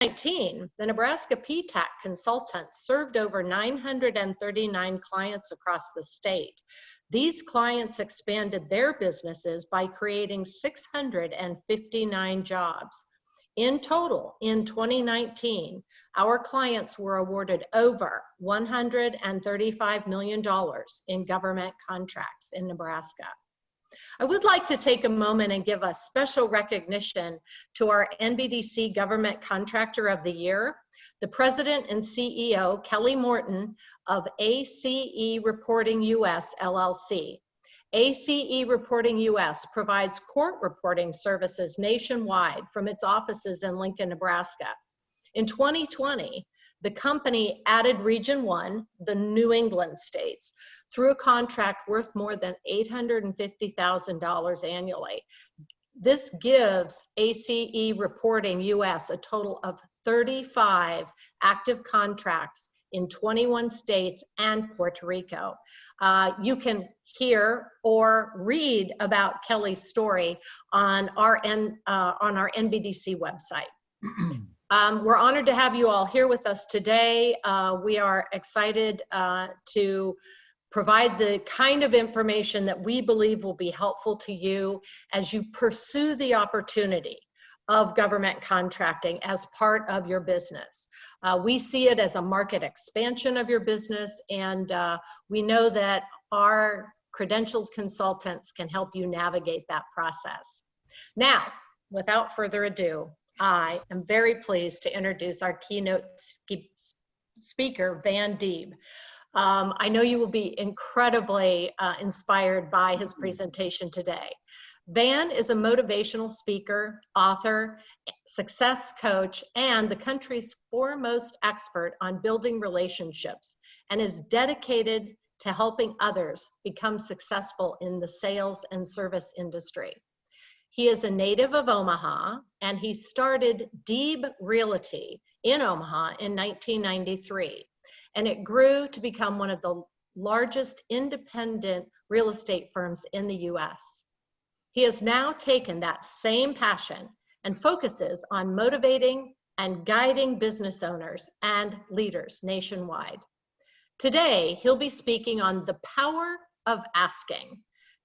2019, the Nebraska PTAC consultants served over 939 clients across the state. These clients expanded their businesses by creating 659 jobs. In total, in 2019, our clients were awarded over $135 million in government contracts in Nebraska. I would like to take a moment and give a special recognition to our NBDC Government Contractor of the Year, the President and CEO, Kelly Morton of ACE Reporting US, LLC. ACE Reporting US provides court reporting services nationwide from its offices in Lincoln, Nebraska. In 2020, the company added Region 1, the New England states, through a contract worth more than $850,000 annually. This gives ACE Reporting US a total of 35 active contracts in 21 states and Puerto Rico. You can hear or read about Kelly's story on our NBDC website. We're honored to have you all here with us today. We are excited to provide the kind of information that we believe will be helpful to you as you pursue the opportunity of government contracting as part of your business. We see it as a market expansion of your business, and we know that our credentials consultants can help you navigate that process. Now, without further ado, I am very pleased to introduce our keynote speaker, Van Dieb. I know you will be incredibly inspired by his presentation today. Van is a motivational speaker, author, success coach, and the country's foremost expert on building relationships, and is dedicated to helping others become successful in the sales and service industry. He is a native of Omaha, and he started Dieb Realty in Omaha in 1993. And it grew to become one of the largest independent real estate firms in the US. He has now taken that same passion and focuses on motivating and guiding business owners and leaders nationwide. Today, he'll be speaking on the power of asking,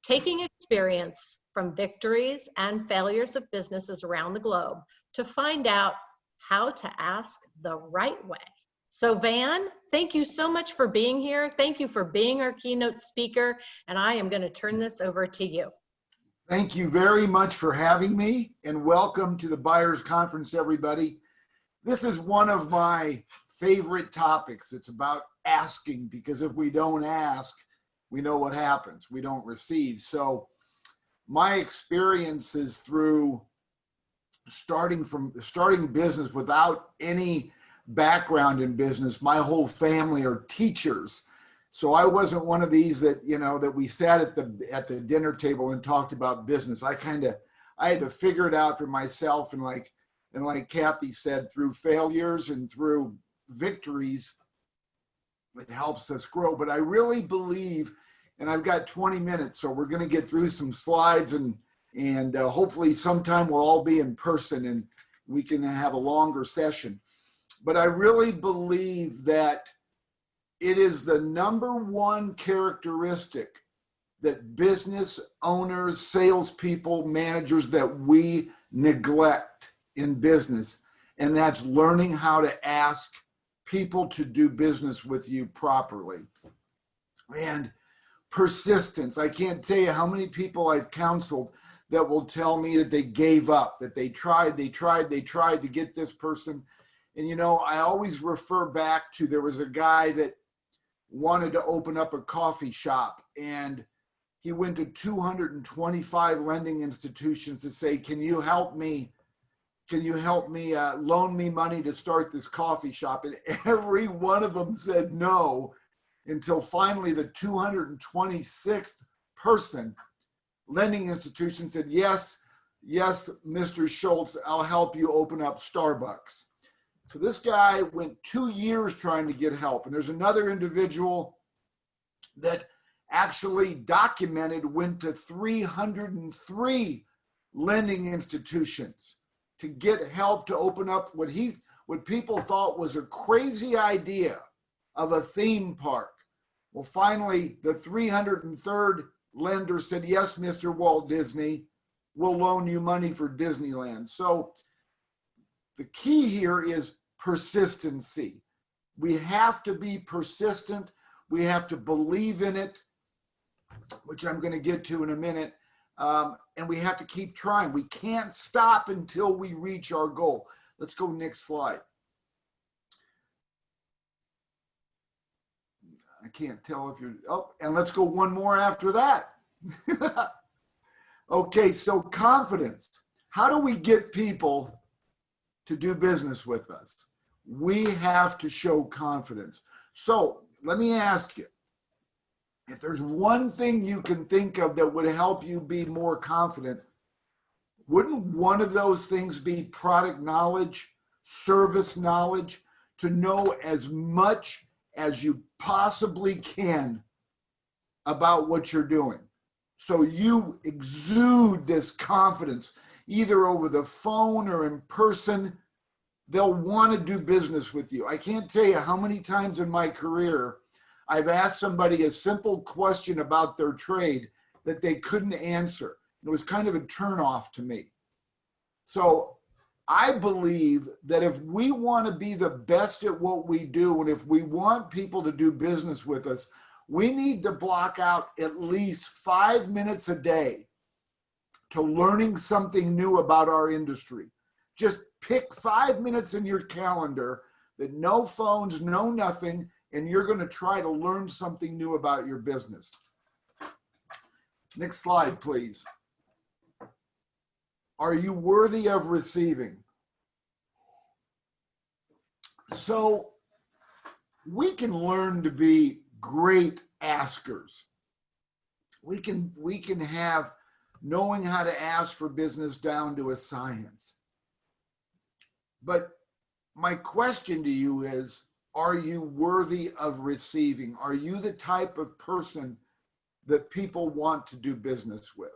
taking experience from victories and failures of businesses around the globe to find out how to ask the right way. So Van, thank you so much for being here. Thank you for being our keynote speaker, and I am going to turn this over to you. Thank you very much for having me, and welcome to the Buyers Conference, everybody. This is one of my favorite topics. It's about asking, because if we don't ask, we know what happens. We don't receive. So my experience is through starting business without any background in business. My whole family are teachers. So I wasn't one of these that, that we sat at the dinner table and talked about business. I had to figure it out for myself, and like Kathy said, through failures and through victories, it helps us grow. But I really believe, and I've got 20 minutes, so we're going to get through some slides, and hopefully sometime we'll all be in person and we can have a longer session. But I really believe that it is the #1 characteristic that business owners, salespeople, managers, that we neglect in business, and that's learning how to ask people to do business with you properly. And persistence. I can't tell you how many people I've counseled that will tell me that they gave up, that they tried to get this person. And I always refer back to, there was a guy that wanted to open up a coffee shop, and he went to 225 lending institutions to say, can you help me loan me money to start this coffee shop? And every one of them said no, until finally the 226th person, lending institution, said, yes, Mr. Schultz, I'll help you open up Starbucks. So this guy went 2 years trying to get help. And there's another individual that actually documented went to 303 lending institutions to get help to open up what what people thought was a crazy idea of a theme park. Well, finally, the 303rd lender said, yes, Mr. Walt Disney, we'll loan you money for Disneyland. So the key here is persistency. We have to be persistent. We have to believe in it, which I'm going to get to in a minute. And we have to keep trying. We can't stop until we reach our goal. Let's go next slide. I can't tell if you're, oh, and let's go one more after that. Okay, so confidence. How do we get people to do business with us? We have to show confidence. So let me ask you, if there's one thing you can think of that would help you be more confident, wouldn't one of those things be product knowledge, service knowledge, to know as much as you possibly can about what you're doing? So you exude this confidence, either over the phone or in person. They'll want to do business with you. I can't tell you how many times in my career I've asked somebody a simple question about their trade that they couldn't answer. It was kind of a turnoff to me. So I believe that if we want to be the best at what we do, and if we want people to do business with us, we need to block out at least 5 minutes a day to learning something new about our industry. Just pick 5 minutes in your calendar, that no phones, no nothing, and you're going to try to learn something new about your business. Next slide, please. Are you worthy of receiving? So we can learn to be great askers. We can have knowing how to ask for business down to a science. But my question to you is, are you worthy of receiving? Are you the type of person that people want to do business with?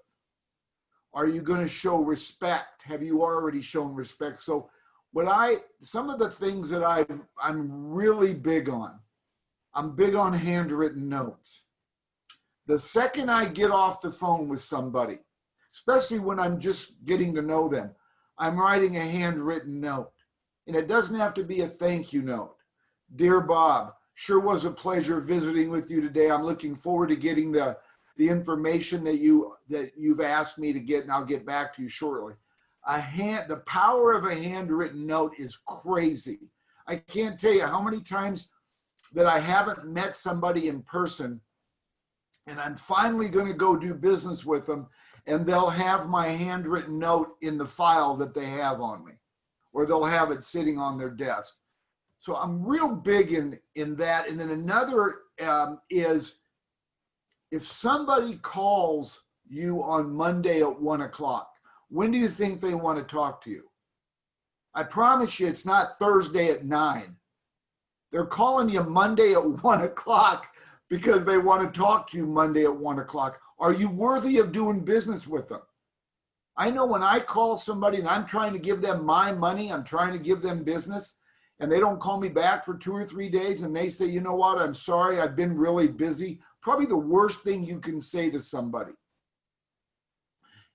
Are you going to show respect? Have you already shown respect? So some of the things that I'm really big on, I'm big on handwritten notes. The second I get off the phone with somebody, especially when I'm just getting to know them, I'm writing a handwritten note. And it doesn't have to be a thank you note. Dear Bob, sure was a pleasure visiting with you today. I'm looking forward to getting the information that you've asked me to get, and I'll get back to you shortly. The power of a handwritten note is crazy. I can't tell you how many times that I haven't met somebody in person, and I'm finally going to go do business with them, and they'll have my handwritten note in the file that they have on me, or they'll have it sitting on their desk. So I'm real big in that. And then another is, if somebody calls you on Monday at 1 o'clock, when do you think they want to talk to you? I promise you it's not Thursday at 9. They're calling you Monday at 1 o'clock because they want to talk to you Monday at 1 o'clock. Are you worthy of doing business with them? I know when I call somebody and I'm trying to give them my money, I'm trying to give them business, and they don't call me back for 2 or 3 days, and they say, you know what, I'm sorry, I've been really busy. Probably the worst thing you can say to somebody.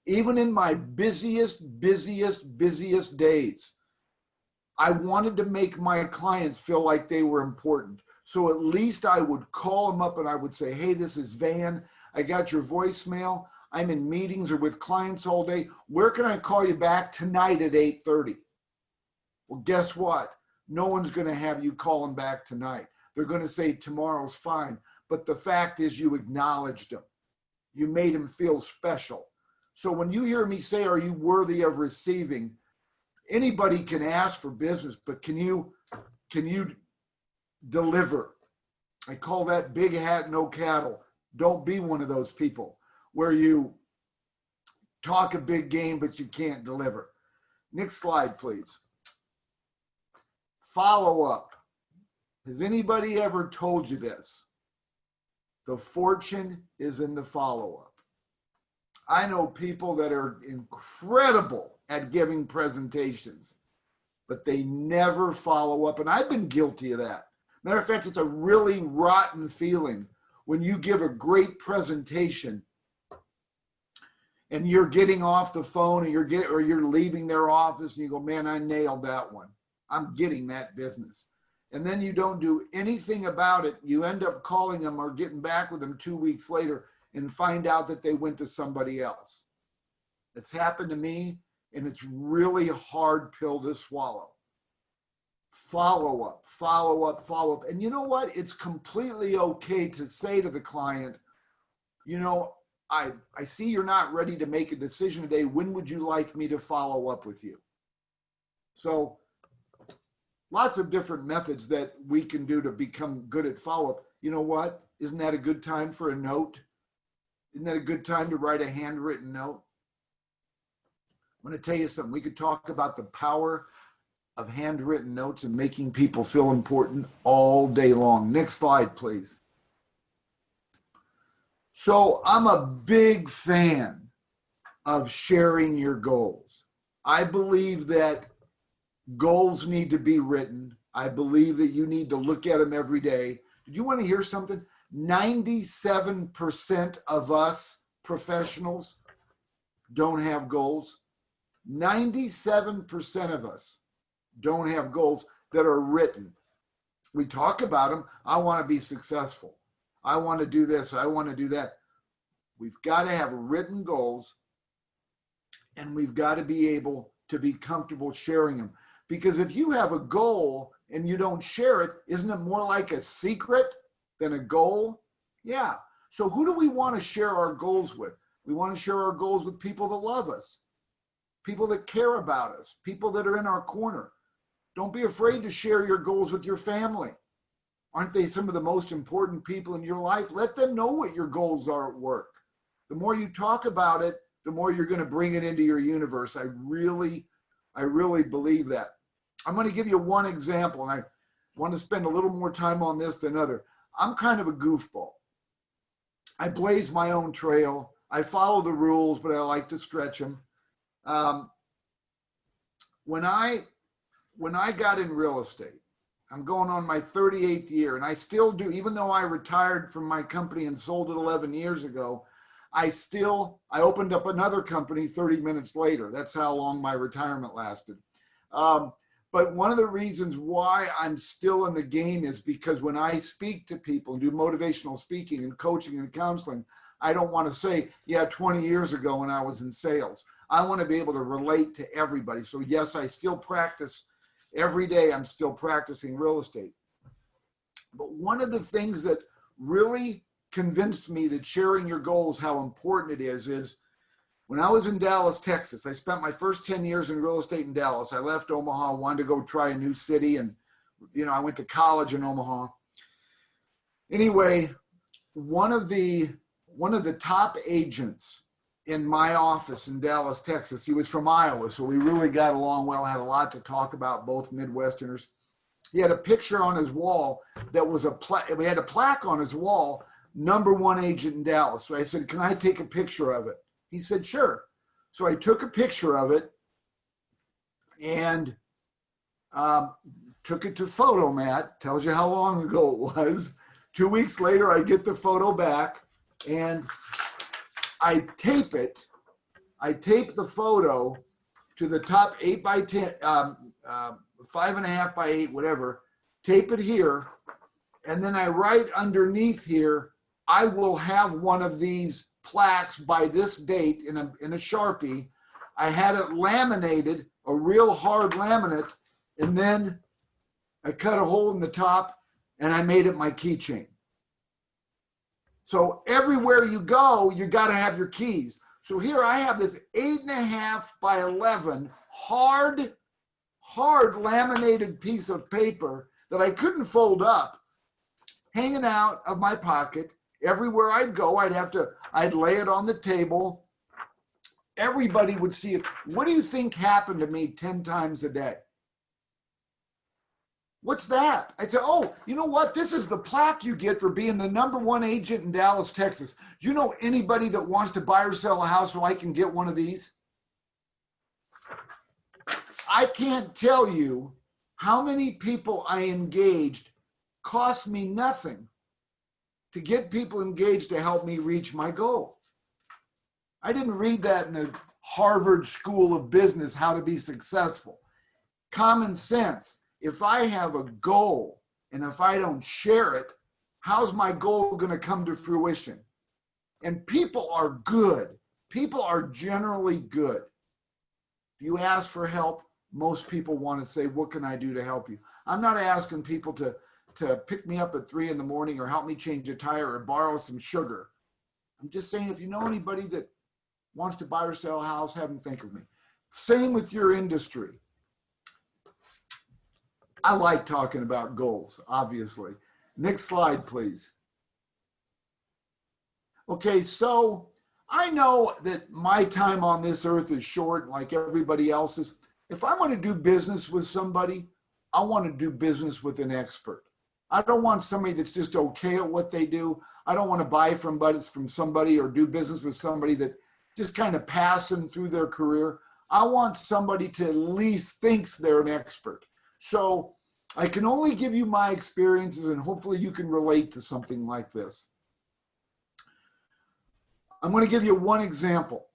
Even in my busiest days, I wanted to make my clients feel like they were important. So at least I would call them up and I would say, hey, this is Van. I got your voicemail. I'm in meetings or with clients all day. Where can I call you back tonight at 8:30? Well, guess what? No one's going to have you call them back tonight. They're going to say tomorrow's fine. But the fact is, you acknowledged them. You made them feel special. So when you hear me say, are you worthy of receiving? Anybody can ask for business, but can you deliver? I call that big hat, no cattle. Don't be one of those people where you talk a big game, but you can't deliver. Next slide, please. Follow up. Has anybody ever told you this? The fortune is in the follow-up. I know people that are incredible at giving presentations, but they never follow up. And I've been guilty of that. Matter of fact, it's a really rotten feeling when you give a great presentation and you're getting off the phone, or you're leaving their office and you go, man, I nailed that one. I'm getting that business. And then you don't do anything about it. You end up calling them or getting back with them 2 weeks later and find out that they went to somebody else. It's happened to me, and it's really hard pill to swallow. Follow up, follow up, follow up. And you know what? It's completely okay to say to the client, you know, I see you're not ready to make a decision today. When would you like me to follow up with you? So lots of different methods that we can do to become good at follow-up. You know what? Isn't that a good time for a note? Isn't that a good time to write a handwritten note? I'm going to tell you something. We could talk about the power of handwritten notes and making people feel important all day long. Next slide, please. So I'm a big fan of sharing your goals. I believe that goals need to be written. I believe that you need to look at them every day. Did you want to hear something? 97% of us professionals don't have goals. 97% of us don't have goals that are written. We talk about them. I want to be successful. I want to do this. I want to do that. We've got to have written goals, and we've got to be able to be comfortable sharing them. Because if you have a goal and you don't share it, isn't it more like a secret than a goal? Yeah. So who do we want to share our goals with? We want to share our goals with people that love us, people that care about us, people that are in our corner. Don't be afraid to share your goals with your family. Aren't they some of the most important people in your life? Let them know what your goals are at work. The more you talk about it, the more you're going to bring it into your universe. I really believe that. I'm going to give you one example, and I want to spend a little more time on this than other. I'm kind of a goofball. I blaze my own trail. I follow the rules, but I like to stretch them. When I got in real estate, I'm going on my 38th year, and I still do, even though I retired from my company and sold it 11 years ago, I opened up another company 30 minutes later. That's how long my retirement lasted. But one of the reasons why I'm still in the game is because when I speak to people and do motivational speaking and coaching and counseling, I don't want to say, yeah, 20 years ago when I was in sales. I want to be able to relate to everybody. So yes, I still practice every day. I'm still practicing real estate. But one of the things that really convinced me that sharing your goals, how important it is when I was in Dallas, Texas. I spent my first 10 years in real estate in Dallas. I left Omaha, wanted to go try a new city, and I went to college in Omaha. Anyway, one of the top agents in my office in Dallas, Texas, he was from Iowa, so we really got along well, had a lot to talk about, both Midwesterners. He had a picture on his wall that was we had a plaque on his wall, #1 agent in Dallas. So I said, can I take a picture of it? He said, sure. So I took a picture of it and took it to Photomat. Tells you how long ago it was. 2 weeks later, I get the photo back and I tape it. I tape the photo to the top 8 by 10, 5.5 by 8, whatever. Tape it here. And then I write underneath here, I will have one of these plaques by this date in a Sharpie. I had it laminated, a real hard laminate, and then I cut a hole in the top and I made it my keychain. So everywhere you go, you got to have your keys. So here I have this 8.5 by 11 hard laminated piece of paper that I couldn't fold up, hanging out of my pocket. Everywhere I'd go, I'd lay it on the table. Everybody would see it. What do you think happened to me 10 times a day? What's that? I'd say, oh, you know what? This is the plaque you get for being the #1 agent in Dallas, Texas. Do you know anybody that wants to buy or sell a house so I can get one of these? I can't tell you how many people I engaged cost me nothing to get people engaged to help me reach my goal. I didn't read that in the Harvard School of Business, how to be successful. Common sense. If I have a goal and if I don't share it, how's my goal going to come to fruition? And people are good. People are generally good. If you ask for help, most people want to say, what can I do to help you? I'm not asking people to pick me up at 3 in the morning or help me change a tire or borrow some sugar. I'm just saying, if you know anybody that wants to buy or sell a house, have them think of me. Same with your industry. I like talking about goals, obviously. Next slide, please. Okay, so I know that my time on this earth is short, like everybody else's. If I want to do business with somebody, I want to do business with an expert. I don't want somebody that's just okay at what they do. I don't want to buy from somebody or do business with somebody that just kind of passing through their career. I want somebody to at least thinks they're an expert. So I can only give you my experiences, and hopefully you can relate to something like this. I'm going to give you one example.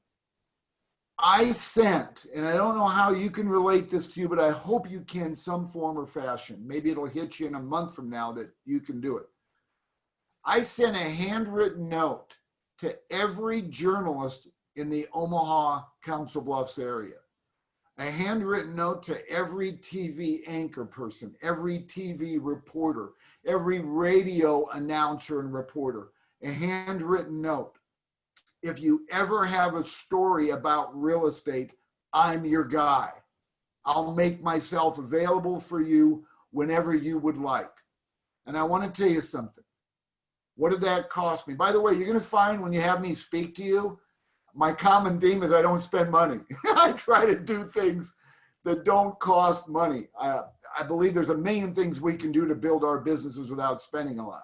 I sent, and I don't know how you can relate this to you, but I hope you can some form or fashion. Maybe it'll hit you in a month from now that you can do it. I sent a handwritten note to every journalist in the Omaha, Council Bluffs area. A handwritten note to every TV anchor person, every TV reporter, every radio announcer and reporter. A handwritten note. If you ever have a story about real estate, I'm your guy. I'll make myself available for you whenever you would like. And I want to tell you something. What did that cost me? By the way, you're going to find when you have me speak to you, my common theme is I don't spend money. I try to do things that don't cost money. I believe there's a million things we can do to build our businesses without spending a lot.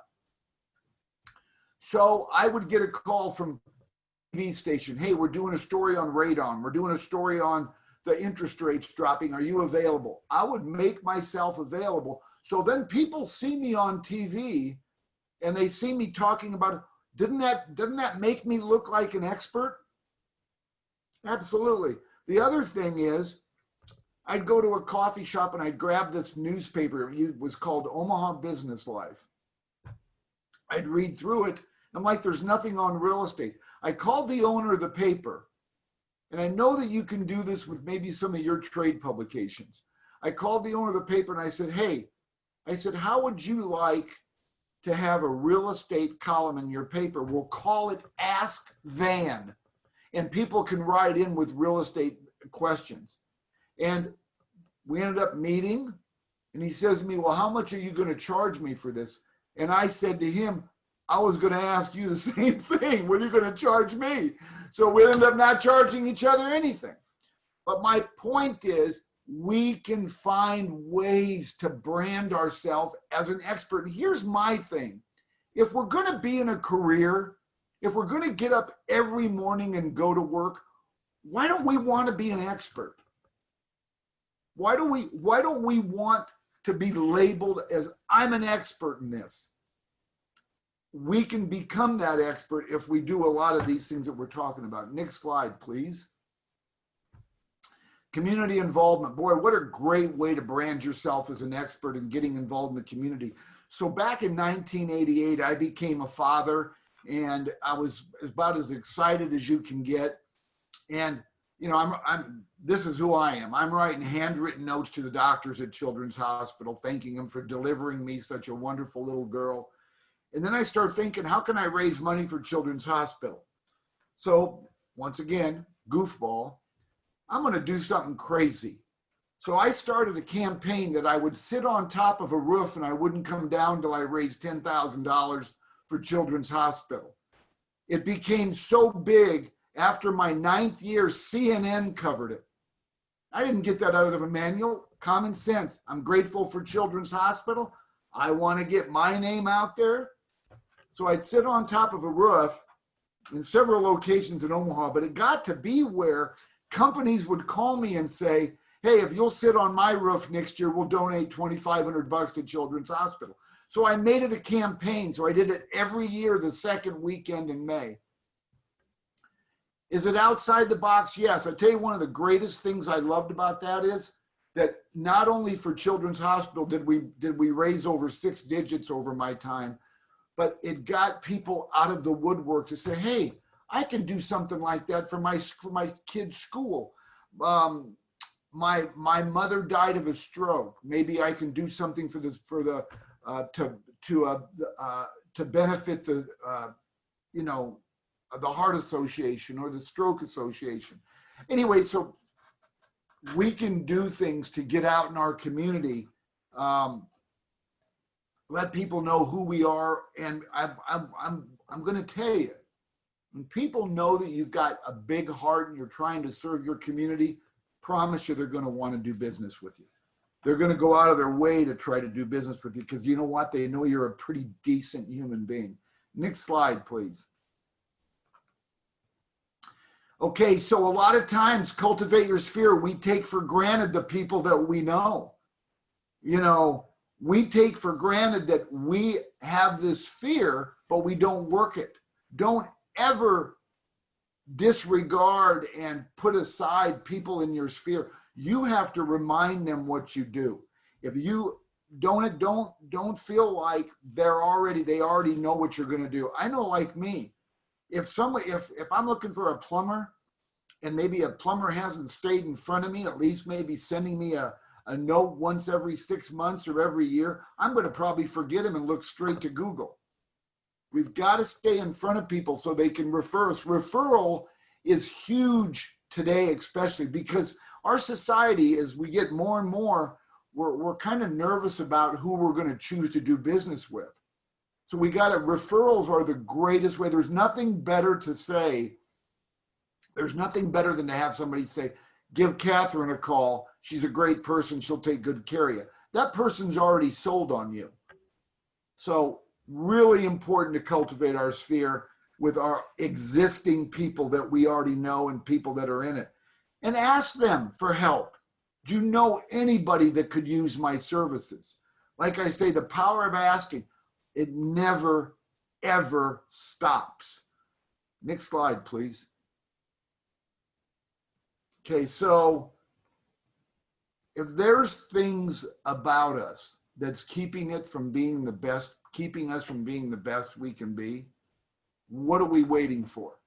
So I would get a call from TV station. Hey, we're doing a story on radon. We're doing a story on the interest rates dropping. Are you available? I would make myself available. So then people see me on TV and they see me talking about it. Doesn't that make me look like an expert? Absolutely. The other thing is I'd go to a coffee shop and I'd grab this newspaper. It was called Omaha Business Life. I'd read through it. I'm like, there's nothing on real estate. I called the owner of the paper, and I know that you can do this with maybe some of your trade publications. I called the owner of the paper and I said, hey, how would you like to have a real estate column in your paper? We'll call it Ask Van, and people can write in with real estate questions. And we ended up meeting, and he says to me, well, how much are you going to charge me for this? And I said to him, I was going to ask you the same thing. What are you going to charge me? So we ended up not charging each other anything. But my point is, we can find ways to brand ourselves as an expert. And here's my thing. If we're going to be in a career, if we're going to get up every morning and go to work, why don't we want to be an expert? Why don't we want to be labeled as I'm an expert in this? We can become that expert if we do a lot of these things that we're talking about. Next slide, please. Community involvement. Boy, what a great way to brand yourself as an expert in getting involved in the community. So back in 1988, I became a father, and I was about as excited as you can get. And you know, this is who I am. I'm writing handwritten notes to the doctors at Children's Hospital, thanking them for delivering me such a wonderful little girl. And then I start thinking, how can I raise money for Children's Hospital? So once again, goofball, I'm going to do something crazy. So I started a campaign that I would sit on top of a roof and I wouldn't come down till I raised $10,000 for Children's Hospital. It became so big, after my 9th year, CNN covered it. I didn't get that out of a manual. Common sense. I'm grateful for Children's Hospital. I want to get my name out there. So I'd sit on top of a roof in several locations in Omaha, but it got to be where companies would call me and say, hey, if you'll sit on my roof next year, we'll donate $2,500 to Children's Hospital. So I made it a campaign. So I did it every year, the second weekend in May. Is it outside the box? Yes. I tell you, one of the greatest things I loved about that is that not only for Children's Hospital did we raise over 6 digits over my time, but it got people out of the woodwork to say, hey, I can do something like that for my kid's school. My mother died of a stroke. Maybe I can do something to benefit the the Heart Association or the Stroke Association. Anyway, so we can do things to get out in our community, let people know who we are, and I'm going to tell you, when people know that you've got a big heart and you're trying to serve your community, promise you they're going to want to do business with you. They're going to go out of their way to try to do business with you because you know what? They know you're a pretty decent human being. Next slide, please. Okay, so a lot of times, cultivate your sphere, we take for granted the people that we know. You know, we take for granted that we have this sphere, but we don't work it. Don't ever disregard and put aside people in your sphere. You have to remind them what you do. If you don't feel like they already know what you're going to do. I know, like me, if I'm looking for a plumber and maybe a plumber hasn't stayed in front of me, at least maybe sending me a note once every 6 months or every year, I'm going to probably forget him and look straight to Google. We've got to stay in front of people so they can refer us. Referral is huge today, especially because our society, as we get more and more, we're kind of nervous about who we're going to choose to do business with. So referrals are the greatest way. There's nothing better to say. There's nothing better than to have somebody say, give Catherine a call. She's a great person. She'll take good care of you. That person's already sold on you. So really important to cultivate our sphere with our existing people that we already know and people that are in it. And ask them for help. Do you know anybody that could use my services? Like I say, the power of asking, it never, ever stops. Next slide, please. Okay, so if there's things about us that's keeping us from being the best we can be, what are we waiting for?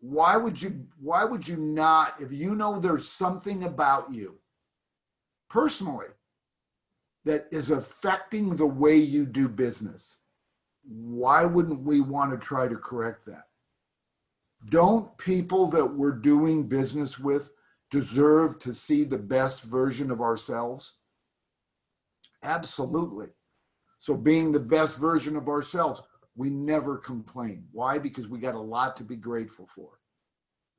Why would you not, if you know there's something about you personally that is affecting the way you do business, why wouldn't we want to try to correct that? Don't people that we're doing business with deserve to see the best version of ourselves? Absolutely. So being the best version of ourselves, we never complain. Why? Because we got a lot to be grateful for.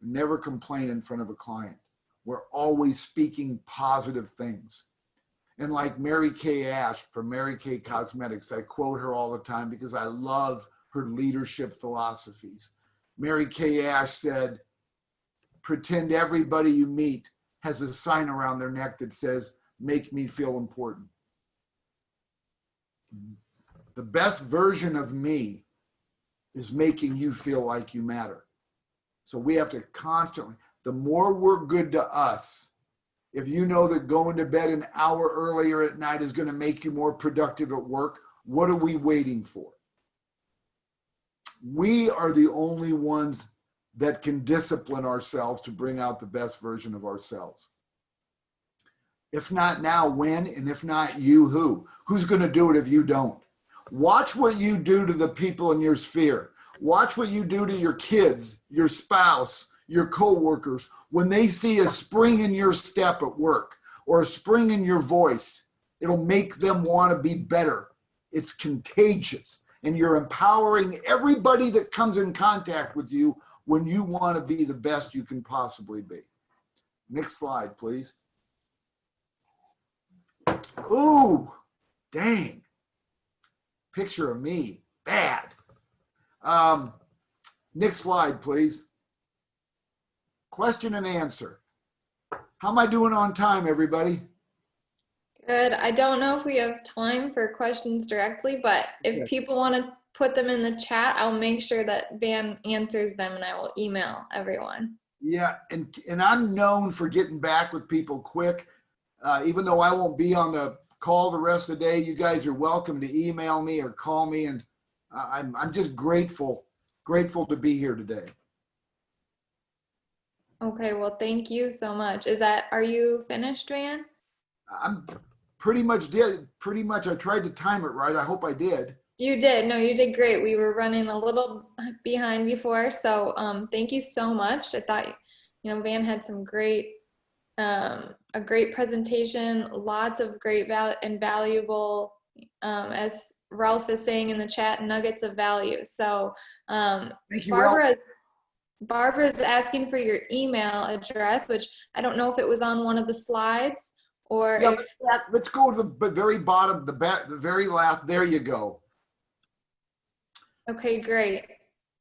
We never complain in front of a client. We're always speaking positive things. And like Mary Kay Ash from Mary Kay Cosmetics, I quote her all the time because I love her leadership philosophies. Mary Kay Ash said, pretend everybody you meet has a sign around their neck that says, make me feel important. The best version of me is making you feel like you matter. So we have to constantly, the more we're good to us, if you know that going to bed an hour earlier at night is going to make you more productive at work, what are we waiting for? We are the only ones that can discipline ourselves to bring out the best version of ourselves. If not now, when? And if not you, who? Who's going to do it if you don't? Watch what you do to the people in your sphere. Watch what you do to your kids, your spouse, your coworkers. When they see a spring in your step at work or a spring in your voice, it'll make them want to be better. It's contagious. And you're empowering everybody that comes in contact with you when you want to be the best you can possibly be. Next slide, please. Ooh, dang. Picture of me, bad. Next slide, please. Question and answer. How am I doing on time, everybody? Good. I don't know if we have time for questions directly, but if Okay. people want to put them in the chat, I'll make sure that Van answers them and I will email everyone. Yeah, and I'm known for getting back with people quick. Even though I won't be on the call the rest of the day, you guys are welcome to email me or call me, and I'm just grateful to be here today. Okay, well, thank you so much. Are you finished, Van? I'm pretty much. I tried to time it right. I hope I did. You did. No, you did great. We were running a little behind before, so thank you so much. I thought, Van had some a great presentation, lots of great and valuable, as Ralph is saying in the chat, nuggets of value. So Thank you, Ralph. Barbara's asking for your email address, which I don't know if it was on one of the slides or Yeah, if, let's go to the very bottom, the very last. There you go. okay, great.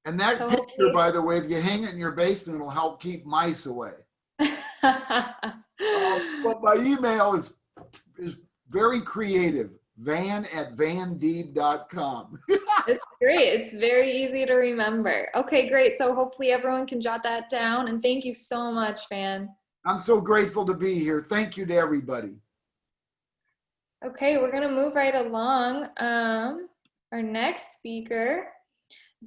And that So picture, hopefully, by the way, if you hang it in your basement, it'll help keep mice away. But my email is very creative. van@vandeeb.com. it's great. It's very easy to remember. Okay, great. So hopefully everyone can jot that down. And thank you so much, Van. I'm so grateful to be here. Thank you to everybody. Okay, we're gonna move right along. Our next speaker,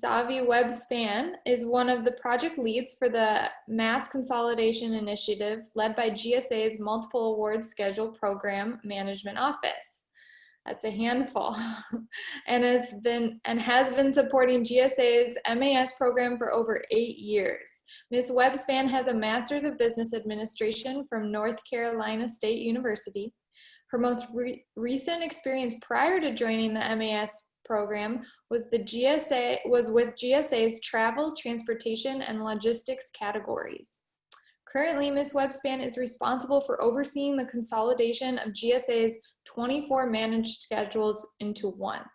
Zavi Webb-Spann, is one of the project leads for the Mass Consolidation Initiative led by GSA's Multiple Award Schedule Program Management Office. That's a handful. and has been supporting GSA's MAS program for over 8 years. Ms. Webb-Spann has a Master's of Business Administration from North Carolina State University. Her most recent experience prior to joining the MAS program was with GSA's travel, transportation, and logistics categories. Currently, Ms. Webb-Spann is responsible for overseeing the consolidation of GSA's 24 managed schedules into one.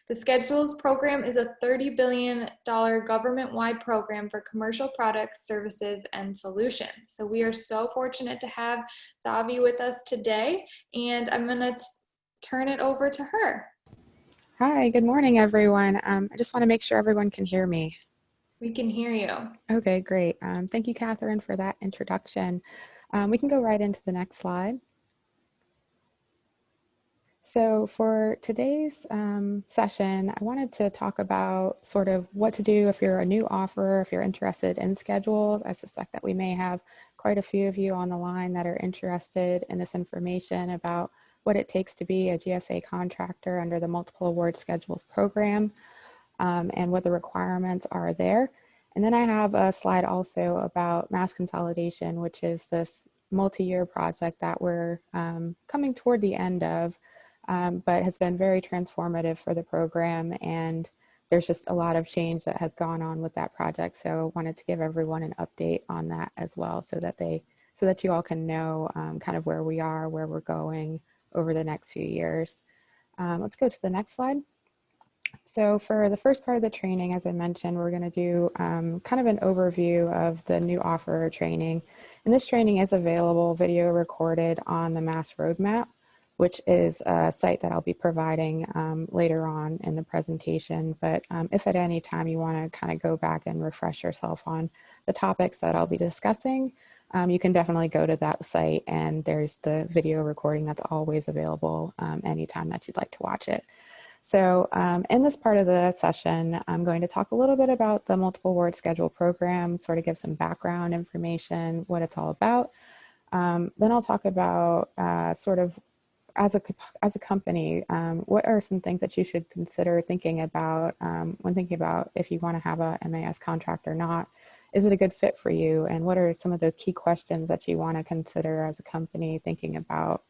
The Schedules program is a $30 billion government-wide program for commercial products, services, and solutions. So we are so fortunate to have Zavi with us today, and I'm going to turn it over to her. Hi, good morning, everyone. I just want to make sure everyone can hear me. We can hear you. Okay, great. Thank you, Catherine, for that introduction. We can go right into the next slide. So for today's session, I wanted to talk about sort of what to do if you're a new offerer, if you're interested in schedules. I suspect that we may have quite a few of you on the line that are interested in this information about what it takes to be a GSA contractor under the Multiple Award Schedules program and what the requirements are there. And then I have a slide also about mass consolidation, which is this multi-year project that we're coming toward the end of. But has been very transformative for the program, and there's just a lot of change that has gone on with that project. So I wanted to give everyone an update on that as well, so that you all can know kind of where we are, where we're going over the next few years. Let's go to the next slide. So for the first part of the training, as I mentioned, we're going to do kind of an overview of the new offer training. And this training is available video recorded on the MAS Roadmap, which is a site that I'll be providing later on in the presentation. But if at any time you want to kind of go back and refresh yourself on the topics that I'll be discussing, you can definitely go to that site, and there's the video recording that's always available anytime that you'd like to watch it. So in this part of the session, I'm going to talk a little bit about the Multiple Award Schedule program, sort of give some background information, what it's all about. Then I'll talk about sort of as a company, what are some things that you should consider thinking about when thinking about if you want to have a MAS contract or not? Is it a good fit for you? And what are some of those key questions that you want to consider as a company thinking about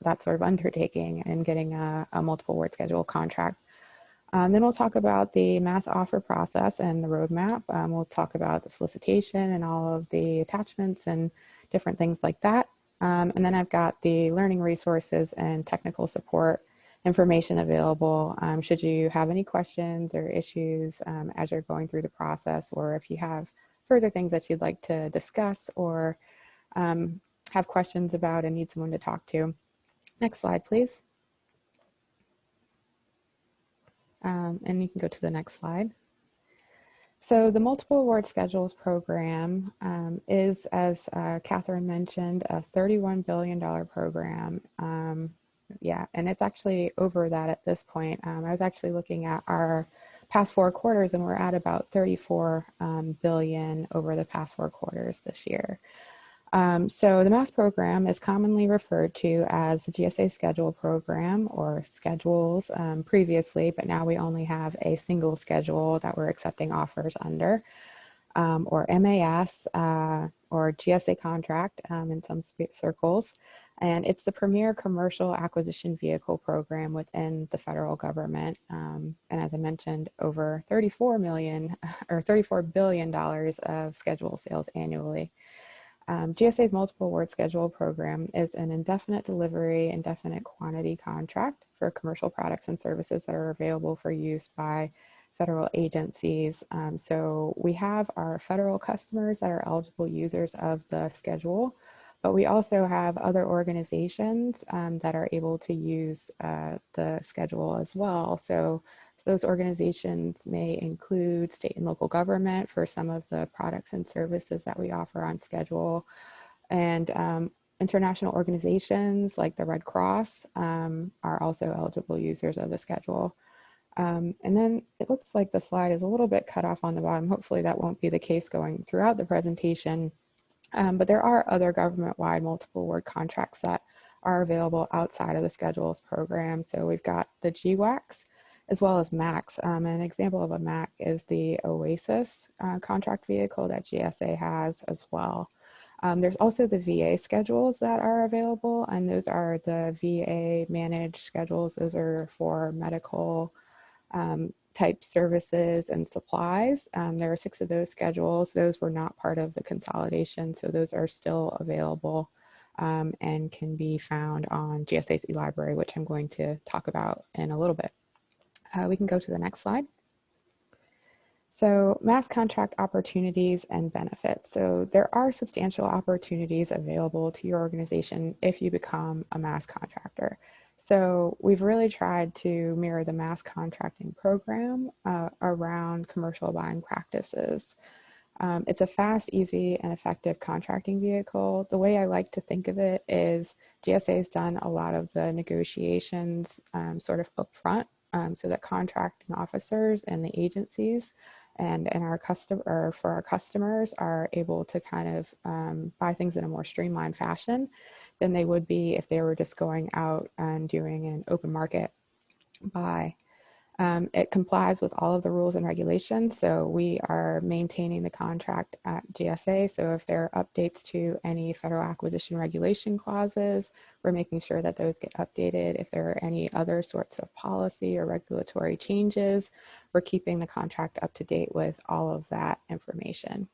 that sort of undertaking and getting a multiple award schedule contract? Then we'll talk about the mass offer process and the roadmap. We'll talk about the solicitation and all of the attachments and different things like that. And then I've got the learning resources and technical support information available should you have any questions or issues as you're going through the process, or if you have further things that you'd like to discuss or have questions about and need someone to talk to. Next slide, please. And you can go to the next slide. So the Multiple Award Schedules program is, as Catherine mentioned, a $31 billion program. Yeah, and it's actually over that at this point. I was actually looking at our past 4 quarters, and we're at about 34 billion over the past 4 quarters this year. So the MASS program is commonly referred to as the GSA schedule program, or schedules previously, but now we only have a single schedule that we're accepting offers under, or MAS, or GSA contract in some circles. And it's the premier commercial acquisition vehicle program within the federal government. And as I mentioned, over 34 million or $34 billion of schedule sales annually. GSA's Multiple Award Schedule program is an indefinite delivery, indefinite quantity contract for commercial products and services that are available for use by federal agencies. So we have our federal customers that are eligible users of the schedule, but we also have other organizations that are able to use the schedule as well. So those organizations may include state and local government for some of the products and services that we offer on schedule, and international organizations like the Red Cross are also eligible users of the schedule. And then it looks like the slide is a little bit cut off on the bottom. Hopefully that won't be the case going throughout the presentation. But there are other government-wide multiple award contracts that are available outside of the schedules program. So we've got the GWACs as well as MACs. An example of a MAC is the OASIS contract vehicle that GSA has as well. There's also the VA schedules that are available, and those are the VA managed schedules. Those are for medical type services and supplies. There are 6 of those schedules. Those were not part of the consolidation, so those are still available and can be found on GSA's eLibrary, which I'm going to talk about in a little bit. We can go to the next slide. So MASS contract opportunities and benefits. So there are substantial opportunities available to your organization if you become a MASS contractor. So we've really tried to mirror the MASS contracting program around commercial buying practices. It's a fast, easy, and effective contracting vehicle. The way I like to think of it is GSA has done a lot of the negotiations sort of upfront, so that contracting officers and the agencies and our for our customers are able to kind of buy things in a more streamlined fashion than they would be if they were just going out and doing an open market buy. It complies with all of the rules and regulations. So we are maintaining the contract at GSA. So if there are updates to any federal acquisition regulation clauses, we're making sure that those get updated. If there are any other sorts of policy or regulatory changes, we're keeping the contract up to date with all of that information.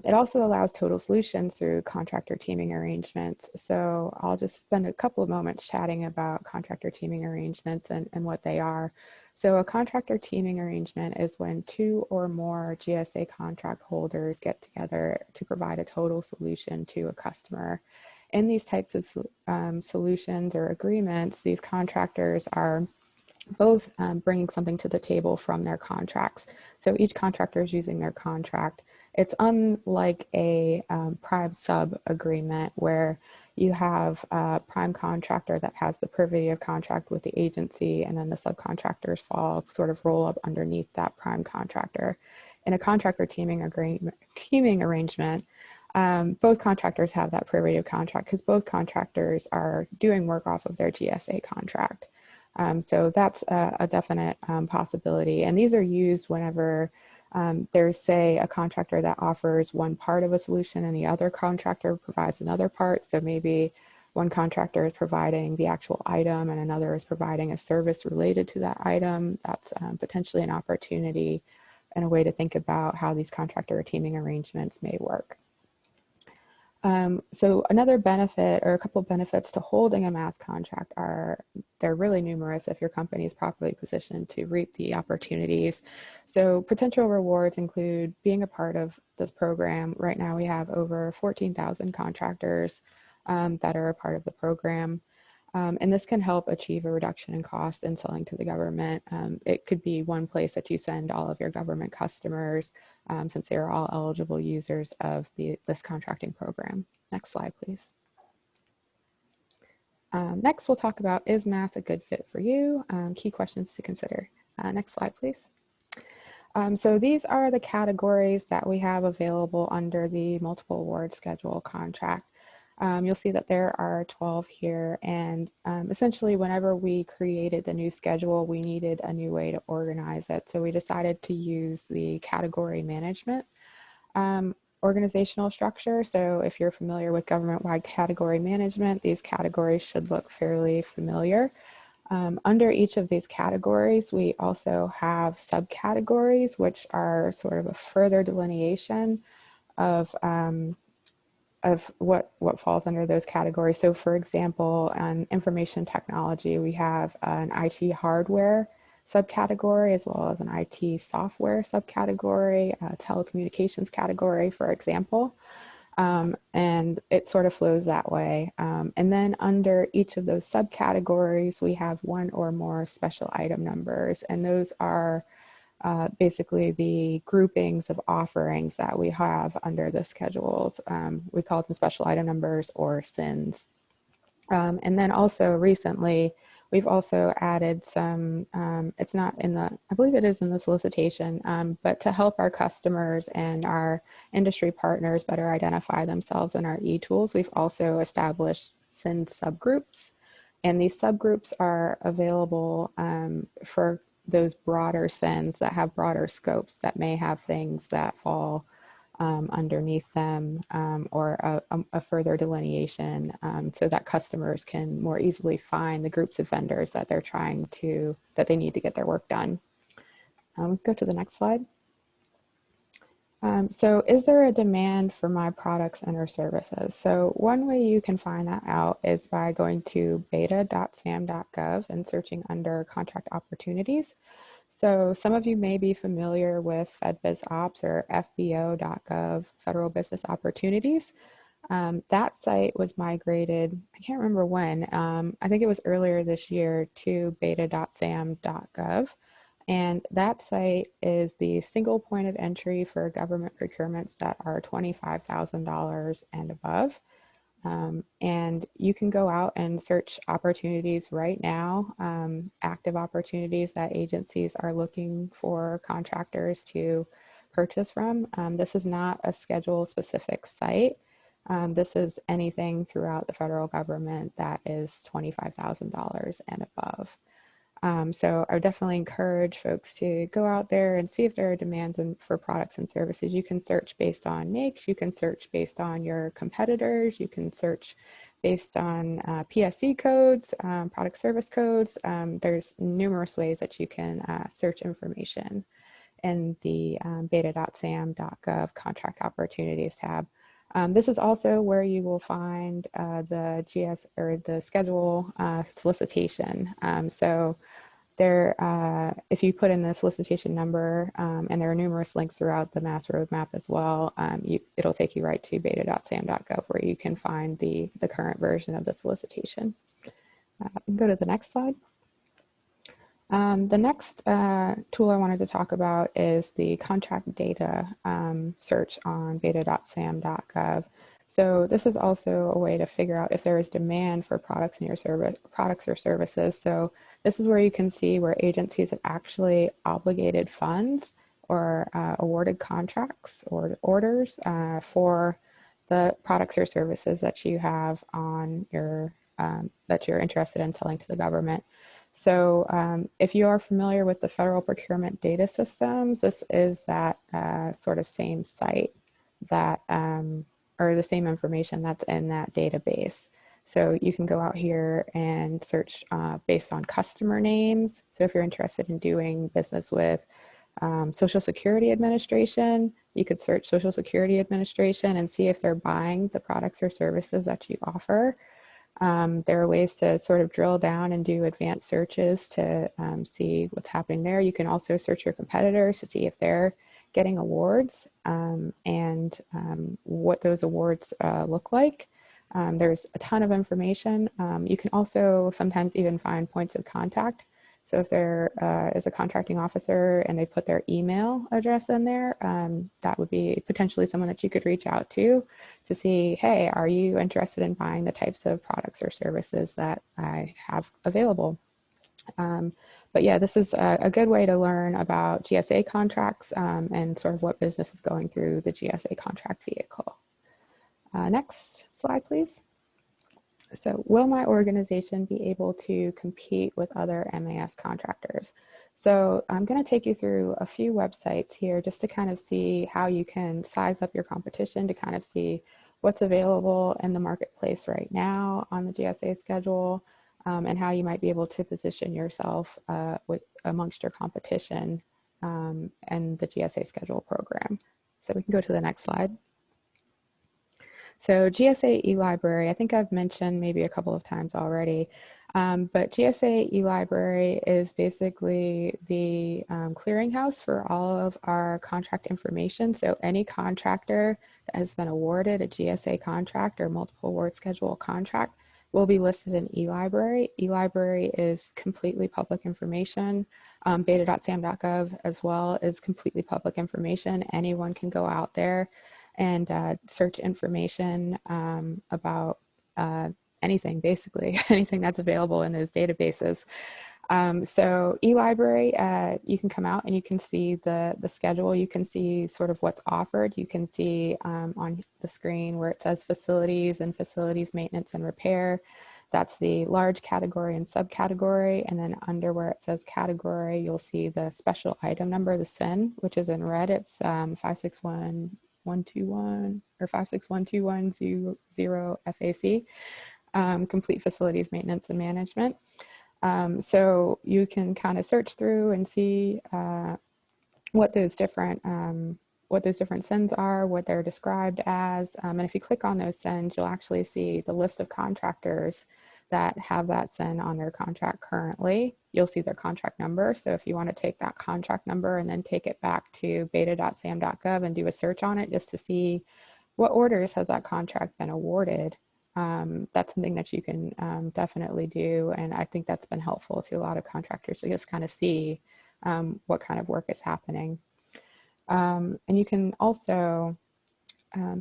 It also allows total solutions through contractor teaming arrangements. So I'll just spend a couple of moments chatting about contractor teaming arrangements and what they are. So a contractor teaming arrangement is when 2 or more GSA contract holders get together to provide a total solution to a customer. In these types of solutions or agreements, these contractors are both bringing something to the table from their contracts. So each contractor is using their contract. It's unlike a prime sub agreement where you have a prime contractor that has the privity of contract with the agency, and then the subcontractors roll up underneath that prime contractor. In a contractor teaming arrangement, both contractors have that privity of contract because both contractors are doing work off of their GSA contract. So that's a definite possibility. And these are used whenever there's, say, a contractor that offers one part of a solution and the other contractor provides another part. So maybe one contractor is providing the actual item and another is providing a service related to that item. That's potentially an opportunity and a way to think about how these contractor teaming arrangements may work. So another benefit, or a couple of benefits to holding a MASS contract, are they're really numerous if your company is properly positioned to reap the opportunities. So potential rewards include being a part of this program. Right now we have over 14,000 contractors that are a part of the program. And this can help achieve a reduction in cost in selling to the government. It could be one place that you send all of your government customers, since they are all eligible users of this contracting program. Next slide, please. Next, we'll talk about, is math a good fit for you? Key questions to consider. Next slide, please. So these are the categories that we have available under the multiple award schedule contract. You'll see that there are 12 here, and essentially whenever we created the new schedule, we needed a new way to organize it. So we decided to use the category management organizational structure. So if you're familiar with government-wide category management, these categories should look fairly familiar. Under each of these categories, we also have subcategories, which are sort of a further delineation of what falls under those categories. So for example, on information technology, we have an IT hardware subcategory, as well as an IT software subcategory, a telecommunications category, for example. And it sort of flows that way. And then under each of those subcategories, we have one or more special item numbers, and those are basically the groupings of offerings that we have under the schedules. We call them special item numbers or SINs. And then also recently, we've also added some, it's not in the, I believe it is in the solicitation, but to help our customers and our industry partners better identify themselves in our e-tools, we've also established SIN subgroups. And these subgroups are available for those broader SINs that have broader scopes that may have things that fall underneath them, or a further delineation, so that customers can more easily find the groups of vendors that they're that they need to get their work done. Go to the next slide. So is there a demand for my products and or services? So one way you can find that out is by going to beta.sam.gov and searching under contract opportunities. So some of you may be familiar with FedBizOps or FBO.gov, Federal Business Opportunities. That site was migrated, I can't remember when, I think it was earlier this year, to beta.sam.gov. And that site is the single point of entry for government procurements that are $25,000 and above. And you can go out and search opportunities right now, active opportunities that agencies are looking for contractors to purchase from. This is not a schedule specific site. This is anything throughout the federal government that is $25,000 and above. So I would definitely encourage folks to go out there and see if there are demands for products and services. You can search based on NAICS, you can search based on your competitors, you can search based on PSC codes, product service codes. There's numerous ways that you can search information in the beta.sam.gov contract opportunities tab. This is also where you will find the GS or the schedule solicitation. So there, if you put in the solicitation number, and there are numerous links throughout the Mass Roadmap as well, it'll take you right to beta.sam.gov where you can find the current version of the solicitation. Go to the next slide. The next tool I wanted to talk about is the contract data search on beta.sam.gov. So this is also a way to figure out if there is demand for products in your products or services. So this is where you can see where agencies have actually obligated funds or awarded contracts or orders for the products or services that you have on your that you're interested in selling to the government. So if you are familiar with the federal procurement data systems, this is that sort of same site that, or the same information that's in that database. So you can go out here and search based on customer names. So if you're interested in doing business with Social Security Administration, you could search Social Security Administration and see if they're buying the products or services that you offer. There are ways to sort of drill down and do advanced searches to see what's happening there. You can also search your competitors to see if they're getting awards and what those awards look like. There's a ton of information. You can also sometimes even find points of contact. So if there is a contracting officer and they put their email address in there, that would be potentially someone that you could reach out to see, hey, are you interested in buying the types of products or services that I have available? But yeah, this is a good way to learn about GSA contracts and sort of what business is going through the GSA contract vehicle. Next slide, please. So will my organization be able to compete with other MAS contractors? So I'm going to take you through a few websites here just to kind of see how you can size up your competition, to kind of see what's available in the marketplace right now on the GSA schedule, and how you might be able to position yourself amongst your competition and the GSA schedule program. So we can go to the next slide. So GSA eLibrary, I think I've mentioned maybe a couple of times already, but GSA eLibrary is basically the clearinghouse for all of our contract information. So any contractor that has been awarded a GSA contract or multiple award schedule contract will be listed in eLibrary. eLibrary is completely public information. Beta.sam.gov as well is completely public information. Anyone can go out there and search information about anything, basically, anything that's available in those databases. So eLibrary, you can come out and you can see the schedule. You can see sort of what's offered. You can see on the screen where it says facilities and facilities maintenance and repair. That's the large category and subcategory. And then under where it says category, you'll see the special item number, the SIN, which is in red. It's 561121 or 561210 FAC, complete facilities maintenance and management. So you can kind of search through and see what those different SINs are, what they're described as. And if you click on those SINs, you'll actually see the list of contractors that have that SIN on their contract currently. You'll see their contract number. So if you want to take that contract number and then take it back to beta.sam.gov and do a search on it just to see what orders has that contract been awarded, that's something that you can definitely do. And I think that's been helpful to a lot of contractors to just kind of see what kind of work is happening. And you can also,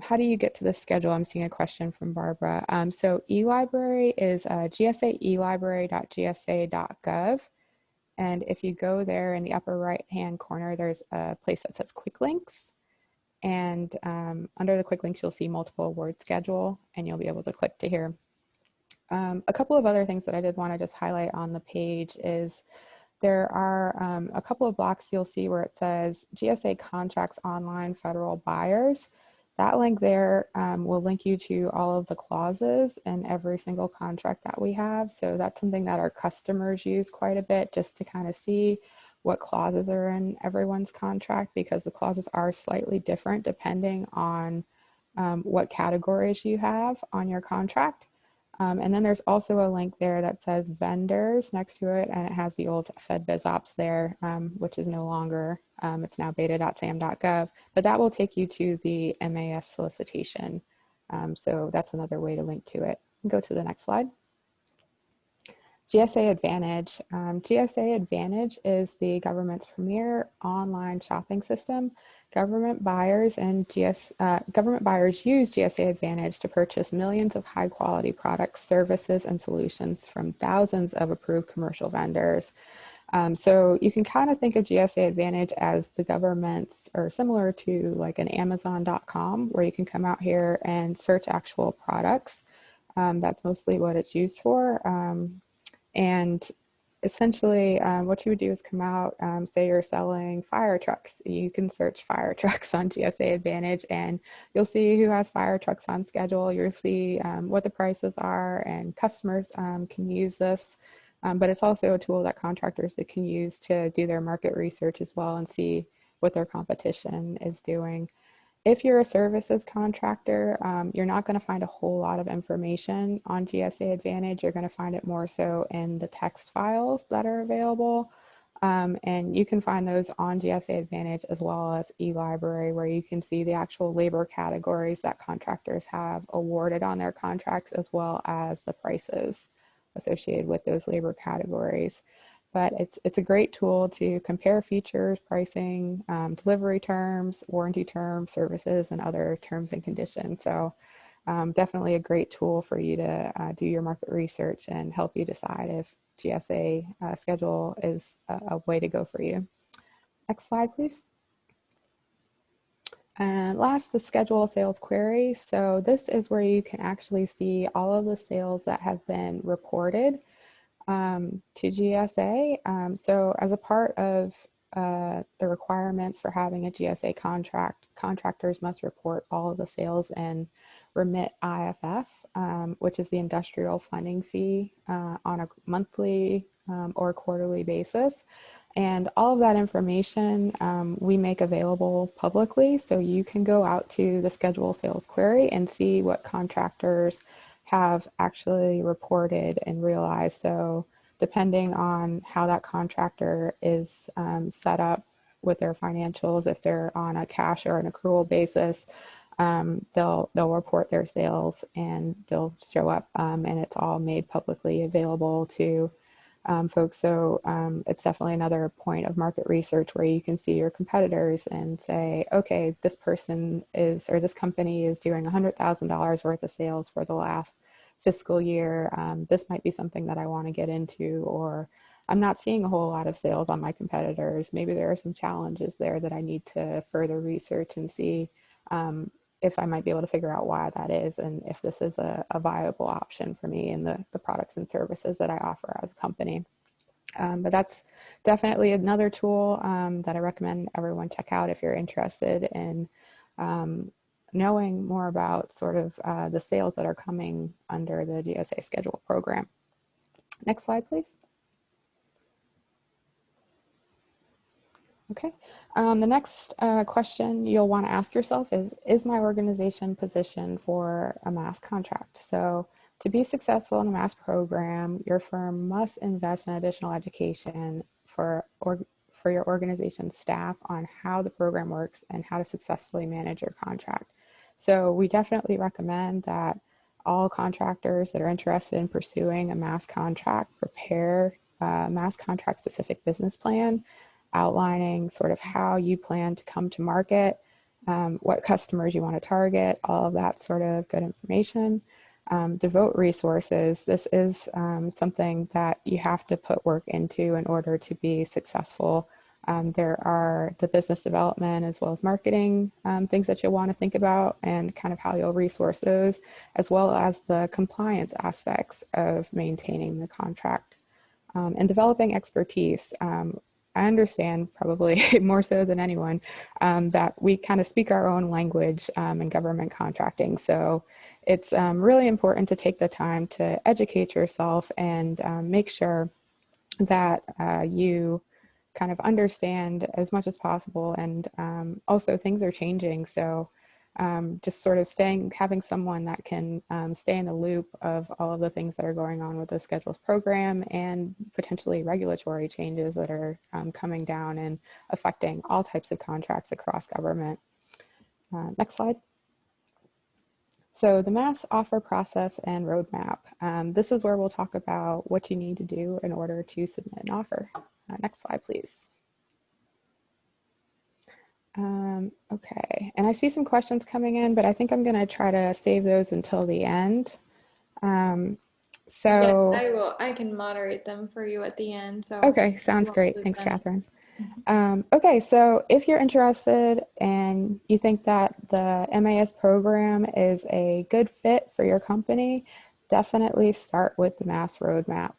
how do you get to the schedule? I'm seeing a question from Barbara. So eLibrary is gsaelibrary.gsa.gov. And if you go there in the upper right-hand corner, there's a place that says Quick Links. And under the Quick Links, you'll see multiple award schedule, and you'll be able to click to here. A couple of other things that I did want to just highlight on the page is there are a couple of blocks you'll see where it says GSA contracts online federal buyers. That link there will link you to all of the clauses in every single contract that we have. So that's something that our customers use quite a bit just to kind of see what clauses are in everyone's contract, because the clauses are slightly different depending on what categories you have on your contract. And then there's also a link there that says vendors next to it, and it has the old FedBizOps there, which is no longer, it's now beta.sam.gov, but that will take you to the MAS solicitation. So that's another way to link to it. Go to the next slide. GSA Advantage. GSA Advantage is the government's premier online shopping system. Government buyers use GSA Advantage to purchase millions of high-quality products, services, and solutions from thousands of approved commercial vendors. So you can kind of think of GSA Advantage as the government's, or similar to like an Amazon.com, where you can come out here and search actual products. That's mostly what it's used for. And essentially what you would do is come out, say you're selling fire trucks. You can search fire trucks on GSA Advantage and you'll see who has fire trucks on schedule. You'll see what the prices are, and customers can use this. But it's also a tool that contractors can use to do their market research as well and see what their competition is doing. If you're a services contractor, you're not going to find a whole lot of information on GSA Advantage. You're going to find it more so in the text files that are available. And you can find those on GSA Advantage as well as eLibrary, where you can see the actual labor categories that contractors have awarded on their contracts, as well as the prices associated with those labor categories. But it's a great tool to compare features, pricing, delivery terms, warranty terms, services, and other terms and conditions. So definitely a great tool for you to do your market research and help you decide if GSA schedule is a way to go for you. Next slide, please. And last, the schedule sales query. So this is where you can actually see all of the sales that have been reported to GSA. So as a part of the requirements for having a GSA contract, contractors must report all of the sales and remit IFF, which is the industrial funding fee on a monthly or quarterly basis. And all of that information we make available publicly. So you can go out to the schedule sales query and see what contractors have actually reported and realized. So depending on how that contractor is set up with their financials, if they're on a cash or an accrual basis, they'll report their sales and they'll show up, and it's all made publicly available to folks. So it's definitely another point of market research where you can see your competitors and say, okay, this person is, or this company is doing $100,000 worth of sales for the last fiscal year. This might be something that I want to get into, or I'm not seeing a whole lot of sales on my competitors. Maybe there are some challenges there that I need to further research and see if I might be able to figure out why that is, and if this is a viable option for me and the products and services that I offer as a company. But that's definitely another tool that I recommend everyone check out if you're interested in knowing more about sort of the sales that are coming under the GSA schedule program. Next slide, please. Okay, the next question you'll want to ask yourself is my organization positioned for a mass contract? So to be successful in a mass program, your firm must invest in additional education for your organization's staff on how the program works and how to successfully manage your contract. So we definitely recommend that all contractors that are interested in pursuing a mass contract prepare a mass contract specific business plan outlining sort of how you plan to come to market, what customers you want to target, all of that sort of good information. Devote resources. This is something that you have to put work into in order to be successful. There are the business development as well as marketing things that you'll want to think about and kind of how you'll resource those, as well as the compliance aspects of maintaining the contract and developing expertise. I understand probably more so than anyone that we kind of speak our own language in government contracting. So it's really important to take the time to educate yourself and make sure that you kind of understand as much as possible. And also things are changing. So just sort of having someone that can stay in the loop of all of the things that are going on with the schedules program and potentially regulatory changes that are coming down and affecting all types of contracts across government. Next slide. So the mass offer process and roadmap. This is where we'll talk about what you need to do in order to submit an offer. Next slide, please. Okay, and I see some questions coming in, but I think I'm going to try to save those until the end. So yes, I can moderate them for you at the end. So okay, sounds great. Thanks, Catherine. Okay, so if you're interested and you think that the MAS program is a good fit for your company, definitely start with the MAS roadmap.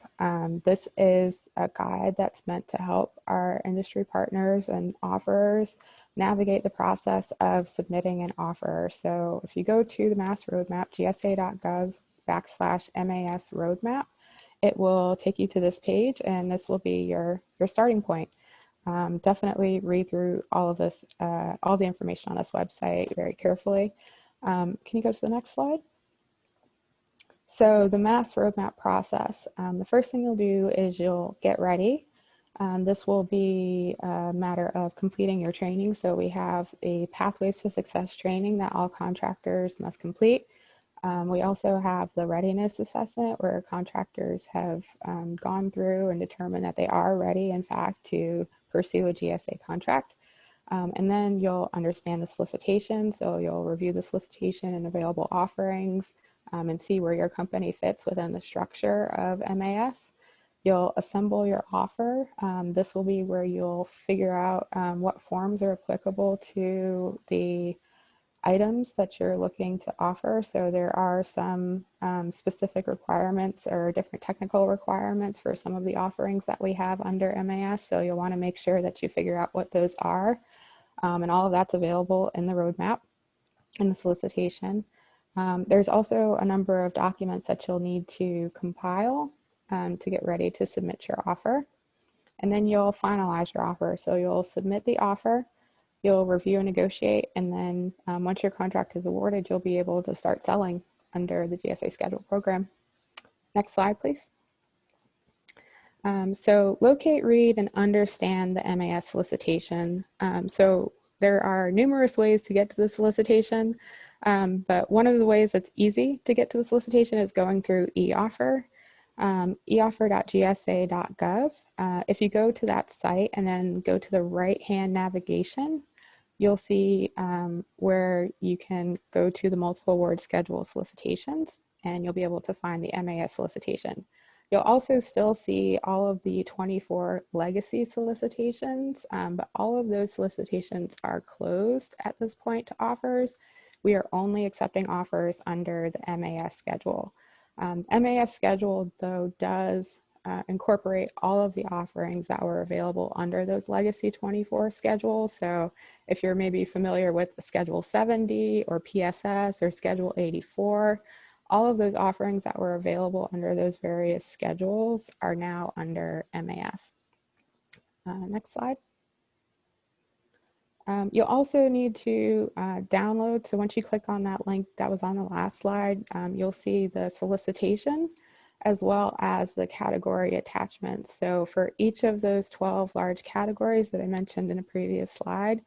This is a guide that's meant to help our industry partners and offerers navigate the process of submitting an offer. So if you go to the MAS roadmap, gsa.gov/MAS roadmap, it will take you to this page, and this will be your starting point. Definitely read through all of this, all the information on this website very carefully. Can you go to the next slide? So the MAS roadmap process, the first thing you'll do is you'll get ready. This will be a matter of completing your training. So we have a Pathways to Success training that all contractors must complete. We also have the readiness assessment where contractors have gone through and determined that they are ready, in fact, to pursue a GSA contract. And then you'll understand the solicitation. So you'll review the solicitation and available offerings and see where your company fits within the structure of MAS. You'll assemble your offer. This will be where you'll figure out what forms are applicable to the items that you're looking to offer. So there are some specific requirements or different technical requirements for some of the offerings that we have under MAS. So you'll want to make sure that you figure out what those are. And all of that's available in the roadmap in the solicitation. There's also a number of documents that you'll need to compile to get ready to submit your offer. And then you'll finalize your offer. So you'll submit the offer, you'll review and negotiate, and then once your contract is awarded, you'll be able to start selling under the GSA schedule program. Next slide, please. So locate, read, and understand the MAS solicitation. So there are numerous ways to get to the solicitation, but one of the ways that's easy to get to the solicitation is going through eOffer, eoffer.gsa.gov. If you go to that site and then go to the right-hand navigation, you'll see where you can go to the multiple award schedule solicitations, and you'll be able to find the MAS solicitation. You'll also still see all of the 24 legacy solicitations, but all of those solicitations are closed at this point to offers. We are only accepting offers under the MAS schedule. MAS schedule, though, does incorporate all of the offerings that were available under those legacy 24 schedules. So if you're maybe familiar with Schedule 70 or PSS or Schedule 84, all of those offerings that were available under those various schedules are now under MAS. Next slide. You'll also need to download. So once you click on that link that was on the last slide, you'll see the solicitation as well as the category attachments. So for each of those 12 large categories that I mentioned in a previous slide,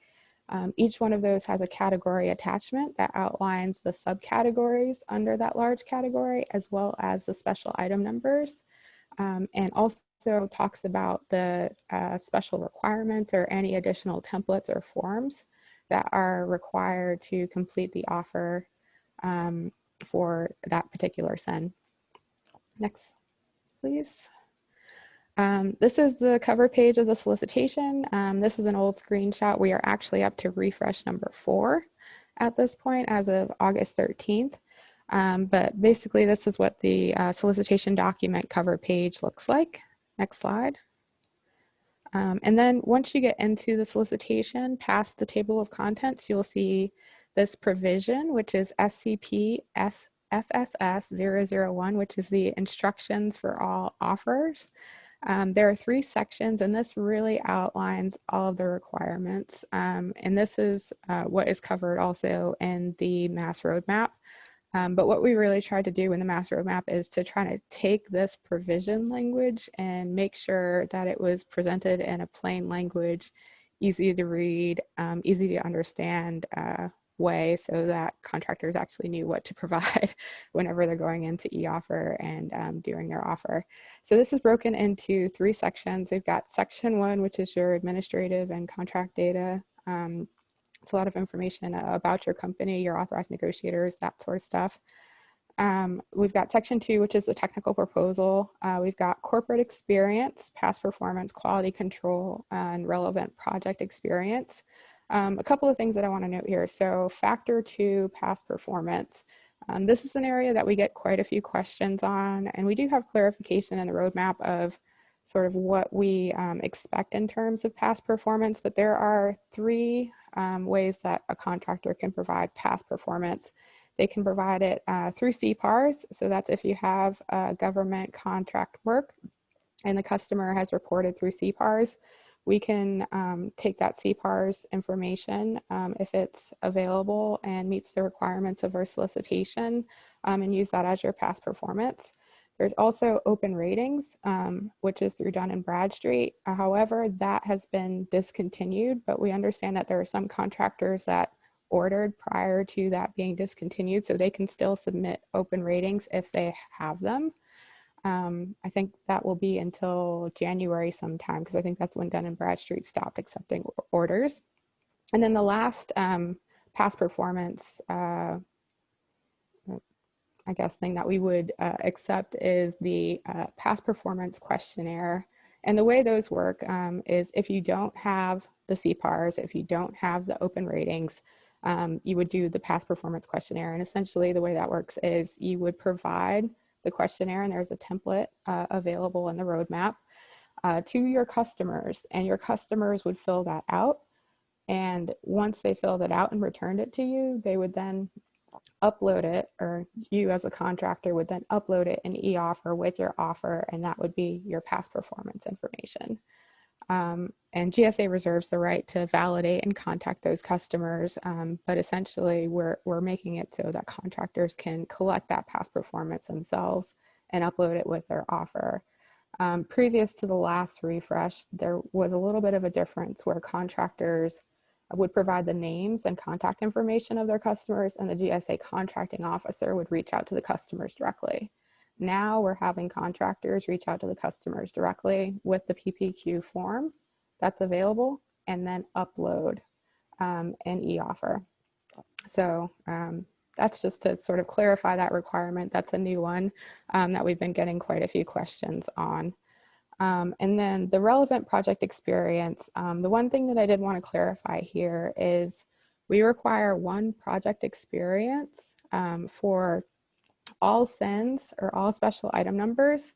each one of those has a category attachment that outlines the subcategories under that large category, as well as the special item numbers, and also talks about the special requirements or any additional templates or forms that are required to complete the offer for that particular SEN. Next, please. This is the cover page of the solicitation. This is an old screenshot. We are actually up to refresh number 4 at this point as of August 13th. But basically, this is what the solicitation document cover page looks like. Next slide. And then once you get into the solicitation, past the table of contents, you'll see this provision, which is SCP FSS 001, which is the instructions for all offers. There are 3 sections, and this really outlines all of the requirements. And this is what is covered also in the MAS roadmap. But what we really tried to do in the MAS roadmap is to try to take this provision language and make sure that it was presented in a plain language, easy to read, easy to understand way, so that contractors actually knew what to provide whenever they're going into eOffer and doing their offer. So this is broken into 3 sections. We've got section 1, which is your administrative and contract data. It's a lot of information about your company, your authorized negotiators, that sort of stuff. We've got section 2, which is the technical proposal. We've got corporate experience, past performance, quality control, and relevant project experience. A couple of things that I want to note here. So factor 2, past performance. This is an area that we get quite a few questions on, and we do have clarification in the roadmap of sort of what we expect in terms of past performance, but there are 3 ways that a contractor can provide past performance. They can provide it through CPARs. So that's if you have government contract work and the customer has reported through CPARs. we can take that CPARS information if it's available and meets the requirements of our solicitation, and use that as your past performance. There's also open ratings, which is through Dun& Bradstreet. However, that has been discontinued, but we understand that there are some contractors that ordered prior to that being discontinued, so they can still submit open ratings if they have them. I think that will be until January sometime, because I think that's when Dun & Bradstreet stopped accepting orders. And then the last past performance, I guess, thing that we would accept is the past performance questionnaire. And the way those work is if you don't have the CPARs, if you don't have the open ratings, you would do the past performance questionnaire. And essentially the way that works is you would provide the questionnaire, and there's a template available in the roadmap to your customers, and your customers would fill that out. And once they filled it out and returned it to you, they would then upload it, or you as a contractor would then upload it in e-offer with your offer, and that would be your past performance information. And GSA reserves the right to validate and contact those customers, but essentially we're making it so that contractors can collect that past performance themselves and upload it with their offer. Previous to the last refresh, there was a little bit of a difference where contractors would provide the names and contact information of their customers, and the GSA contracting officer would reach out to the customers directly. Now we're having contractors reach out to the customers directly with the PPQ form that's available, and then upload an e-offer. So that's just to sort of clarify that requirement. That's a new one that we've been getting quite a few questions on. And then the relevant project experience. The one thing that I did want to clarify here is we require one project experience for all SINs or all special item numbers,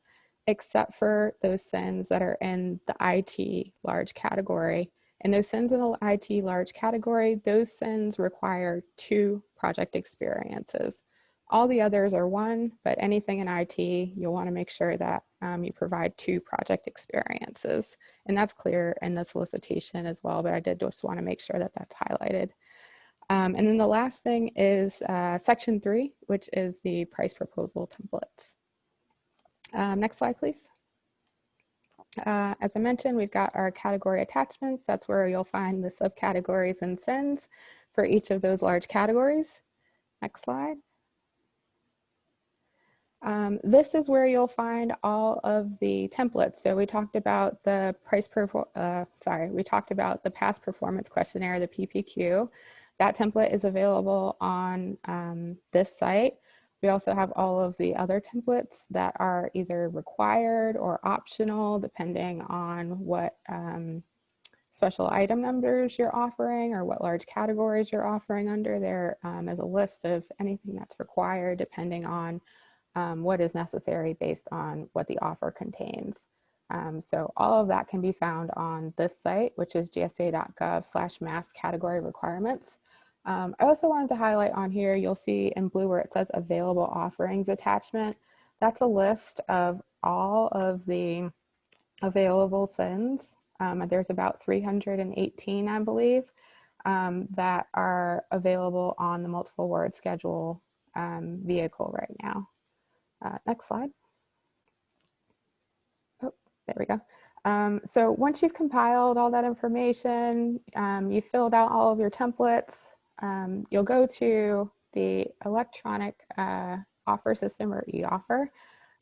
except for those SINs that are in the IT large category. And those SINs in the IT large category, those SINs require 2 project experiences. All the others are 1, but anything in IT, you'll want to make sure that you provide 2 project experiences. And that's clear in the solicitation as well, but I did just want to make sure that that's highlighted. And then the last thing is section 3, which is the price proposal templates. Next slide, please. As I mentioned, we've got our category attachments. That's where you'll find the subcategories and SINs for each of those large categories. Next slide. This is where you'll find all of the templates. So we talked about the we talked about the past performance questionnaire, the PPQ. That template is available on this site. We also have all of the other templates that are either required or optional, depending on what special item numbers you're offering or what large categories you're offering under. There is a list of anything that's required, depending on what is necessary based on what the offer contains. So all of that can be found on this site, which is gsa.gov/mass category requirements. I also wanted to highlight on here, you'll see in blue where it says available offerings attachment. That's a list of all of the available SINs. There's about 318, I believe, that are available on the multiple award schedule vehicle right now. Next slide. Oh, there we go. So once you've compiled all that information, you filled out all of your templates, you'll go to the electronic offer system, or e-offer.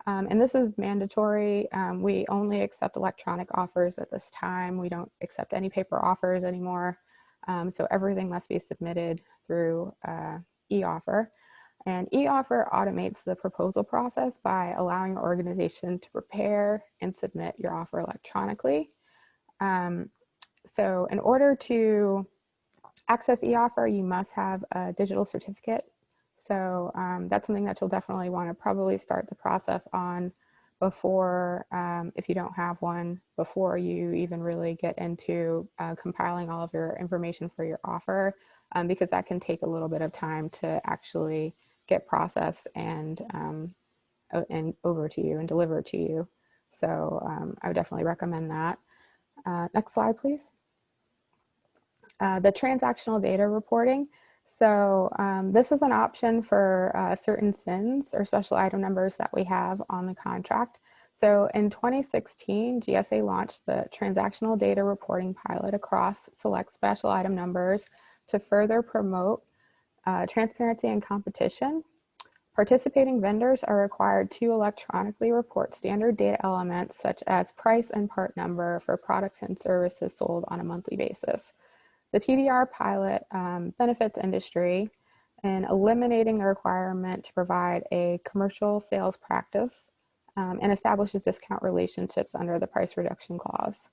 And this is mandatory. We only accept electronic offers at this time. We don't accept any paper offers anymore. So everything must be submitted through e-offer. And e-offer automates the proposal process by allowing your organization to prepare and submit your offer electronically. So in order to access e-offer, you must have a digital certificate. So that's something that you'll definitely want to probably start the process on before, if you don't have one, before you even really get into compiling all of your information for your offer, because that can take a little bit of time to actually get processed and over to you and delivered to you. So I would definitely recommend that. Next slide, please. The transactional data reporting. So this is an option for certain SINs or special item numbers that we have on the contract. So in 2016, GSA launched the transactional data reporting pilot across select special item numbers to further promote transparency and competition. Participating vendors are required to electronically report standard data elements such as price and part number for products and services sold on a monthly basis. The TDR pilot benefits industry in eliminating the requirement to provide a commercial sales practice and establishes discount relationships under the price reduction clause.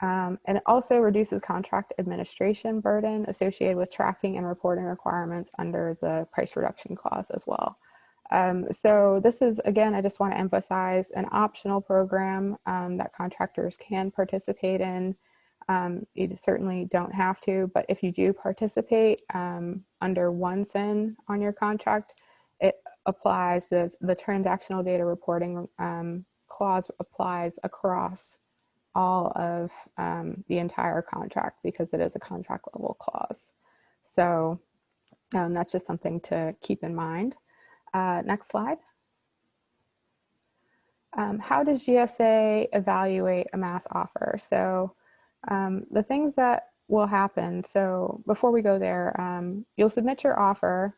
And it also reduces contract administration burden associated with tracking and reporting requirements under the price reduction clause as well. So this is, again, I just want to emphasize an optional program that contractors can participate in. You certainly don't have to, but if you do participate under one SIN on your contract, it applies, the transactional data reporting clause applies across all of the entire contract because it is a contract level clause. So that's just something to keep in mind. Next slide. How does GSA evaluate a mass offer? So the things that will happen, so before we go there, you'll submit your offer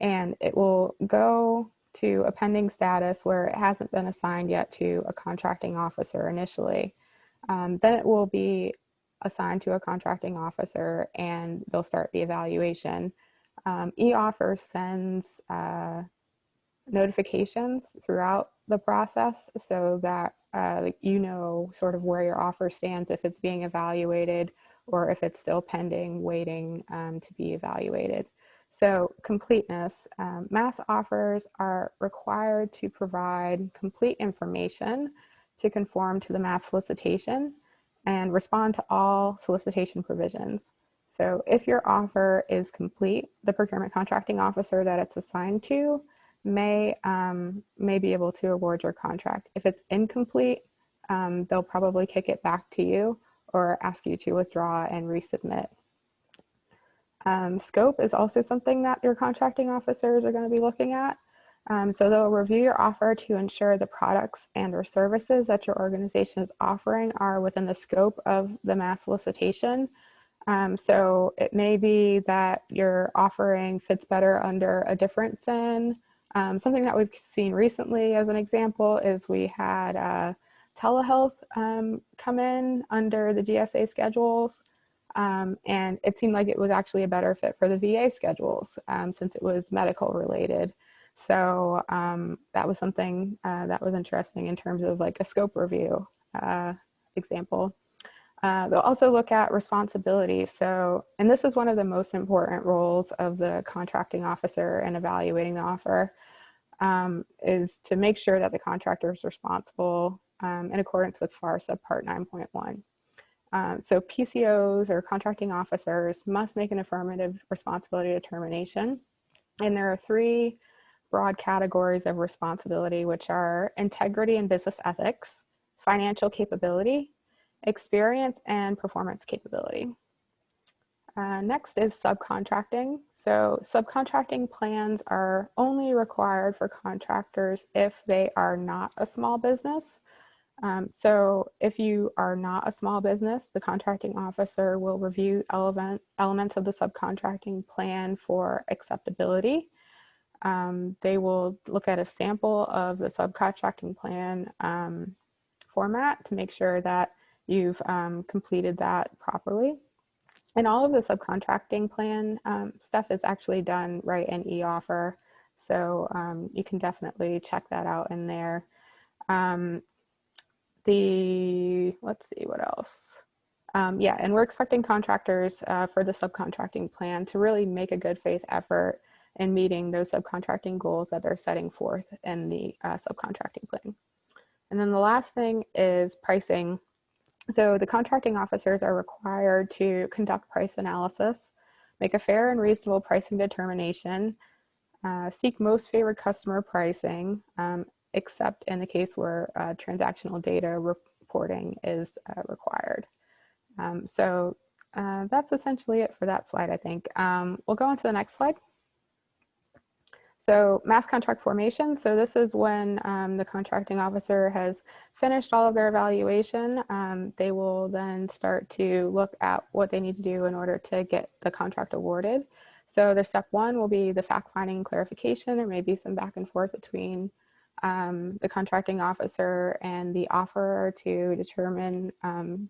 and it will go to a pending status where it hasn't been assigned yet to a contracting officer initially. Then it will be assigned to a contracting officer and they'll start the evaluation. E-offer sends notifications throughout the process so that you know sort of where your offer stands, if it's being evaluated or if it's still pending, waiting to be evaluated. So completeness, mass offers are required to provide complete information to conform to the mass solicitation and respond to all solicitation provisions. So if your offer is complete, the procurement contracting officer that it's assigned to may be able to award your contract. If it's incomplete, they'll probably kick it back to you or ask you to withdraw and resubmit. Scope is also something that your contracting officers are going to be looking at. So they'll review your offer to ensure the products and or services that your organization is offering are within the scope of the mass solicitation. So it may be that your offering fits better under a different SIN. Something that we've seen recently as an example is we had telehealth come in under the GSA schedules. And it seemed like it was actually a better fit for the VA schedules since it was medical related. So that was something that was interesting in terms of like a scope review example. They'll also look at responsibility. So, and this is one of the most important roles of the contracting officer in evaluating the offer, is to make sure that the contractor is responsible in accordance with FAR subpart 9.1. So PCOs or contracting officers must make an affirmative responsibility determination. And there are three broad categories of responsibility, which are integrity and business ethics, financial capability, experience, and performance capability. Next is subcontracting. So subcontracting plans are only required for contractors if they are not a small business. So if you are not a small business, the contracting officer will review elements of the subcontracting plan for acceptability. They will look at a sample of the subcontracting plan format to make sure that you've completed that properly. And all of the subcontracting plan stuff is actually done right in e-offer. So you can definitely check that out in there. Let's see what else. Yeah, and we're expecting contractors for the subcontracting plan to really make a good faith effort in meeting those subcontracting goals that they're setting forth in the subcontracting plan. And then the last thing is pricing. So the contracting officers are required to conduct price analysis, make a fair and reasonable pricing determination, seek most favored customer pricing, except in the case where transactional data reporting is required. So that's essentially it for that slide, I think. We'll go on to the next slide. So mass contract formation. So this is when the contracting officer has finished all of their evaluation. They will then start to look at what they need to do in order to get the contract awarded. So their step one will be the fact finding and clarification. There may be some back and forth between the contracting officer and the offerer to determine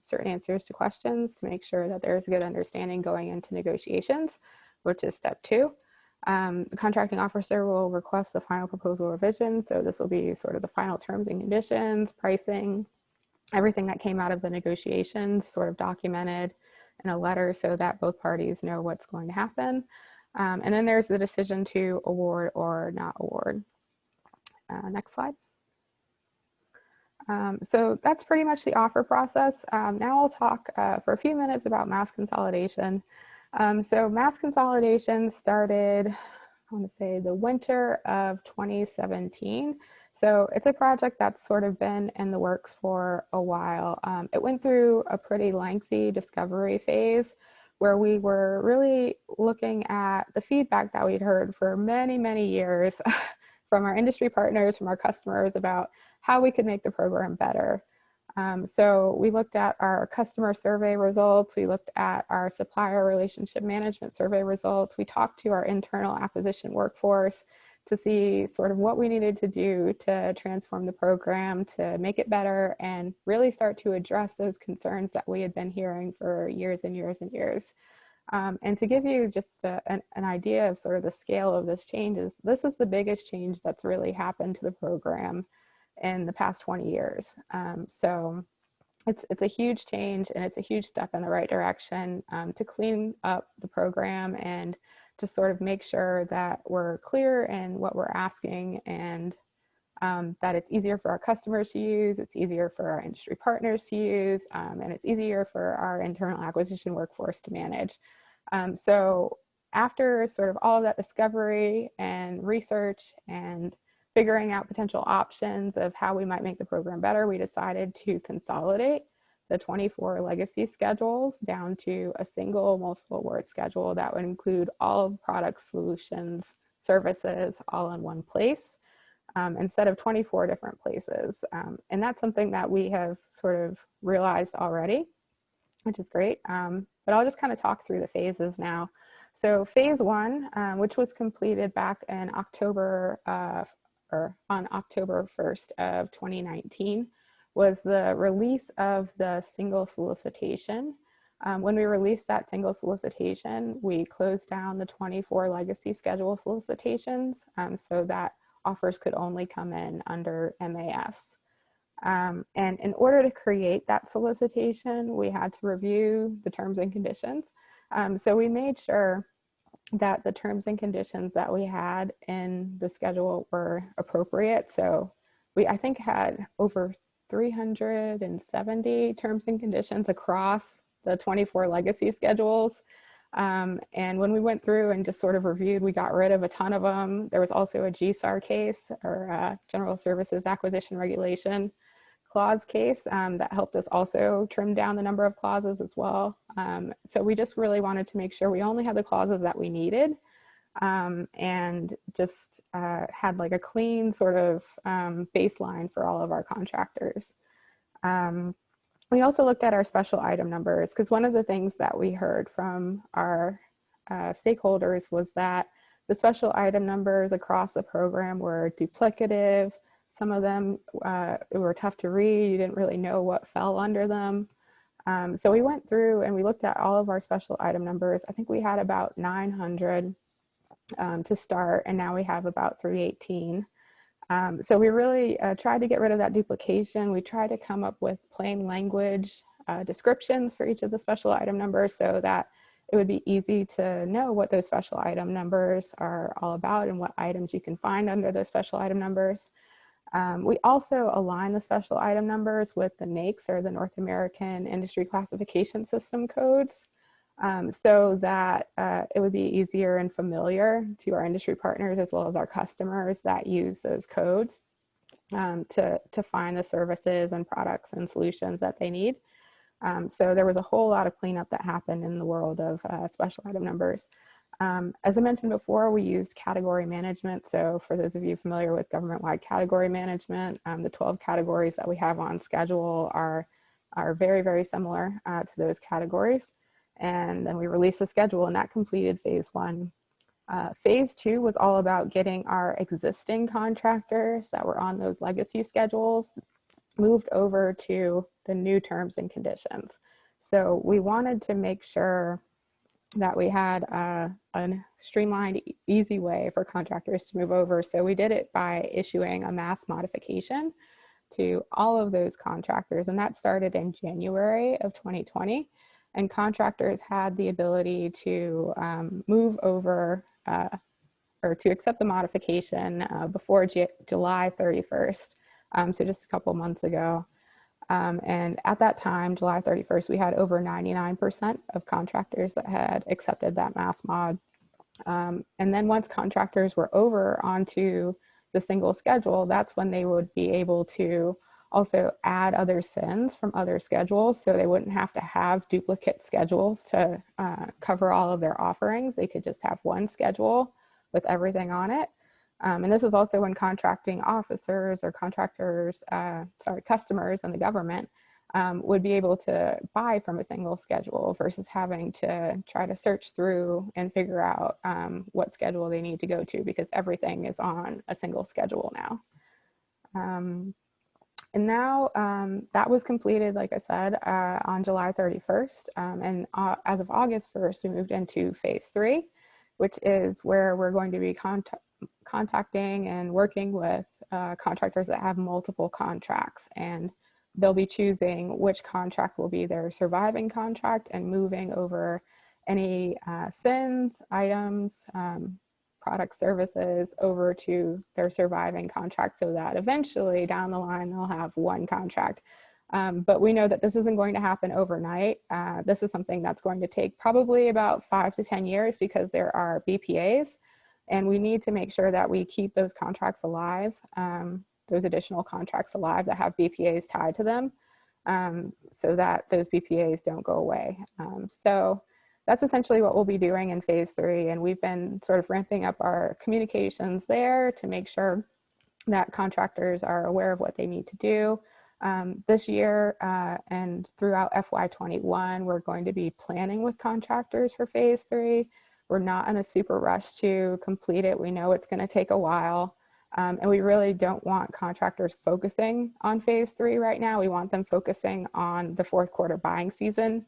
certain answers to questions to make sure that there's a good understanding going into negotiations, which is step two. The contracting officer will request the final proposal revision. So this will be sort of the final terms and conditions, pricing, everything that came out of the negotiations sort of documented in a letter so that both parties know what's going to happen. And then there's the decision to award or not award. Next slide. So that's pretty much the offer process. Now I'll talk for a few minutes about mass consolidation. So mass consolidation started, I want to say, the winter of 2017. So it's a project that's sort of been in the works for a while. It went through a pretty lengthy discovery phase where we were really looking at the feedback that we'd heard for many, many years from our industry partners, from our customers about how we could make the program better. So we looked at our customer survey results. We looked at our supplier relationship management survey results. We talked to our internal acquisition workforce to see sort of what we needed to do to transform the program, to make it better, and really start to address those concerns that we had been hearing for years and years and years. And to give you just an idea of sort of the scale of this change, this is the biggest change that's really happened to the program in the past 20 years. So it's a huge change, and it's a huge step in the right direction to clean up the program and to sort of make sure that we're clear in what we're asking, and that it's easier for our customers to use, it's easier for our industry partners to use, and it's easier for our internal acquisition workforce to manage. So after sort of all of that discovery and research and figuring out potential options of how we might make the program better, we decided to consolidate the 24 legacy schedules down to a single multiple award schedule that would include all of products, solutions, services, all in one place, instead of 24 different places. And that's something that we have sort of realized already, which is great. But I'll just kind of talk through the phases now. So phase one, which was completed back in October, or on October 1st of 2019, was the release of the single solicitation. When we released that single solicitation, we closed down the 24 legacy schedule solicitations so that offers could only come in under MAS. And in order to create that solicitation, we had to review the terms and conditions. So we made sure that the terms and conditions that we had in the schedule were appropriate. So we, I think, had over 370 terms and conditions across the 24 legacy schedules. And when we went through and just sort of reviewed, we got rid of a ton of them. There was also a GSAR case, or General Services Acquisition Regulation clause case that helped us also trim down the number of clauses as well. So we just really wanted to make sure we only had the clauses that we needed, and just had like a clean sort of baseline for all of our contractors. We also looked at our special item numbers, because one of the things that we heard from our stakeholders was that the special item numbers across the program were duplicative. Some of them were tough to read. You didn't really know what fell under them. So we went through and we looked at all of our special item numbers. I think we had about 900 to start, and now we have about 318. So we really tried to get rid of that duplication. We tried to come up with plain language descriptions for each of the special item numbers so that it would be easy to know what those special item numbers are all about and what items you can find under those special item numbers. We also align the special item numbers with the NAICS, or the North American Industry Classification System codes, so that it would be easier and familiar to our industry partners as well as our customers that use those codes. to find the services and products and solutions that they need. So there was a whole lot of cleanup that happened in the world of special item numbers. As I mentioned before, we used category management. So for those of you familiar with government-wide category management, the 12 categories that we have on schedule are very, very similar to those categories. And then we released the schedule, and that completed phase 1. Phase 2 was all about getting our existing contractors that were on those legacy schedules moved over to the new terms and conditions. So we wanted to make sure that we had a streamlined, easy way for contractors to move over. So we did it by issuing a mass modification to all of those contractors, and that started in January of 2020. And contractors had the ability to move over or to accept the modification before July 31st. So just a couple months ago. And at that time, July 31st, we had over 99% of contractors that had accepted that mass mod. And then once contractors were over onto the single schedule, that's when they would be able to also add other SINs from other schedules. So they wouldn't have to have duplicate schedules to cover all of their offerings. They could just have one schedule with everything on it. And this is also when contracting officers or customers in the government would be able to buy from a single schedule versus having to try to search through and figure out what schedule they need to go to, because everything is on a single schedule now. And now that was completed, like I said, on July 31st. And as of August 1st, we moved into phase 3, which is where we're going to be contacting and working with contractors that have multiple contracts, and they'll be choosing which contract will be their surviving contract and moving over any SINs, items, product services over to their surviving contract, so that eventually down the line they'll have one contract. But we know that this isn't going to happen overnight. This is something that's going to take probably about 5 to 10 years because there are BPAs, and we need to make sure that we keep those contracts alive, those additional contracts alive that have BPAs tied to them, so that those BPAs don't go away. So that's essentially what we'll be doing in phase 3. And we've been sort of ramping up our communications there to make sure that contractors are aware of what they need to do. This year and throughout FY21, we're going to be planning with contractors for phase 3. We're not in a super rush to complete it. We know it's going to take a while. And we really don't want contractors focusing on phase 3 right now. We want them focusing on the fourth quarter buying season,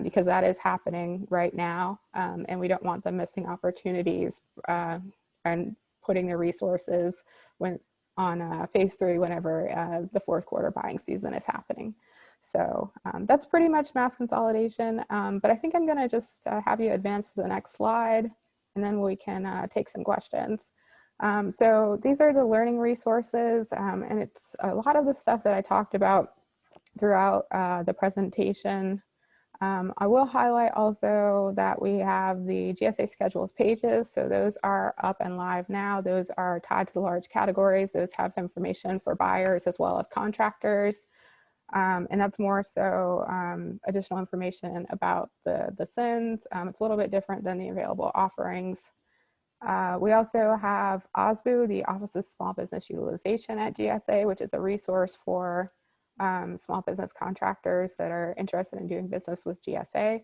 because that is happening right now. And we don't want them missing opportunities and putting their resources on phase 3 whenever the fourth quarter buying season is happening. So that's pretty much mass consolidation. But I think I'm going to just have you advance to the next slide, and then we can take some questions. So these are the learning resources, and it's a lot of the stuff that I talked about throughout the presentation. I will highlight also that we have the GSA schedules pages. So those are up and live now. Those are tied to the large categories. Those have information for buyers as well as contractors. And that's more so additional information about the SINs. It's a little bit different than the available offerings. We also have OSBU, the Office of Small Business Utilization at GSA, which is a resource for small business contractors that are interested in doing business with GSA.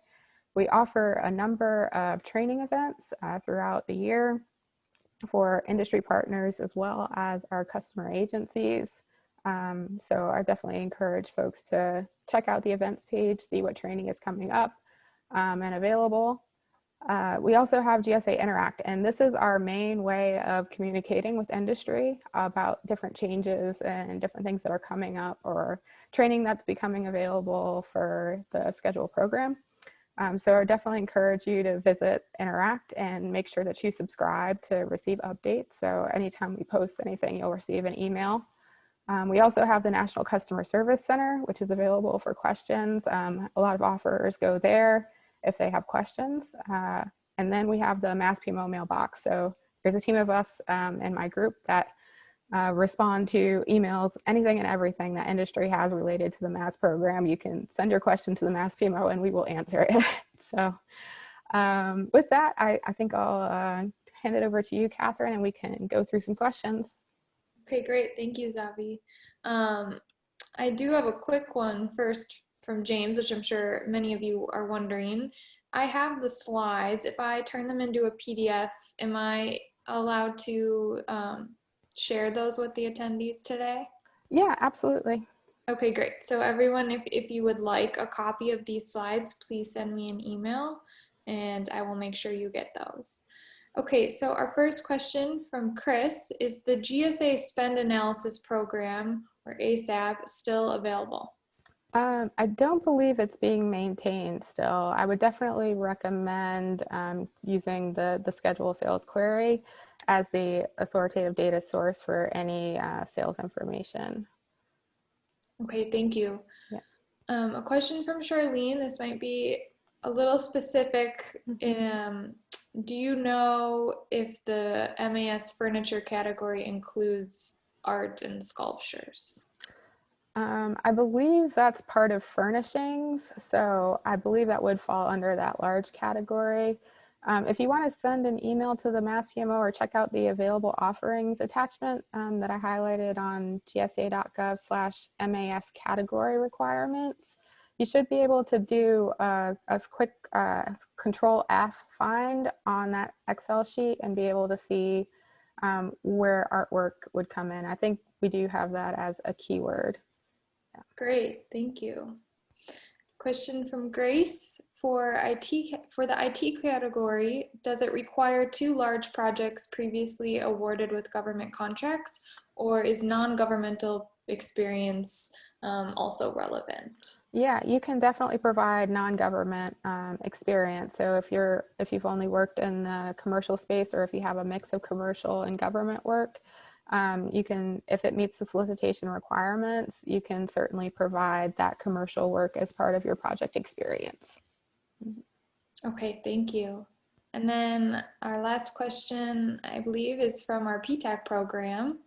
We offer a number of training events throughout the year for industry partners as well as our customer agencies. So I definitely encourage folks to check out the events page, see what training is coming up and available. We also have GSA Interact, and this is our main way of communicating with industry about different changes and different things that are coming up or training that's becoming available for the schedule program. So I definitely encourage you to visit Interact and make sure that you subscribe to receive updates. So anytime we post anything, you'll receive an email. We also have the National Customer Service Center, which is available for questions. A lot of offerers go there if they have questions. And then we have the Mass PMO mailbox. So there's a team of us in my group that respond to emails, anything and everything that industry has related to the MAS program. You can send your question to the MAS PMO and we will answer it. So with that, I think I'll hand it over to you, Catherine, and we can go through some questions. Okay, great. Thank you, Zavi. I do have a quick one first from James, which I'm sure many of you are wondering. I have the slides. If I turn them into a PDF, am I allowed to share those with the attendees today? Yeah, absolutely. Okay, great. So everyone, if you would like a copy of these slides, please send me an email and I will make sure you get those. Okay, so our first question from Chris is the GSA Spend Analysis Program, or ASAP, still available? I don't believe it's being maintained still. I would definitely recommend using the schedule sales query as the authoritative data source for any sales information. Okay, thank you. Yeah. A question from Charlene. This might be a little specific. Do you know if the MAS furniture category includes art and sculptures? I believe that's part of furnishings, so I believe that would fall under that large category. If you want to send an email to the MAS PMO or check out the available offerings attachment that I highlighted on gsa.gov/MAS category requirements, you should be able to do a quick Control F find on that Excel sheet and be able to see where artwork would come in. I think we do have that as a keyword. Great, thank you. Question from Grace. For the IT category, does it require 2 large projects previously awarded with government contracts, or is non-governmental experience also relevant? Yeah, you can definitely provide non-government experience. So if you've only worked in the commercial space, or if you have a mix of commercial and government work, you can, if it meets the solicitation requirements, you can certainly provide that commercial work as part of your project experience. Okay, thank you. And then our last question, I believe, is from our PTAC program.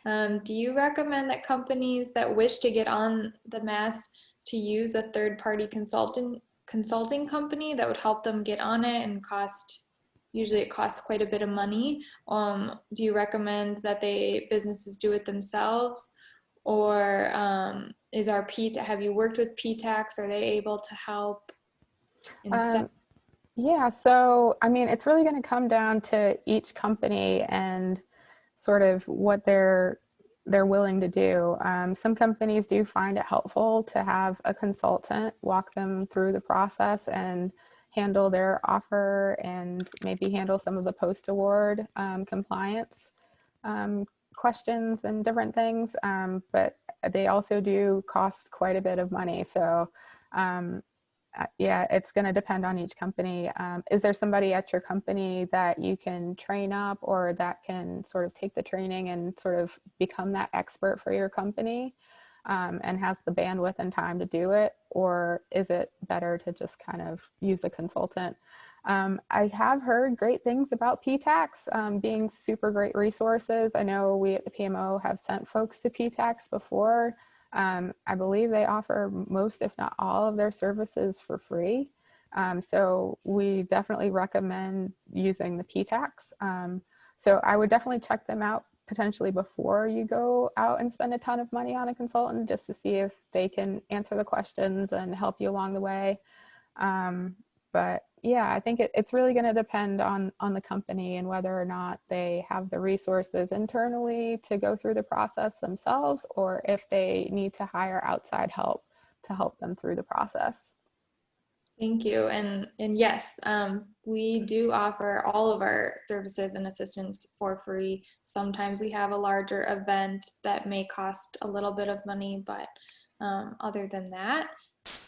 Do you recommend that companies that wish to get on the MAS to use a third-party consulting company that would help them get on it and usually it costs quite a bit of money? Do you recommend that businesses do it themselves? Or have you worked with PTACs? Are they able to help? Yeah, so I mean, it's really going to come down to each company and sort of what they're willing to do. Some companies do find it helpful to have a consultant walk them through the process and handle their offer and maybe handle some of the post-award compliance questions and different things, but they also do cost quite a bit of money. So yeah, it's going to depend on each company. Is there somebody at your company that you can train up or that can sort of take the training and sort of become that expert for your company and has the bandwidth and time to do it? Or is it better to just kind of use a consultant? I have heard great things about PTACs being super great resources. I know we at the PMO have sent folks to PTACs before. I believe they offer most, if not all, of their services for free. So we definitely recommend using the PTACs. So I would definitely check them out potentially before you go out and spend a ton of money on a consultant, just to see if they can answer the questions and help you along the way. But yeah, I think it's really going to depend on the company and whether or not they have the resources internally to go through the process themselves, or if they need to hire outside help to help them through the process. Thank you. And yes, we do offer all of our services and assistance for free. Sometimes we have a larger event that may cost a little bit of money, but other than that,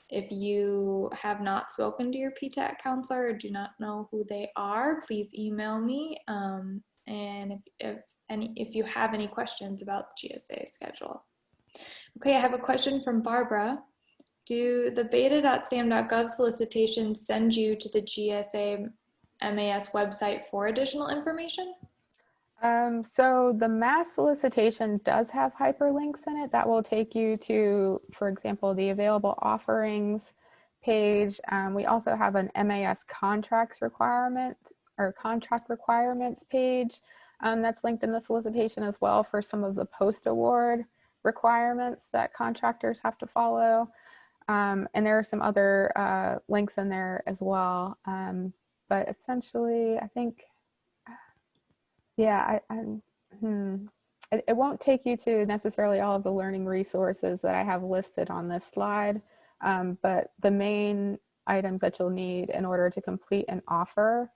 if you have not spoken to your PTAC counselor or do not know who they are, please email me. And if you have any questions about the GSA schedule. Okay, I have a question from Barbara. Do the beta.sam.gov solicitations send you to the GSA MAS website for additional information? So the mass solicitation does have hyperlinks in it that will take you to, for example, the available offerings page. We also have an MAS contracts requirement or contract requirements page that's linked in the solicitation as well for some of the post-award requirements that contractors have to follow. And there are some other links in there as well. But essentially, I think, yeah, it won't take you to necessarily all of the learning resources that I have listed on this slide, but the main items that you'll need in order to complete an offer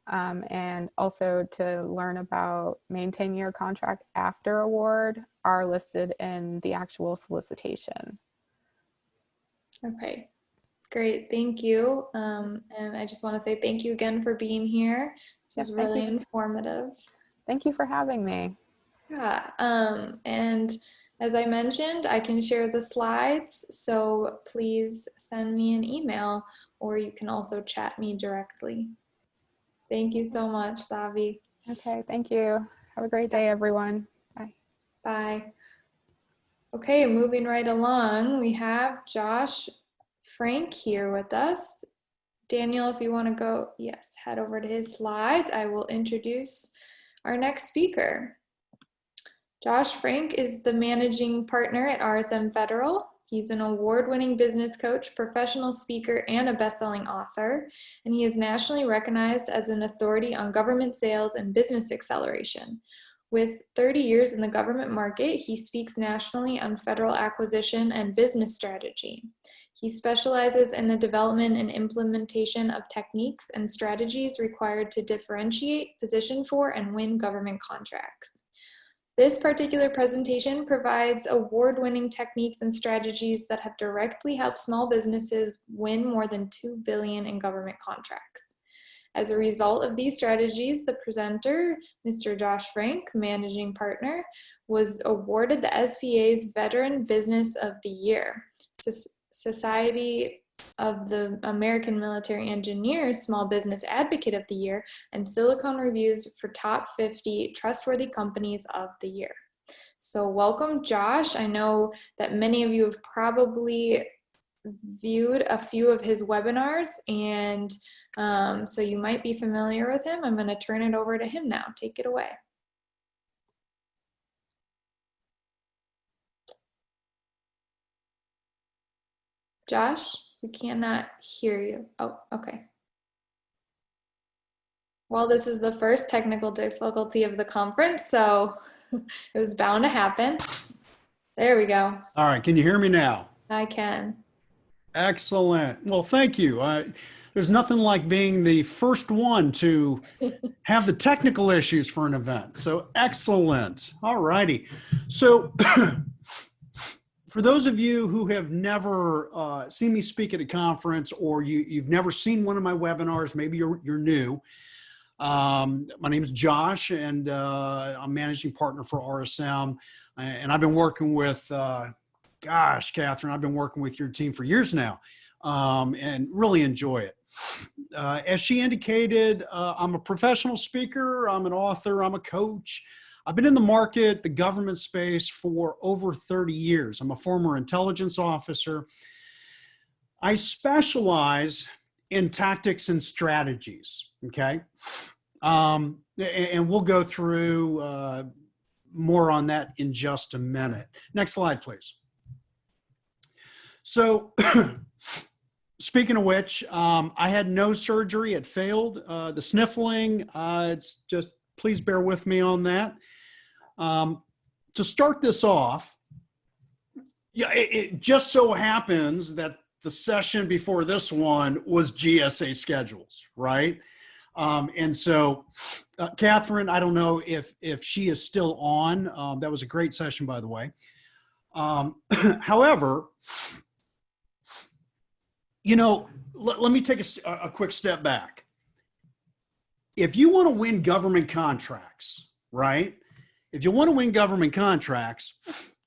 and also to learn about maintain your contract after award are listed in the actual solicitation. Okay, great, thank you. And I just want to say thank you again for being here. This was really informative. Thank you for having me. Yeah, and as I mentioned, I can share the slides, so please send me an email or you can also chat me directly. Thank you so much, Savi. Okay, thank you. Have a great day, everyone. Bye. Bye. Okay, moving right along, we have Josh Frank here with us. Daniel, if you want to go, yes, head over to his slides. I will introduce our next speaker. Josh Frank is the managing partner at RSM Federal. He's an award-winning business coach, professional speaker, and a best-selling author, and he is nationally recognized as an authority on government sales and business acceleration. With 30 years in the government market, he speaks nationally on federal acquisition and business strategy. He specializes in the development and implementation of techniques and strategies required to differentiate, position for, and win government contracts. This particular presentation provides award-winning techniques and strategies that have directly helped small businesses win more than $2 billion in government contracts. As a result of these strategies, the presenter, Mr. Josh Frank, managing partner, was awarded the SBA's Veteran Business of the Year, Society of the American Military Engineers Small Business Advocate of the Year, and Silicon Review's for Top 50 Trustworthy Companies of the Year. So welcome, Josh. I know that many of you have probably viewed a few of his webinars, and so you might be familiar with him. I'm going to turn it over to him now. Take it away. Josh, we cannot hear you. Oh, okay. Well, this is the first technical difficulty of the conference, so it was bound to happen. There we go. All right, can you hear me now? I can. Excellent. Well, thank you. There's nothing like being the first one to have the technical issues for an event. So excellent. All righty. So for those of you who have never seen me speak at a conference, or you've never seen one of my webinars, maybe you're new. My name is Josh, and I'm managing partner for RSM. And I've been working with, gosh, Catherine, I've been working with your team for years now, and really enjoy it. As she indicated, I'm a professional speaker, I'm an author, I'm a coach. I've been in the market, the government space for over 30 years. I'm a former intelligence officer. I specialize in tactics and strategies, okay? And we'll go through more on that in just a minute. Next slide, please. So, speaking of which, I had no surgery. It failed. The sniffling, it's just, please bear with me on that. To start this off, yeah, it just so happens that the session before this one was GSA schedules, right? And so, Catherine, I don't know if she is still on. That was a great session, by the way. However, you know, let me take a quick step back. If you want to win government contracts, right? If you want to win government contracts,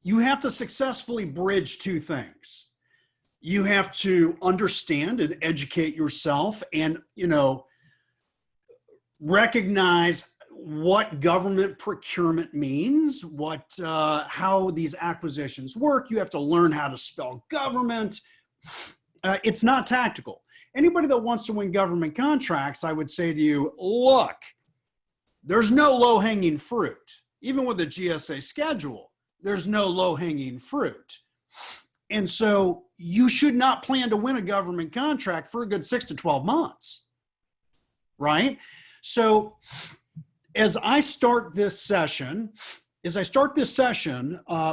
you have to successfully bridge two things. You have to understand and educate yourself and, you know, recognize what government procurement means, how these acquisitions work. You have to learn how to spell government. It's not tactical. Anybody that wants to win government contracts, I would say to you, look, there's no low-hanging fruit. Even with the GSA schedule, there's no low-hanging fruit. And so you should not plan to win a government contract for a good 6 to 12 months, right? So as I start this session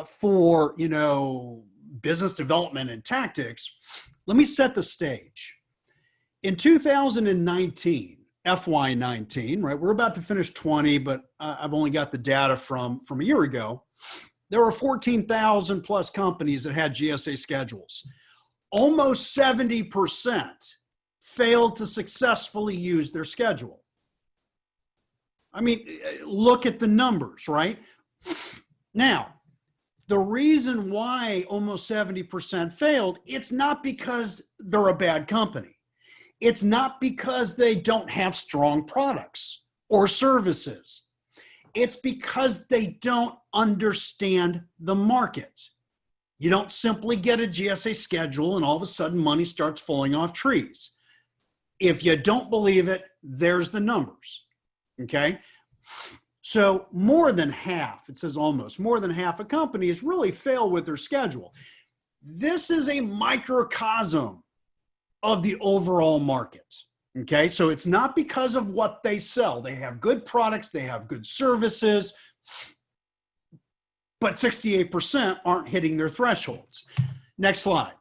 for, business development and tactics, let me set the stage. In 2019, FY19, right? We're about to finish 20, but I've only got the data from a year ago. There were 14,000 plus companies that had GSA schedules. Almost 70% failed to successfully use their schedule. I mean, look at the numbers, right? Now, the reason why almost 70% failed, it's not because they're a bad company. It's not because they don't have strong products or services. It's because they don't understand the market. You don't simply get a GSA schedule and all of a sudden money starts falling off trees. If you don't believe it, there's the numbers, okay? So more than half, it says almost, more than half of companies really fail with their schedule. This is a microcosm of the overall market, okay? So it's not because of what they sell. They have good products, they have good services, but 68% aren't hitting their thresholds. Next slide.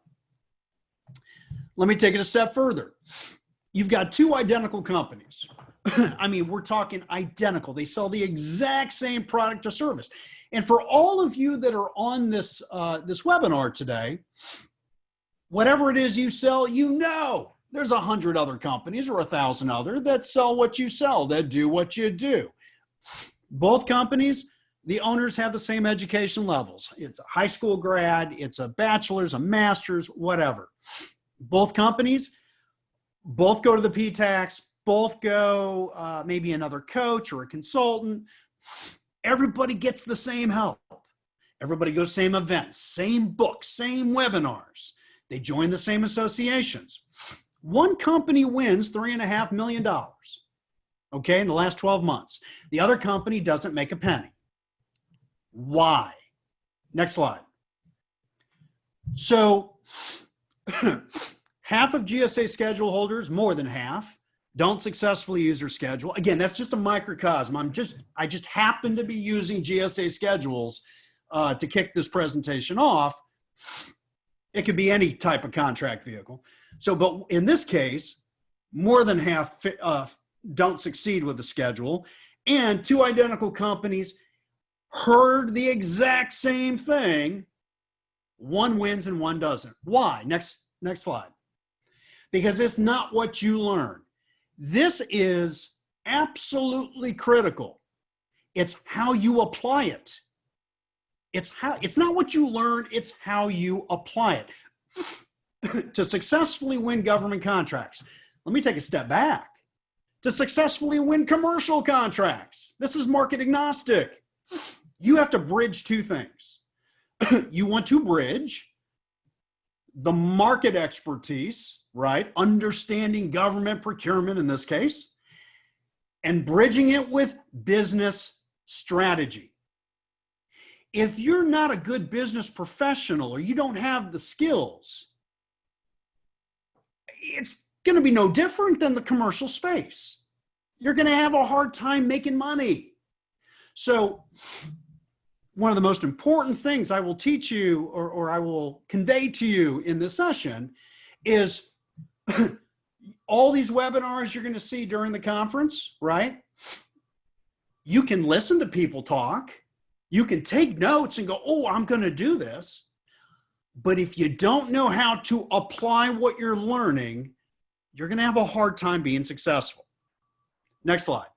Let me take it a step further. You've got two identical companies. I mean, we're talking identical. They sell the exact same product or service. And for all of you that are on this webinar today, whatever it is you sell, there's 100 other companies or 1,000 other that sell what you sell, that do what you do. Both companies, the owners have the same education levels. It's a high school grad, it's a bachelor's, a master's, whatever. Both companies, both go to the P-Tax, both go maybe another coach or a consultant. Everybody gets the same help. Everybody goes same events, same books, same webinars. They join the same associations. One company wins $3.5 million, okay, in the last 12 months. The other company doesn't make a penny. Why? Next slide. So half of GSA schedule holders, more than half, don't successfully use their schedule. Again, that's just a microcosm. I just happen to be using GSA schedules to kick this presentation off. It could be any type of contract vehicle. So, but in this case, more than half don't succeed with the schedule, and two identical companies heard the exact same thing. One wins and one doesn't. Why? Next slide. Because it's not what you learn. This is absolutely critical. It's how you apply it. It's not what you learn, it's how you apply it. To successfully win government contracts, let me take a step back. To successfully win commercial contracts, this is market agnostic. You have to bridge two things. You want to bridge the market expertise, right? Understanding government procurement in this case, and bridging it with business strategy. If you're not a good business professional or you don't have the skills, it's going to be no different than the commercial space. You're going to have a hard time making money. So one of the most important things I will teach you or I will convey to you in this session is all these webinars you're going to see during the conference, right? You can listen to people talk. You can take notes and go, oh, I'm going to do this. But if you don't know how to apply what you're learning, you're going to have a hard time being successful. Next slide.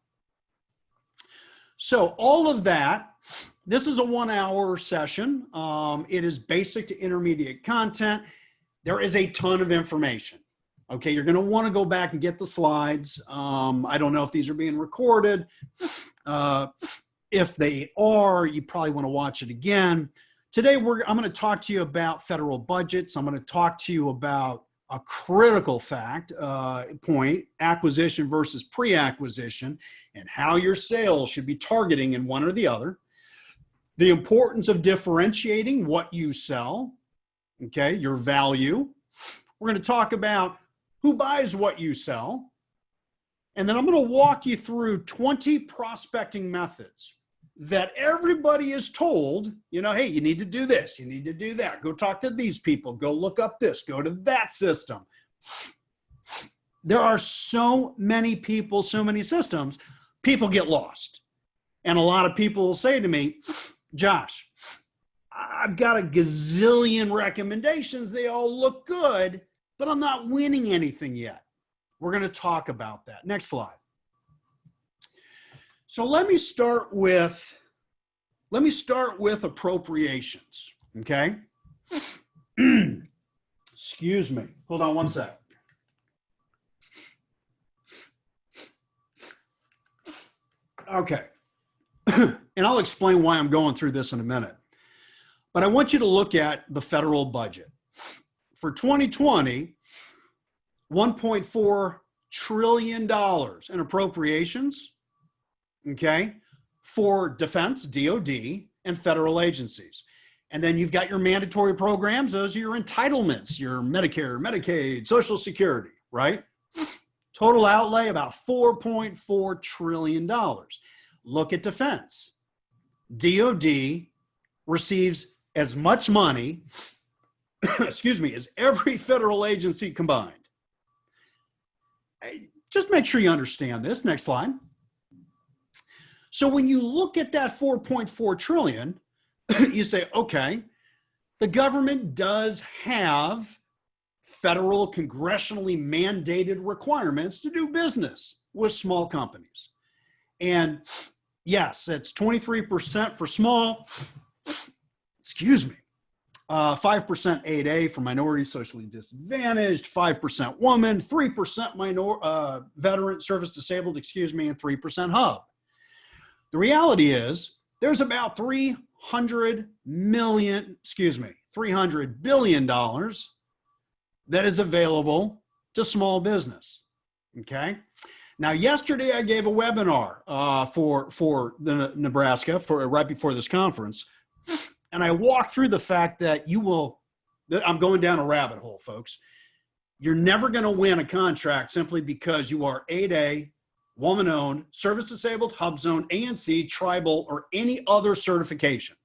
So all of that, this is a 1-hour session. It is basic to intermediate content. There is a ton of information. Okay, you're going to want to go back and get the slides. I don't know if these are being recorded. If they are, you probably want to watch it again. Today, I'm going to talk to you about federal budgets. I'm going to talk to you about a critical point, acquisition versus pre-acquisition, and how your sales should be targeting in one or the other. The importance of differentiating what you sell, okay, your value. We're going to talk about who buys what you sell. And then I'm going to walk you through 20 prospecting methods that everybody is told, hey, you need to do this, you need to do that, go talk to these people, go look up this, go to that system. There are so many people, so many systems, people get lost. And a lot of people will say to me, Josh, I've got a gazillion recommendations, they all look good, but I'm not winning anything yet. We're going to talk about that. Next slide. So let me start with appropriations, okay? Excuse me. Hold on one sec. Okay. And I'll explain why I'm going through this in a minute. But I want you to look at the federal budget. For 2020, $1.4 trillion in appropriations, okay, for defense, DOD, and federal agencies. And then you've got your mandatory programs. Those are your entitlements, your Medicare, Medicaid, Social Security, right? Total outlay about $4.4 trillion. Look at defense. DOD receives as much money, excuse me, as every federal agency combined. Just make sure you understand this. Next slide. So when you look at that 4.4 trillion, you say, okay, the government does have federal congressionally mandated requirements to do business with small companies. And yes, it's 23% for small, excuse me, 5% 8A for minorities, socially disadvantaged, 5% woman, 3% veteran, service disabled, and 3% hub. The reality is there's about $300 billion that is available to small business, okay? Now, yesterday I gave a webinar for the Nebraska right before this conference, and I walked through the fact that I'm going down a rabbit hole, folks. You're never going to win a contract simply because you are 8A, woman-owned, service-disabled, hub zone, ANC, tribal, or any other certification.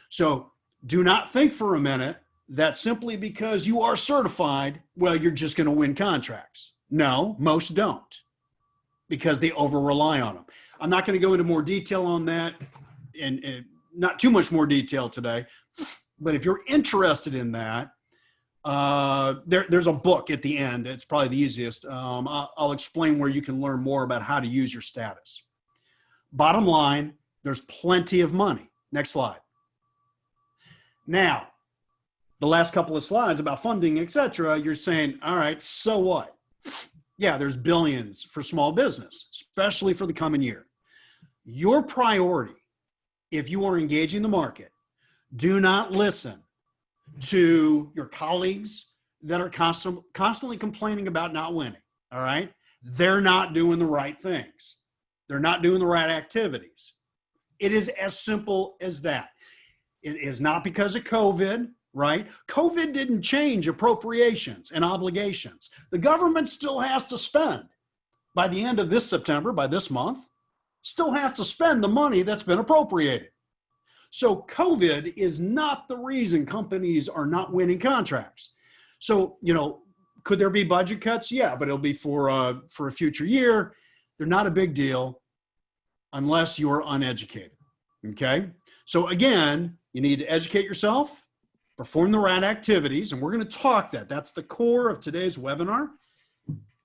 So do not think for a minute that simply because you are certified, well, you're just going to win contracts. No, most don't, because they over-rely on them. I'm not going to go into more detail on that, and not too much more detail today, but if you're interested in that, there's a book at the end. It's probably the easiest. I'll explain where you can learn more about how to use your status. Bottom line, there's plenty of money. Next slide. Now, the last couple of slides about funding, etc., you're saying, all right, so what? Yeah, there's billions for small business, especially for the coming year. Your priority, if you are engaging the market, do not listen to your colleagues that are constantly complaining about not winning, all right? They're not doing the right things. They're not doing the right activities. It is as simple as that. It is not because of COVID, right? COVID didn't change appropriations and obligations. The government still has to spend. By the end of this September, by this month, still has to spend the money that's been appropriated. So COVID is not the reason companies are not winning contracts. So, could there be budget cuts? Yeah, but it'll be for a future year. They're not a big deal unless you're uneducated, okay? So again, you need to educate yourself, perform the right activities, and we're going to talk that. That's the core of today's webinar,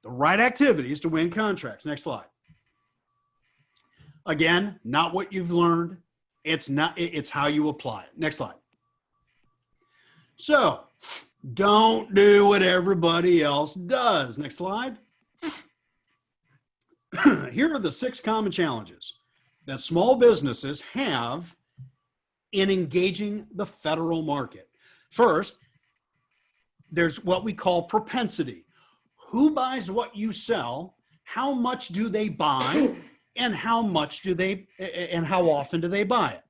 the right activities to win contracts. Next slide. Again, not what you've learned. It's how you apply it. Next slide. So don't do what everybody else does. Next slide. Here are the 6 common challenges. that small businesses have in engaging the federal market. First, there's what we call propensity. Who buys what you sell? How much do they buy? And how much do they, and how often do they buy it?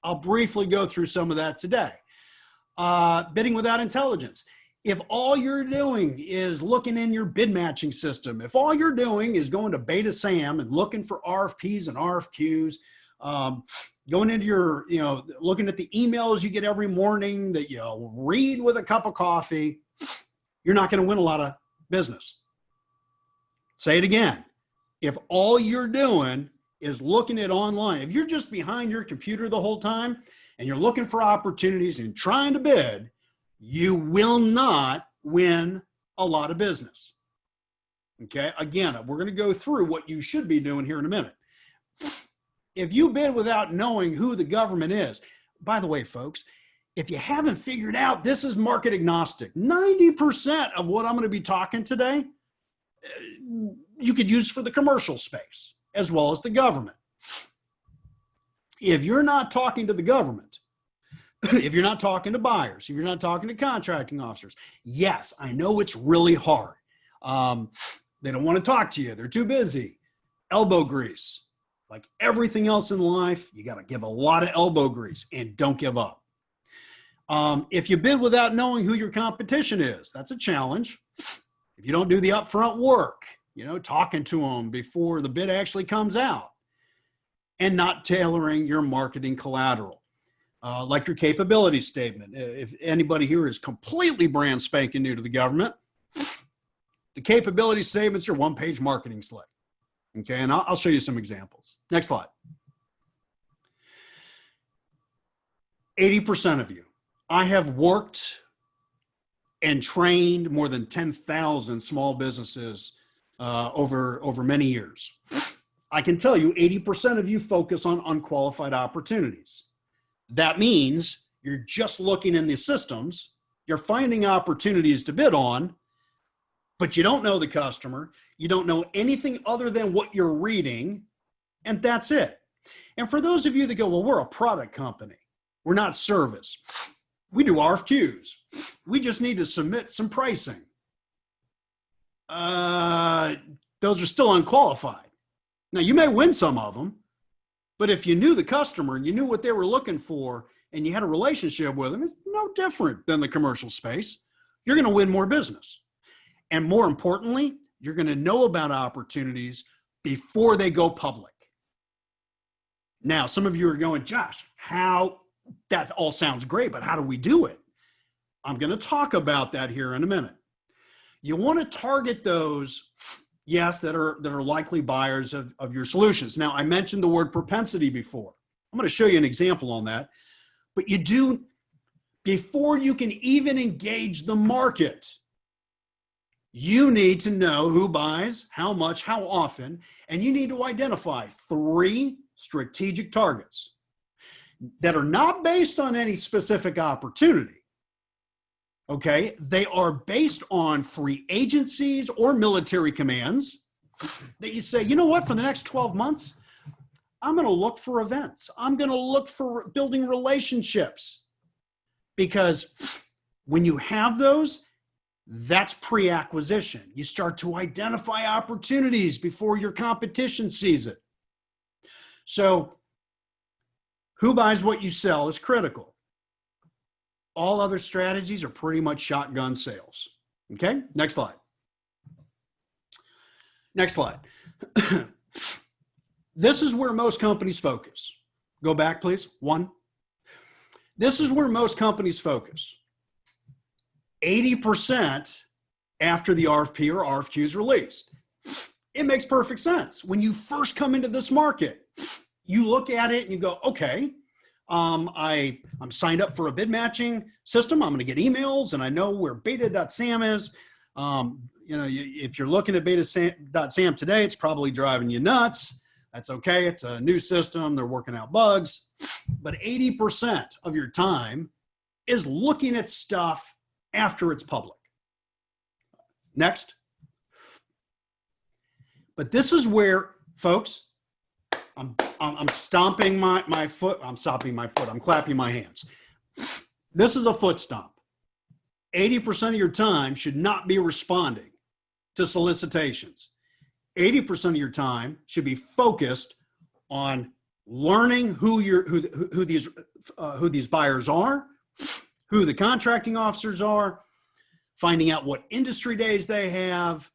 I'll briefly go through some of that today. Bidding without intelligence. If all you're doing is looking in your bid matching system, if all you're doing is going to Beta SAM and looking for RFPs and RFQs, going into your, looking at the emails you get every morning that you read with a cup of coffee, you're not going to win a lot of business. Say it again. If all you're doing is looking at online, if you're just behind your computer the whole time and you're looking for opportunities and trying to bid, you will not win a lot of business. Okay, again, we're going to go through what you should be doing here in a minute. If you bid without knowing who the government is, by the way, folks, if you haven't figured out, this is market agnostic. 90% of what I'm going to be talking today, you could use for the commercial space as well as the government. If you're not talking to the government, if you're not talking to buyers, if you're not talking to contracting officers, yes, I know it's really hard. They don't want to talk to you. They're too busy. Elbow grease. Like everything else in life, you got to give a lot of elbow grease and don't give up. If you bid without knowing who your competition is, that's a challenge. If you don't do the upfront work, talking to them before the bid actually comes out and not tailoring your marketing collateral, like your capability statement. If anybody here is completely brand spanking new to the government, the capability statement's your one-page marketing slide. Okay, and I'll show you some examples. Next slide. 80% of you. I have worked and trained more than 10,000 small businesses over many years. I can tell you 80% of you focus on unqualified opportunities. That means you're just looking in the systems, you're finding opportunities to bid on, but you don't know the customer, you don't know anything other than what you're reading, and that's it. And for those of you that go, well, we're a product company, we're not service. We do RFQs. We just need to submit some pricing. Those are still unqualified. Now, you may win some of them, but if you knew the customer and you knew what they were looking for and you had a relationship with them, it's no different than the commercial space. You're going to win more business. And more importantly, you're going to know about opportunities before they go public. Now, some of you are going, Josh, that all sounds great, but how do we do it? I'm going to talk about that here in a minute. You want to target those, yes, that are likely buyers of your solutions. Now, I mentioned the word propensity before. I'm going to show you an example on that. But you do, before you can even engage the market, you need to know who buys, how much, how often, and you need to identify 3 strategic targets that are not based on any specific opportunity. Okay, they are based on free agencies or military commands that you say, you know what, for the next 12 months, I'm going to look for events. I'm going to look for building relationships. Because when you have those, that's pre-acquisition. You start to identify opportunities before your competition sees it. So, who buys what you sell is critical. All other strategies are pretty much shotgun sales. Okay, next slide. Next slide. This is where most companies focus. Go back, please. 1. This is where most companies focus. 80% after the RFP or RFQ is released. It makes perfect sense. When you first come into this market, you look at it and you go, okay, I'm signed up for a bid matching system. I'm going to get emails and I know where beta.sam is. If you're looking at beta.sam today, it's probably driving you nuts. That's okay. It's a new system. They're working out bugs. But 80% of your time is looking at stuff after it's public. Next. But this is where, folks, I'm stomping my foot. I'm stomping my foot. I'm clapping my hands. This is a foot stomp. 80% of your time should not be responding to solicitations. 80% of your time should be focused on learning who these buyers are, who the contracting officers are, finding out what industry days they have,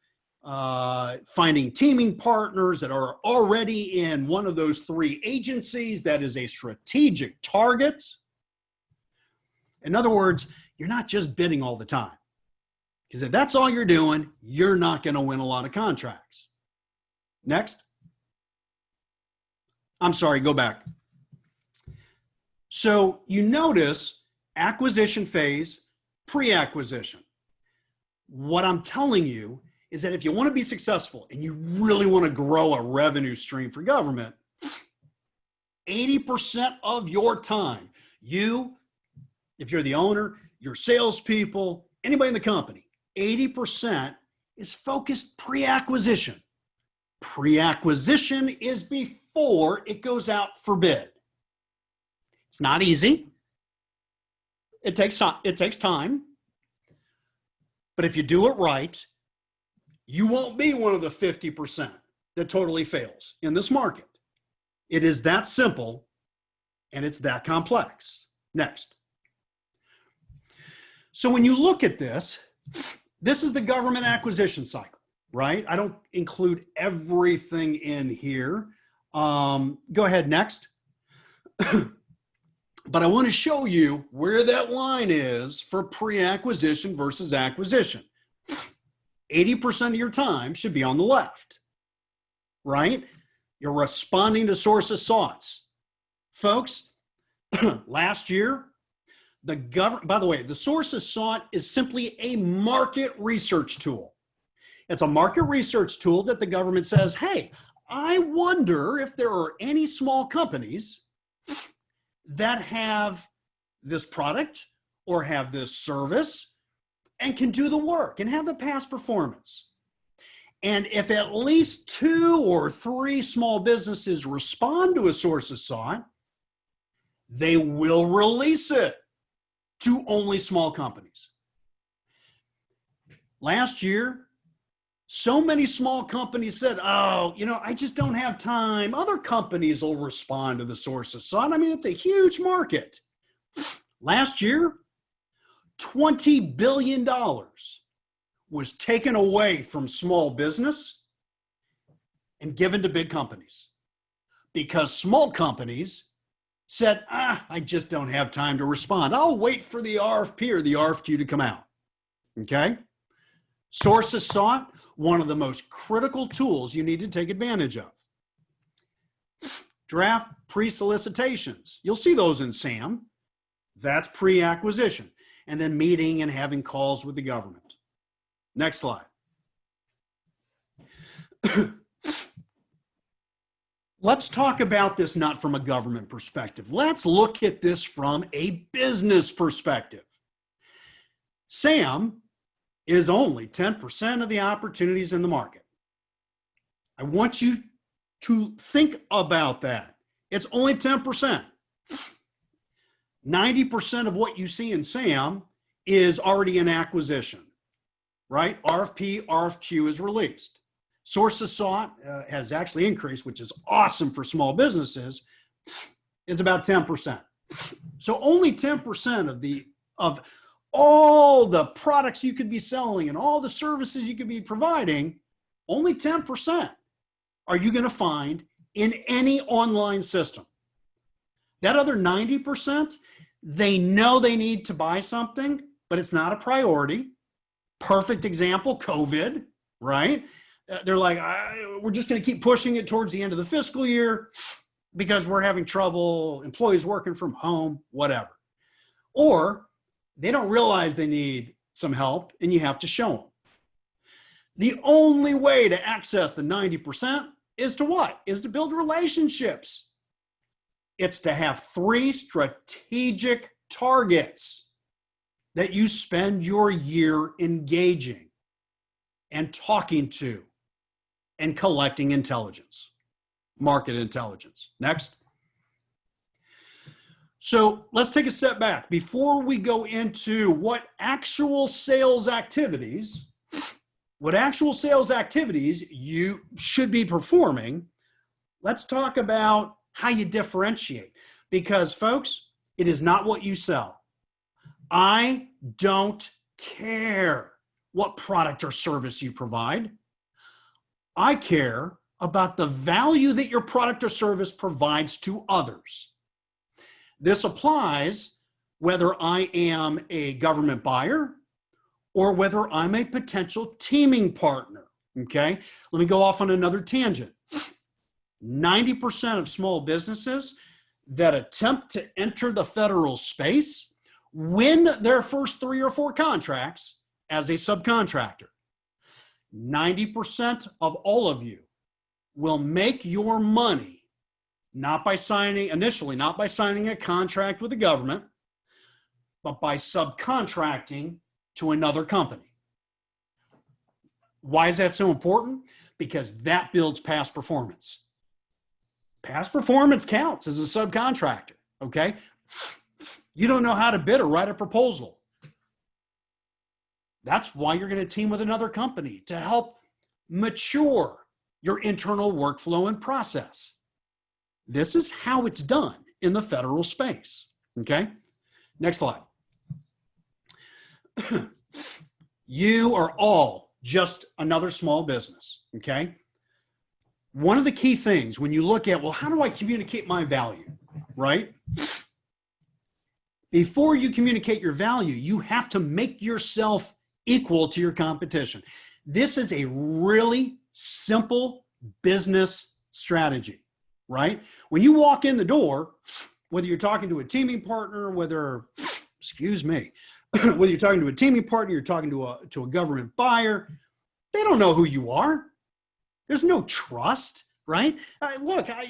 finding teaming partners that are already in one of those 3 agencies that is a strategic target. In other words, you're not just bidding all the time. Because if that's all you're doing, you're not going to win a lot of contracts. Next. I'm sorry, go back. So you notice acquisition phase, pre-acquisition. What I'm telling you is that if you want to be successful and you really want to grow a revenue stream for government, 80% of your time, if you're the owner, your salespeople, anybody in the company, 80% is focused pre-acquisition. Pre-acquisition is before it goes out for bid. It's not easy. It takes time. But if you do it right, you won't be one of the 50% that totally fails in this market. It is that simple and it's that complex. Next. So when you look at this is the government acquisition cycle, right? I don't include everything in here. Go ahead, next. But I want to show you where that line is for pre-acquisition versus acquisition. 80% of your time should be on the left, right? You're responding to sources soughts. Folks, last year, by the way, the sources sought is simply a market research tool. It's a market research tool that the government says, hey, I wonder if there are any small companies that have this product or have this service and can do the work and have the past performance. And if at least 2 or 3 small businesses respond to a sources sought, they will release it to only small companies. Last year, so many small companies said, oh, I just don't have time. Other companies will respond to the sources sought. I mean, it's a huge market. Last year, $20 billion was taken away from small business and given to big companies because small companies said, I just don't have time to respond. I'll wait for the RFP or the RFQ to come out. Okay? Sources sought, one of the most critical tools you need to take advantage of. Draft pre-solicitations. You'll see those in SAM. That's pre-acquisition. And then meeting and having calls with the government. Next slide. Let's talk about this not from a government perspective. Let's look at this from a business perspective. SAM is only 10% of the opportunities in the market. I want you to think about that. It's only 10%. 90% of what you see in SAM is already in acquisition, right? RFP, RFQ is released. Sources sought has actually increased, which is awesome for small businesses, is about 10%. So only 10% of all the products you could be selling and all the services you could be providing, only 10% are you going to find in any online system. That other 90%, they know they need to buy something, but it's not a priority. Perfect example, COVID, right? They're like, we're just going to keep pushing it towards the end of the fiscal year because we're having trouble, employees working from home, whatever. Or they don't realize they need some help and you have to show them. The only way to access the 90% is to what? Is to build relationships. It's to have 3 strategic targets that you spend your year engaging and talking to and collecting intelligence. market intelligence. Next. So let's take a step back. Before we go into what actual sales activities you should be performing, let's talk about how you differentiate. Because folks, it is not what you sell. I don't care what product or service you provide. I care about the value that your product or service provides to others. This applies whether I am a government buyer or whether I'm a potential teaming partner, okay? Let me go off on another tangent. 90% of small businesses that attempt to enter the federal space win their first 3 or 4 contracts as a subcontractor. 90% of all of you will make your money not by signing a contract with the government, but by subcontracting to another company. Why is that so important? Because that builds past performance. Past performance counts as a subcontractor, okay? You don't know how to bid or write a proposal. That's why you're going to team with another company to help mature your internal workflow and process. This is how it's done in the federal space, okay? Next slide. You are all just another small business, okay? One of the key things when you look at, well, how do I communicate my value, right? Before you communicate your value, you have to make yourself equal to your competition. This is a really simple business strategy, right? When you walk in the door, whether you're talking to a teaming partner, whether you're talking to a teaming partner, you're talking to a government buyer, they don't know who you are. There's no trust, right?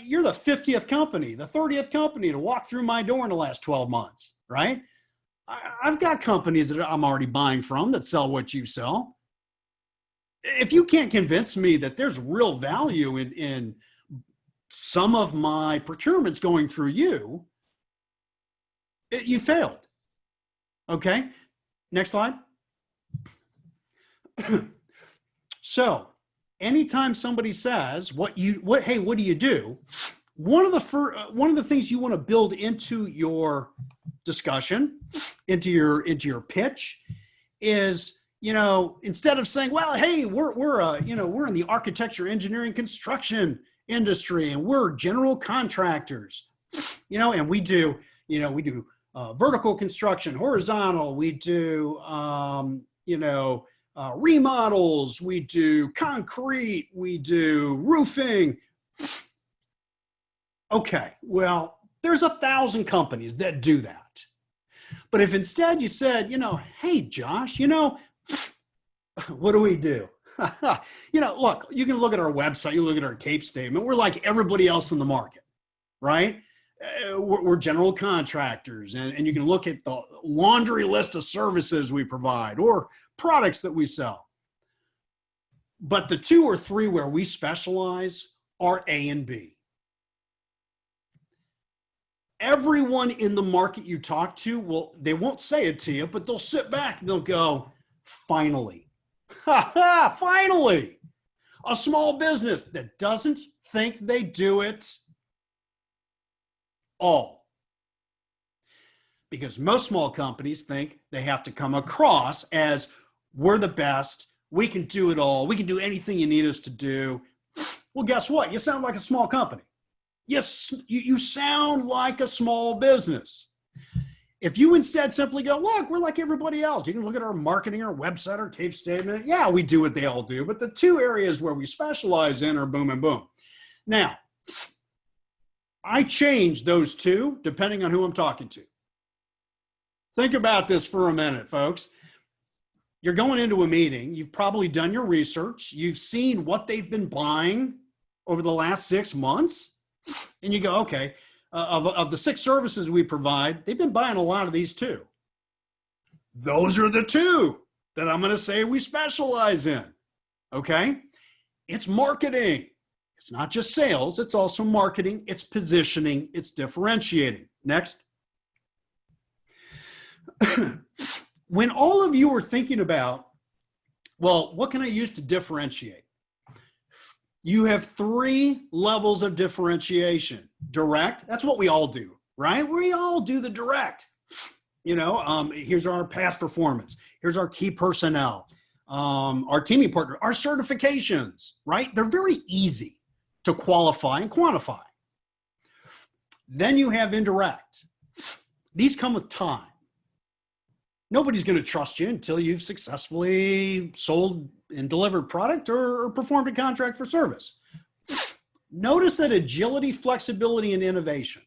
You're the 50th company, the 30th company to walk through my door in the last 12 months, right? I've got companies that I'm already buying from that sell what you sell. If you can't convince me that there's real value in some of my procurements going through you, you failed. Okay, next slide. So, anytime somebody says, hey, what do you do? One of the things you want to build into your discussion, into your pitch, is, instead of saying, well, hey, we're in the architecture, engineering, construction industry, and we're general contractors, and we do vertical construction, horizontal, we do remodels, we do concrete, we do roofing. Okay, well, there's 1,000 companies that do that. But if instead you said, hey, Josh, what do we do? Look, you can look at our website, you look at our CAPE statement. We're like everybody else in the market, right? We're general contractors, and you can look at the laundry list of services we provide or products that we sell. But the 2 or 3 where we specialize are A and B. Everyone in the market you talk to, they won't say it to you, but they'll sit back and they'll go, finally. Finally, a small business that doesn't think they do it all. Because most small companies think they have to come across as, we're the best, we can do it all, we can do anything you need us to do. Well, guess what? You sound like a small company. Yes, you sound like a small business. If you instead simply go, look, we're like everybody else. You can look at our marketing, our website, our CAPE statement. Yeah, we do what they all do, but the 2 areas where we specialize in are boom and boom. Now, I change those 2 depending on who I'm talking to. Think about this for a minute, folks. You're going into a meeting. You've probably done your research. You've seen what they've been buying over the last 6 months. And you go, okay, of the 6 services we provide, they've been buying a lot of these too. Those are the 2 that I'm going to say we specialize in. Okay? It's marketing. It's not just sales, it's also marketing, it's positioning, it's differentiating. Next. When all of you are thinking about, well, what can I use to differentiate? You have 3 levels of differentiation. Direct, that's what we all do, right? We all do the direct. Here's our past performance. Here's our key personnel, our teaming partner, our certifications, right? They're very easy to qualify and quantify. Then you have indirect. These come with time. Nobody's going to trust you until you've successfully sold and delivered product or performed a contract for service. Notice that agility, flexibility, and innovation.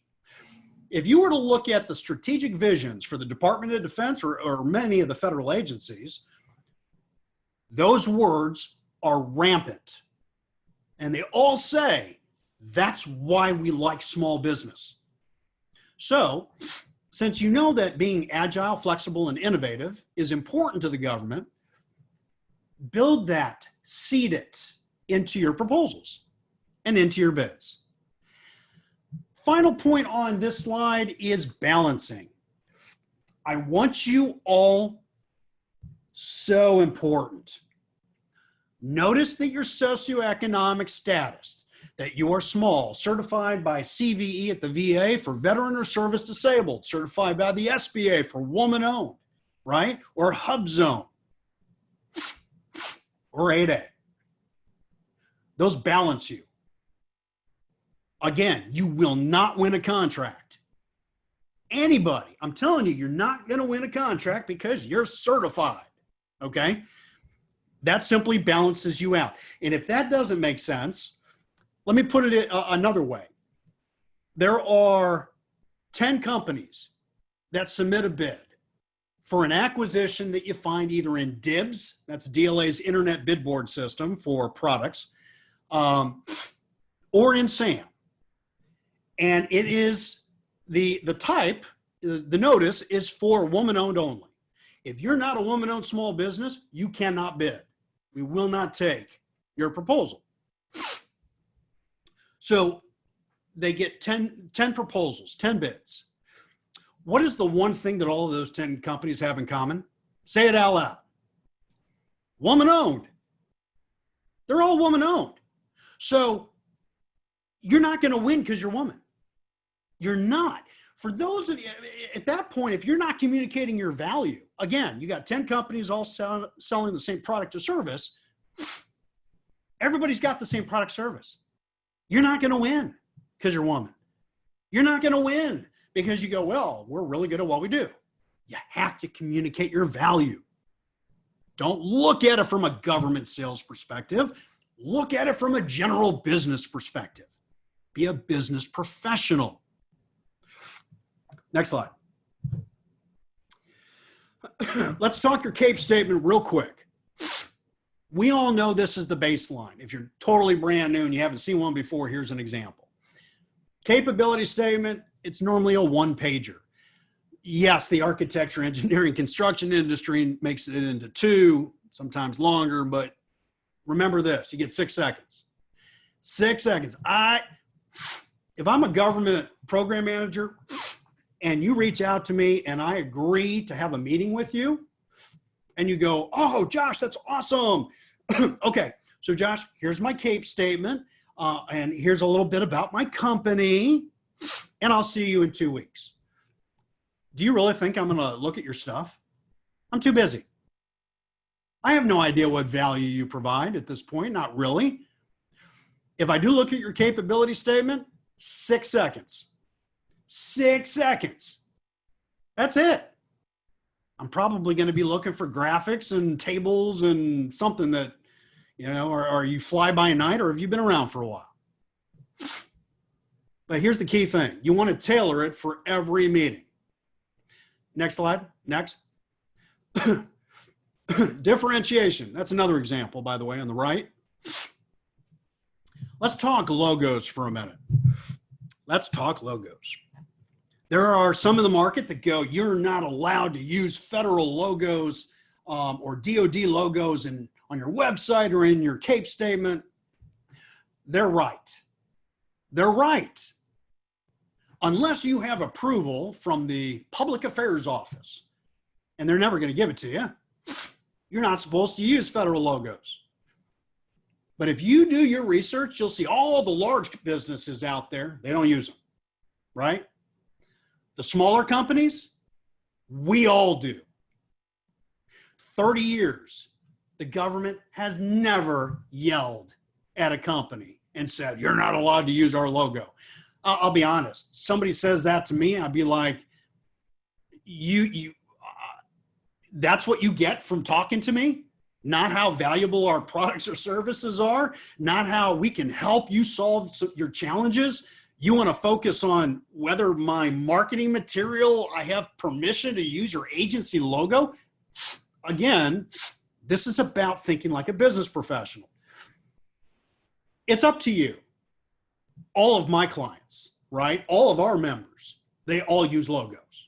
If you were to look at the strategic visions for the Department of Defense or many of the federal agencies, those words are rampant. And they all say, that's why we like small business. So, since you know that being agile, flexible, and innovative is important to the government, build that, seed it into your proposals and into your bids. Final point on this slide is balancing. I want you all, so important. Notice that your socioeconomic status, that you are small, certified by CVE at the VA for veteran or service disabled, certified by the SBA for woman-owned, right? Or HubZone, or 8A. Those balance you. Again, you will not win a contract. Anybody, I'm telling you, you're not going to win a contract because you're certified, okay? That simply balances you out. And if that doesn't make sense, let me put it another way. There are 10 companies that submit a bid for an acquisition that you find either in DIBS, that's DLA's Internet Bid Board System for products, or in SAM. And it is the type, the notice is for woman-owned only. If you're not a woman-owned small business, you cannot bid. We will not take your proposal. So they get 10 proposals, 10 bids. What is the one thing that all of those 10 companies have in common? Say it out loud. Woman-owned. They're all woman-owned. So you're not going to win because you're a woman. You're not. For those of you, at that point, if you're not communicating your value, again, you got 10 companies all selling the same product or service, everybody's got the same product service. You're not going to win because you're a woman. You're not going to win because you go, well, we're really good at what we do. You have to communicate your value. Don't look at it from a government sales perspective. Look at it from a general business perspective. Be a business professional. Next slide. Let's talk your CAPE statement real quick. We all know this is the baseline. If you're totally brand new and you haven't seen one before, here's an example. Capability statement, it's normally a one-pager. Yes, the architecture, engineering, construction industry makes it into 2, sometimes longer, but remember this, you get 6 seconds. 6 seconds. If I'm a government program manager and you reach out to me and I agree to have a meeting with you and you go, oh, Josh, that's awesome. Okay, so Josh, here's my CAPE statement and here's a little bit about my company and I'll see you in 2 weeks. Do you really think I'm going to look at your stuff? I'm too busy. I have no idea what value you provide at this point, not really. If I do look at your capability statement, 6 seconds. 6 seconds. That's it. I'm probably going to be looking for graphics and tables and something that, are you fly by night or have you been around for a while? But here's the key thing. You want to tailor it for every meeting. Next slide. Next. Differentiation. That's another example, by the way, on the right. Let's talk logos for a minute. Let's talk logos. There are some in the market that go, you're not allowed to use federal logos or DoD logos on your website or in your CAPE statement. they're right. They're right. Unless you have approval from the Public Affairs Office, and they're never going to give it to you, you're not supposed to use federal logos. But if you do your research, you'll see all the large businesses out there, they don't use them, right? The smaller companies, we all do. 30 years, the government has never yelled at a company and said, you're not allowed to use our logo. I'll be honest. Somebody says that to me, I'd be like, that's what you get from talking to me? Not how valuable our products or services are, not how we can help you solve your challenges. You want to focus on whether my marketing material, I have permission to use your agency logo? Again, this is about thinking like a business professional. It's up to you. All of my clients, right? All of our members, they all use logos,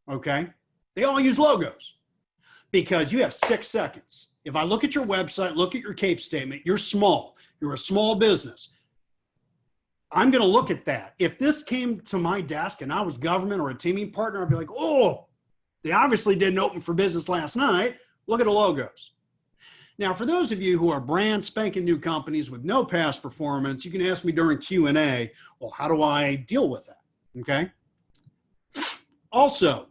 okay? They all use logos because you have 6 seconds. If I look at your website, look at your CAPE statement, you're small, you're a small business. I'm going to look at that. If this came to my desk and I was government or a teaming partner, I'd be like, oh, they obviously didn't open for business last night. Look at the logos. Now, for those of you who are brand spanking new companies with no past performance, you can ask me during Q&A, well, how do I deal with that? Okay. Also,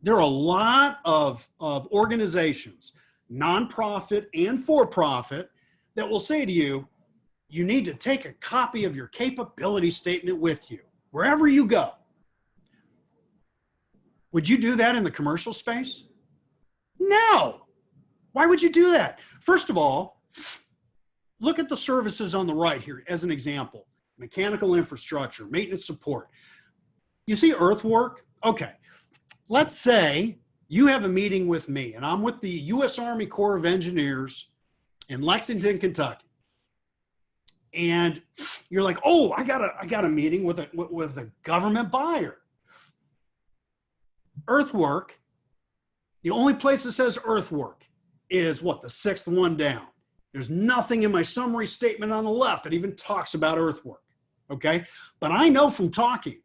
there are a lot of organizations, nonprofit and for-profit, that will say to you, you need to take a copy of your capability statement with you wherever you go. Would you do that in the commercial space? No. Why would you do that? First of all, look at the services on the right here as an example. Mechanical infrastructure, maintenance support. You see earthwork? Okay. Let's say you have a meeting with me and I'm with the U.S. Army Corps of Engineers in Lexington, Kentucky. And you're like, oh, I got a meeting with a government buyer. Earthwork, the only place that says earthwork is what, the 6th one down. There's nothing in my summary statement on the left that even talks about earthwork, okay? But I know from talking,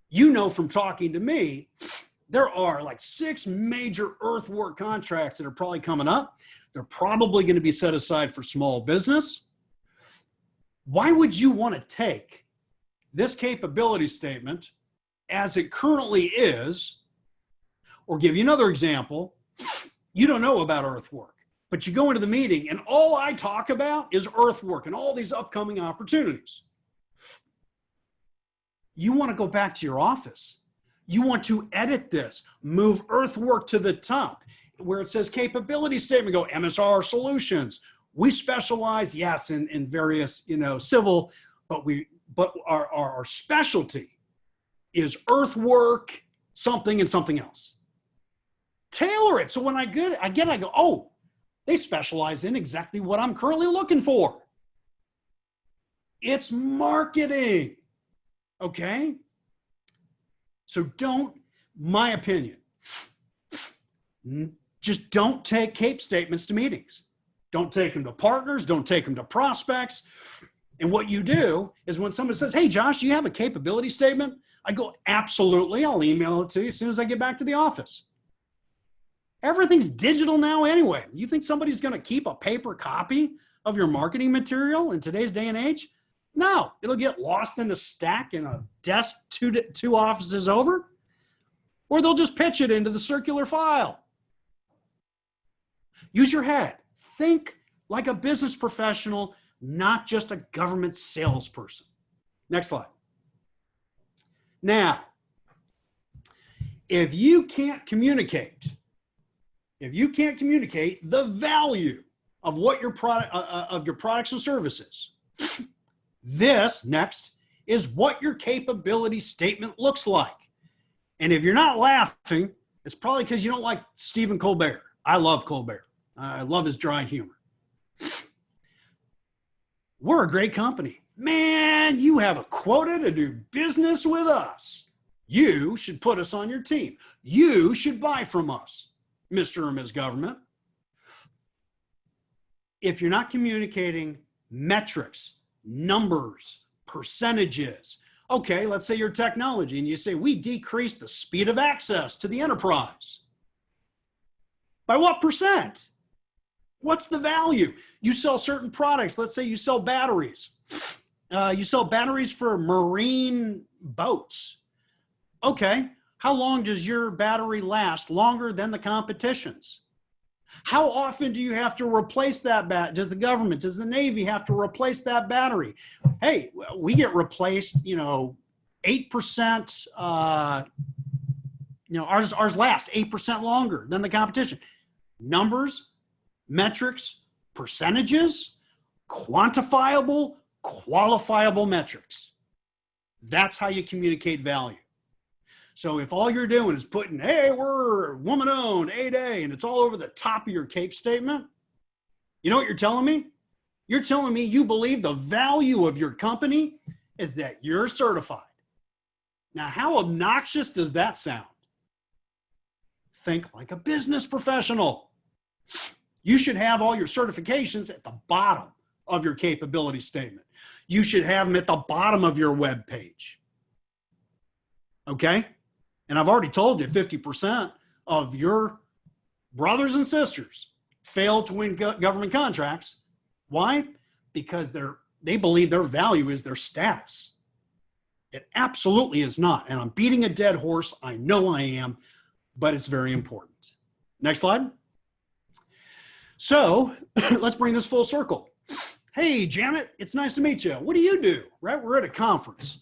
you know from talking to me, there are like 6 major earthwork contracts that are probably coming up. They're probably going to be set aside for small business. Why would you want to take this capability statement as it currently is, or give you another example, you don't know about earthwork, but you go into the meeting and all I talk about is earthwork and all these upcoming opportunities. You want to go back to your office. You want to edit this, move earthwork to the top where it says capability statement, go MSR solutions. We specialize, yes, in various, civil, but our specialty is earthwork, something and something else. Tailor it. So when I go, oh, they specialize in exactly what I'm currently looking for. It's marketing. Okay? So my opinion, just don't take CAPE statements to meetings. Don't take them to partners. Don't take them to prospects. And what you do is when someone says, hey, Josh, do you have a capability statement? I go, absolutely. I'll email it to you as soon as I get back to the office. Everything's digital now anyway. You think somebody's going to keep a paper copy of your marketing material in today's day and age? No, it'll get lost in a stack in a desk two offices over, or they'll just pitch it into the circular file. Use your head. Think like a business professional, not just a government salesperson. Next slide. Now, if you can't communicate the value of what your product of your products and services, this next is what your capability statement looks like. And if you're not laughing, it's probably because you don't like Stephen Colbert. I love Colbert. I love his dry humor. We're a great company. Man, you have a quota to do business with us. You should put us on your team. You should buy from us, Mr. or Ms. Government. If you're not communicating metrics, numbers, percentages. Okay, let's say you're technology and you say, we decrease the speed of access to the enterprise. By what percent? What's the value? You sell certain products. Let's say you sell batteries. You sell batteries for marine boats. Okay, how long does your battery last? Longer than the competition's. How often do you have to replace that battery? Does the government, does the Navy have to replace that battery? Hey, we get replaced, 8%, ours lasts 8% longer than the competition. Numbers, metrics, percentages, quantifiable, qualifiable metrics. That's how you communicate value. So if all you're doing is putting, hey, we're woman-owned, 8A, and it's all over the top of your CAPE statement, you know what you're telling me? You're telling me you believe the value of your company is that you're certified. Now, how obnoxious does that sound? Think like a business professional. You should have all your certifications at the bottom of your capability statement. You should have them at the bottom of your web page. Okay? And I've already told you 50% of your brothers and sisters fail to win government contracts. Why? Because they believe their value is their status. It absolutely is not. And I'm beating a dead horse. I know I am, but it's very important. Next slide. So let's bring this full circle. Hey, Janet, it's nice to meet you. What do you do? Right? We're at a conference.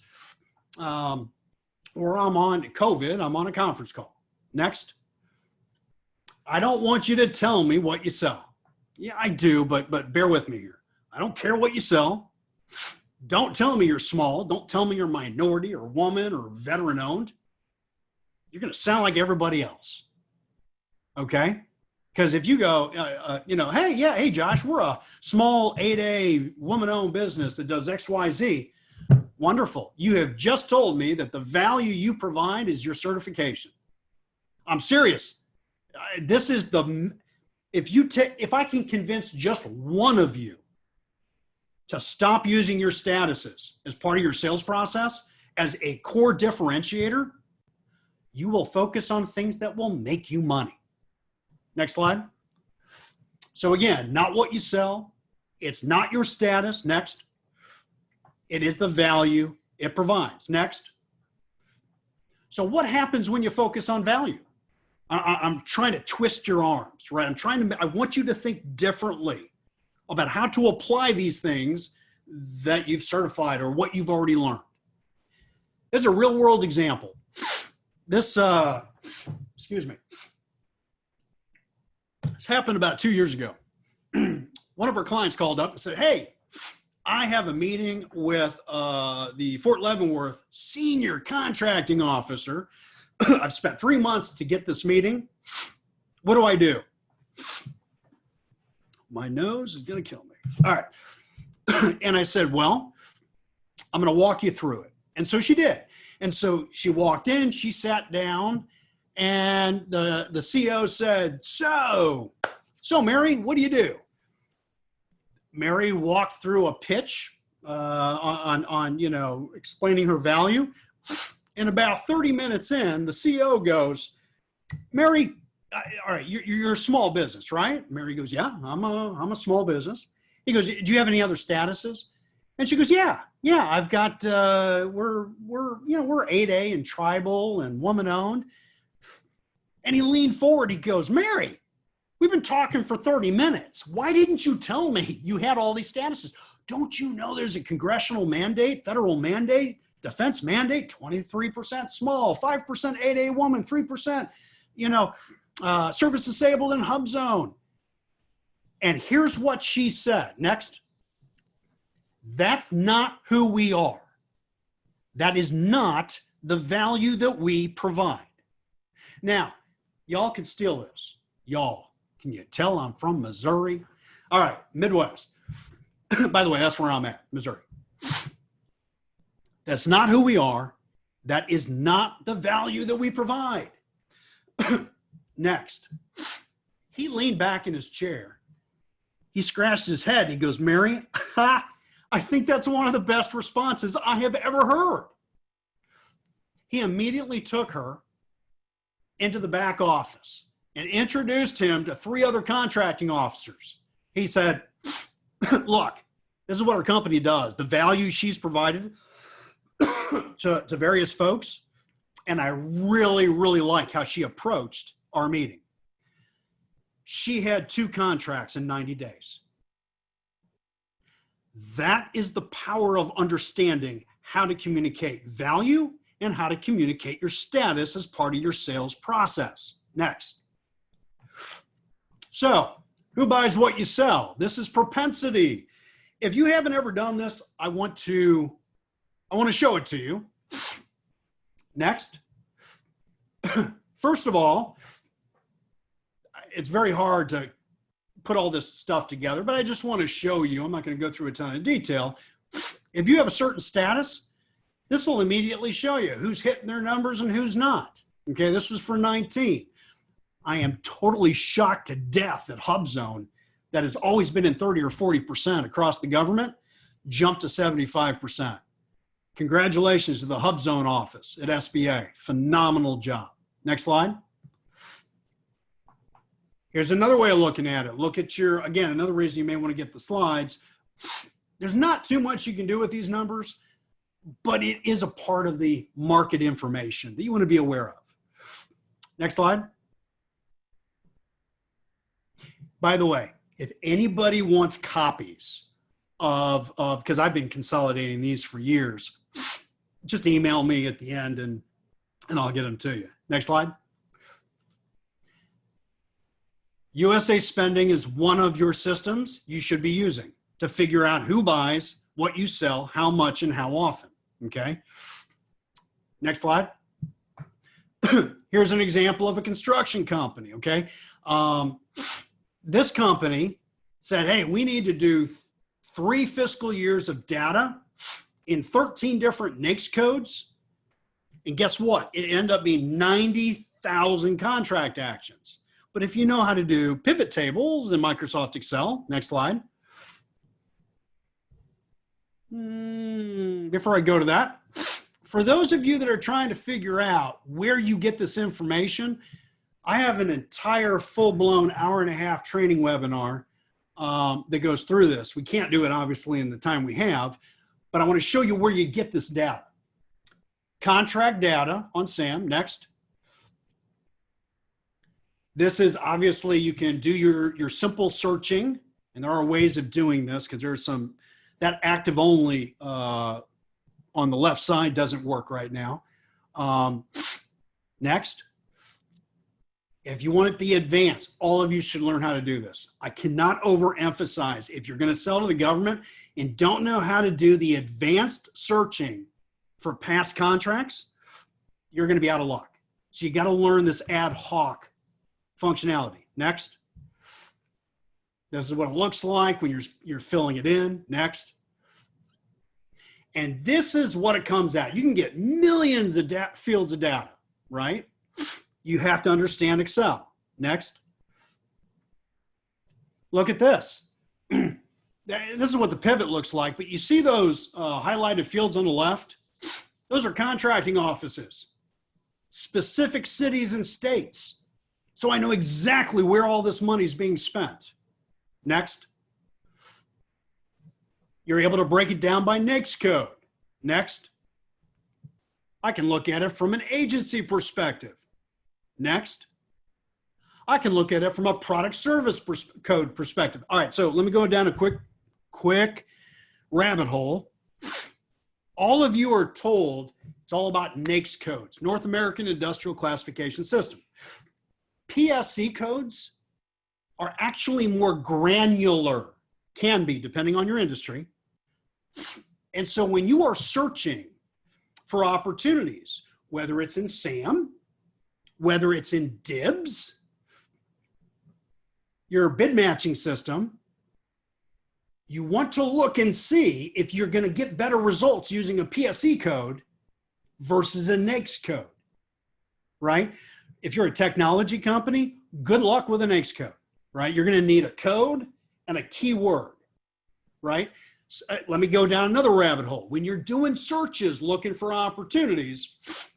Or I'm on COVID, I'm on a conference call. Next. I don't want you to tell me what you sell. Yeah, I do, but bear with me here. I don't care what you sell. Don't tell me you're small. Don't tell me you're minority or woman or veteran owned. You're going to sound like everybody else. Okay? Because if you go, hey, Josh, we're a small 8A woman-owned business that does X, Y, Z. Wonderful. You have just told me that the value you provide is your certification. I'm serious. This is if I can convince just one of you to stop using your statuses as part of your sales process as a core differentiator, you will focus on things that will make you money. Next slide. So again, not what you sell. It's not your status. Next. It is the value it provides. Next. So what happens when you focus on value? I'm trying to twist your arms, right? I want you to think differently about how to apply these things that you've certified or what you've already learned. There's a real world example. This happened about 2 years ago. One of our clients called up and said, hey, I have a meeting with the Fort Leavenworth senior contracting officer. I've spent 3 months to get this meeting. What do I do? My nose is going to kill me. All right. And I said, well, I'm going to walk you through it. And so she did. And so she walked in, she sat down, and the CEO said, so Mary, what do you do? Mary walked through a pitch on explaining her value. And about 30 minutes in, the CEO goes, Mary, all right, you're a small business, right? Mary goes, yeah, I'm a small business. He goes, do you have any other statuses? And she goes, yeah, I've got, we're 8A and tribal and woman owned. And he leaned forward, he goes, Mary, we've been talking for 30 minutes. Why didn't you tell me you had all these statuses? Don't you know there's a congressional mandate, federal mandate, defense mandate, 23% small, 5% 8A woman, 3%, service disabled and hub zone. And here's what she said. Next. That's not who we are. That is not the value that we provide. Now, y'all can steal this. Y'all, can you tell I'm from Missouri? All right, Midwest. By the way, that's where I'm at, Missouri. That's not who we are. That is not the value that we provide. Next. He leaned back in his chair. He scratched his head. He goes, Mary, I think that's one of the best responses I have ever heard. He immediately took her into the back office and introduced him to 3 other contracting officers. He said, look, this is what our company does. The value she's provided to various folks. And I really, really like how she approached our meeting. She had 2 contracts in 90 days. That is the power of understanding how to communicate value and how to communicate your status as part of your sales process. Next. So, who buys what you sell? This is propensity. If you haven't ever done this, I want to show it to you. Next. First of all, it's very hard to put all this stuff together, but I just want to show you. I'm not going to go through a ton of detail. If you have a certain status, this will immediately show you who's hitting their numbers and who's not. Okay, this was for 19. I am totally shocked to death that HubZone, that has always been in 30 or 40% across the government, jumped to 75%. Congratulations to the HubZone office at SBA. Phenomenal job. Next slide. Here's another way of looking at it. Look at your, again, another reason you may want to get the slides. There's not too much you can do with these numbers, but it is a part of the market information that you want to be aware of. Next slide. By the way, if anybody wants copies of because I've been consolidating these for years, just email me at the end and I'll get them to you. Next slide. USA Spending is one of your systems you should be using to figure out who buys, what you sell, how much, and how often. Okay. Next slide. Here's an example of a construction company. Okay. This company said, hey, we need to do 3 fiscal years of data in 13 different NAICS codes. And guess what? It ended up being 90,000 contract actions. But if you know how to do pivot tables in Microsoft Excel, next slide. Before I go to that, for those of you that are trying to figure out where you get this information, I have an entire full-blown hour-and-a-half training webinar that goes through this. We can't do it, obviously, in the time we have, but I want to show you where you get this data. Contract data on SAM, next. This is obviously, you can do your simple searching, and there are ways of doing this because there's some, that active only on the left side doesn't work right now. Next. If you want it the advanced, all of you should learn how to do this. I cannot overemphasize, if you're going to sell to the government and don't know how to do the advanced searching for past contracts, you're going to be out of luck. So you got to learn this ad hoc functionality. Next. This is what it looks like when you're filling it in. Next. And this is what it comes out. You can get millions of fields of data, right? You have to understand Excel. Next. Look at this. This is what the pivot looks like, but you see those highlighted fields on the left? Those are contracting offices, specific cities and states. So I know exactly where all this money is being spent. Next. You're able to break it down by NAICS code. Next. I can look at it from an agency perspective. Next. I can look at it from a product service code perspective. All right, so let me go down a quick rabbit hole. All of you are told it's all about NAICS codes, North American Industrial Classification System. PSC codes are actually more granular, can be depending on your industry. And so when you are searching for opportunities, whether it's in SAM, whether it's in DIBS, your bid matching system, you want to look and see if you're going to get better results using a PSC code versus a NAICS code, right? If you're a technology company, good luck with a NAICS code, right? You're going to need a code and a keyword, right? Let me go down another rabbit hole. When you're doing searches looking for opportunities,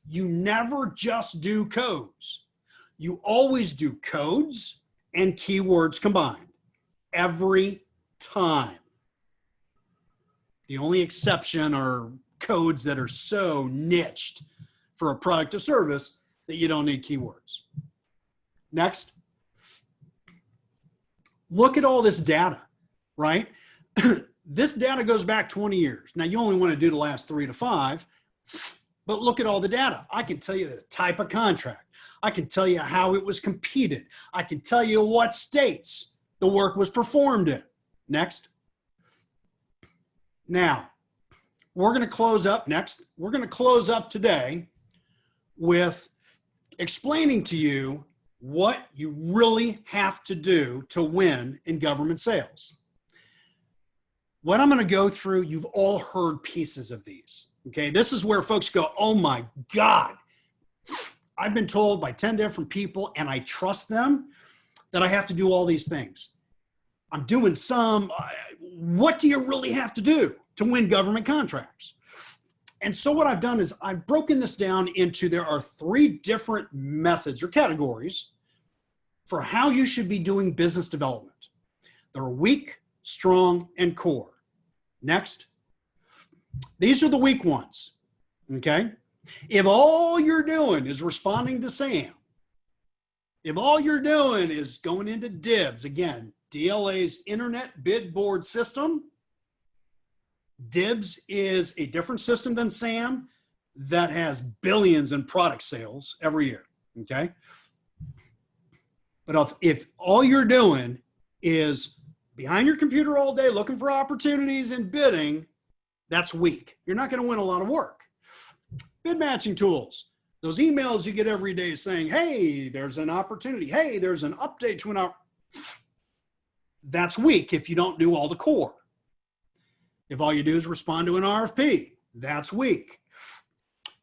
you never just do codes. You always do codes and keywords combined every time. The only exception are codes that are so niched for a product or service that you don't need keywords. Next. Look at all this data, right? This data goes back 20 years. Now, you only want to do the last 3 to 5, but look at all the data. I can tell you the type of contract. I can tell you how it was competed. I can tell you what states the work was performed in. Next. Now, we're going to close up next. We're going to close up today with explaining to you what you really have to do to win in government sales. What I'm going to go through, you've all heard pieces of these. Okay, this is where folks go, oh my God, I've been told by 10 different people and I trust them that I have to do all these things. I'm doing some, what do you really have to do to win government contracts? And so what I've done is I've broken this down into, there are 3 different methods or categories for how you should be doing business development. They're weak, strong, and core. Next. These are the weak ones, okay? If all you're doing is responding to SAM, if all you're doing is going into DIBS, again, DLA's Internet Bid Board System, DIBS is a different system than SAM that has billions in product sales every year, okay? But if all you're doing is behind your computer all day looking for opportunities and bidding, that's weak. You're not going to win a lot of work. Bid matching tools, those emails you get every day saying, hey, there's an opportunity. Hey, there's an update to an opportunity. That's weak if you don't do all the core. If all you do is respond to an RFP, that's weak.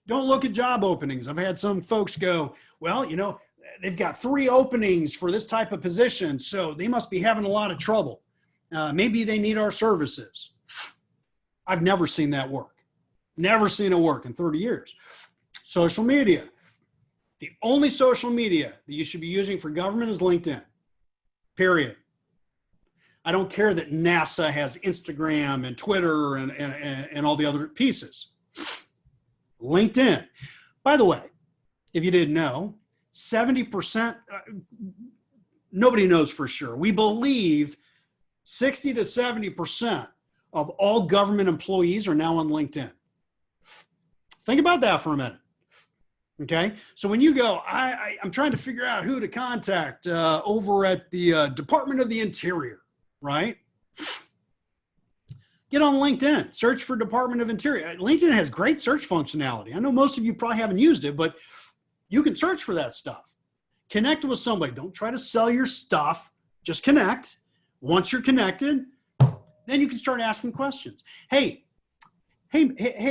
Don't look at job openings. I've had some folks go, well, you know, they've got 3 openings for this type of position, so they must be having a lot of trouble. Maybe they need our services. I've never seen that work. Never seen it work in 30 years. Social media. The only social media that you should be using for government is LinkedIn. Period. I don't care that NASA has Instagram and Twitter and all the other pieces. LinkedIn. By the way, if you didn't know, 70%, nobody knows for sure. We believe 60 to 70% of all government employees are now on LinkedIn. Think about that for a minute. Okay, so when you go, I'm trying to figure out who to contact over at the Department of the Interior, right? Get on LinkedIn, search for Department of Interior. LinkedIn has great search functionality. I know most of you probably haven't used it, but you can search for that stuff. Connect with somebody. Don't try to sell your stuff. Just connect. Once you're connected, then you can start asking questions. Hey,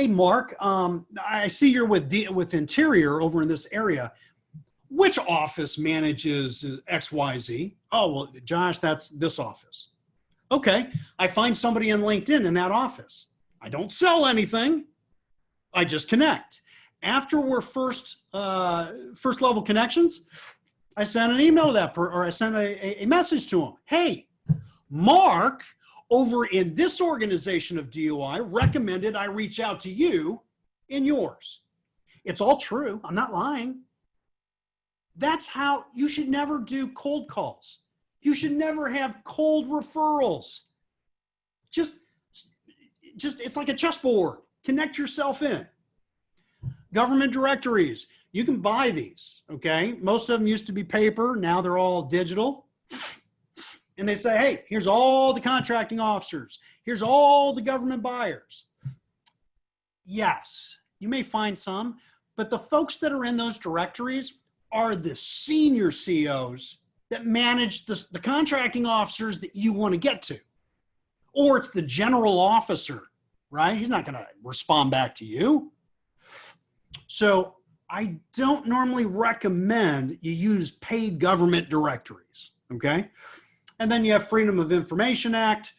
Mark, I see you're with Interior over in this area. Which office manages XYZ? Oh, well, Josh, that's this office. Okay, I find somebody in LinkedIn in that office. I don't sell anything. I just connect. After we're first level connections, I sent an email to that or I sent a message to him. Hey, Mark over in this organization of DOI recommended I reach out to you in yours. It's all true. I'm not lying. That's how you should never do cold calls. You should never have cold referrals. Just it's like a chessboard. Connect yourself in. Government directories. You can buy these, okay? Most of them used to be paper. Now they're all digital. And they say, hey, here's all the contracting officers. Here's all the government buyers. Yes, you may find some, but the folks that are in those directories are the senior COs that manage the contracting officers that you want to get to. Or it's the general officer, right? He's not going to respond back to you. So I don't normally recommend you use paid government directories, okay? And then you have Freedom of Information Act.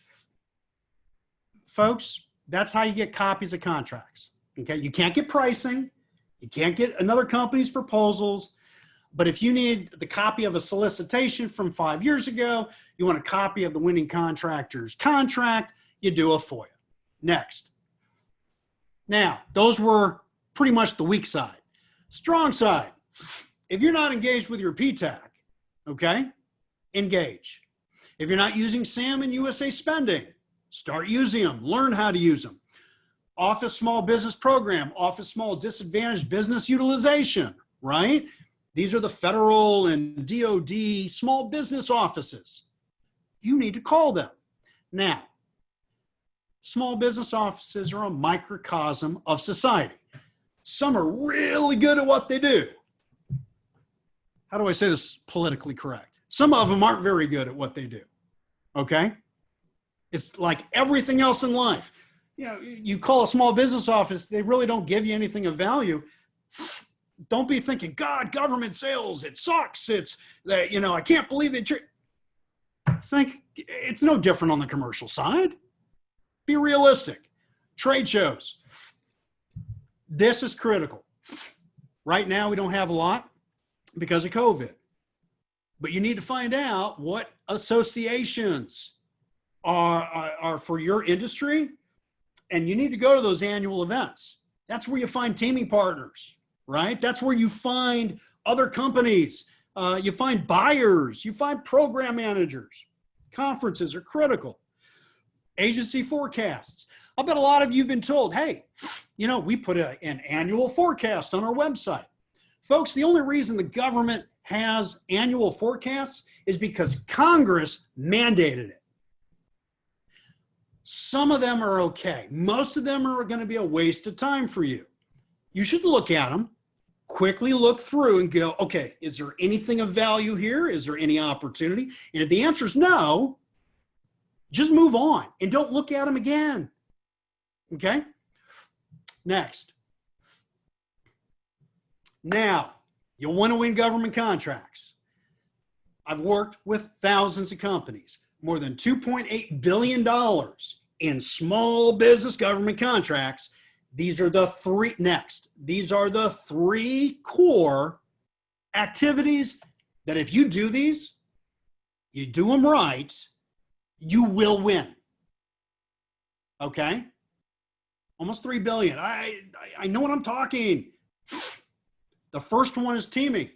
folks, that's how you get copies of contracts. Okay, you can't get pricing, you can't get another company's proposals, but if you need the copy of a solicitation from 5 years ago, you want a copy of the winning contractor's contract, you do a FOIA. Next. Now, those were pretty much the weak side. Strong side, if you're not engaged with your PTAC, okay, engage. If you're not using SAM and USA Spending, start using them, learn how to use them. Office Small Business Program, Office Small Disadvantaged Business Utilization, right? These are the federal and DOD small business offices. You need to call them. Now, small business offices are a microcosm of society. Some are really good at what they do. How do I say this politically correct? Some of them aren't very good at what they do. Okay? It's like everything else in life. You know, you call a small business office, they really don't give you anything of value. Don't be thinking, God, government sales, it sucks. It's that, you know, I can't believe that you're. Think it's no different on the commercial side. Be realistic. Trade shows. This is critical. Right now, we don't have a lot because of COVID. But you need to find out what associations are for your industry, and you need to go to those annual events. That's where you find teaming partners, right? That's where you find other companies. You find buyers. You find program managers. Conferences are critical. Agency forecasts. I bet a lot of you have been told, hey, you know, we put an annual forecast on our website. Folks, the only reason the government has annual forecasts is because Congress mandated it. Some of them are okay. Most of them are going to be a waste of time for you. You should look at them, quickly look through and go, okay, is there anything of value here? Is there any opportunity? And if the answer is no, just move on and don't look at them again. Okay? Next. Now, you'll want to win government contracts. I've worked with thousands of companies, more than $2.8 billion in small business government contracts. These are the three next. These are the three core activities that if you do these, you do them right, you will win. Okay? Almost 3 billion. I know what I'm talking. The first one is teaming.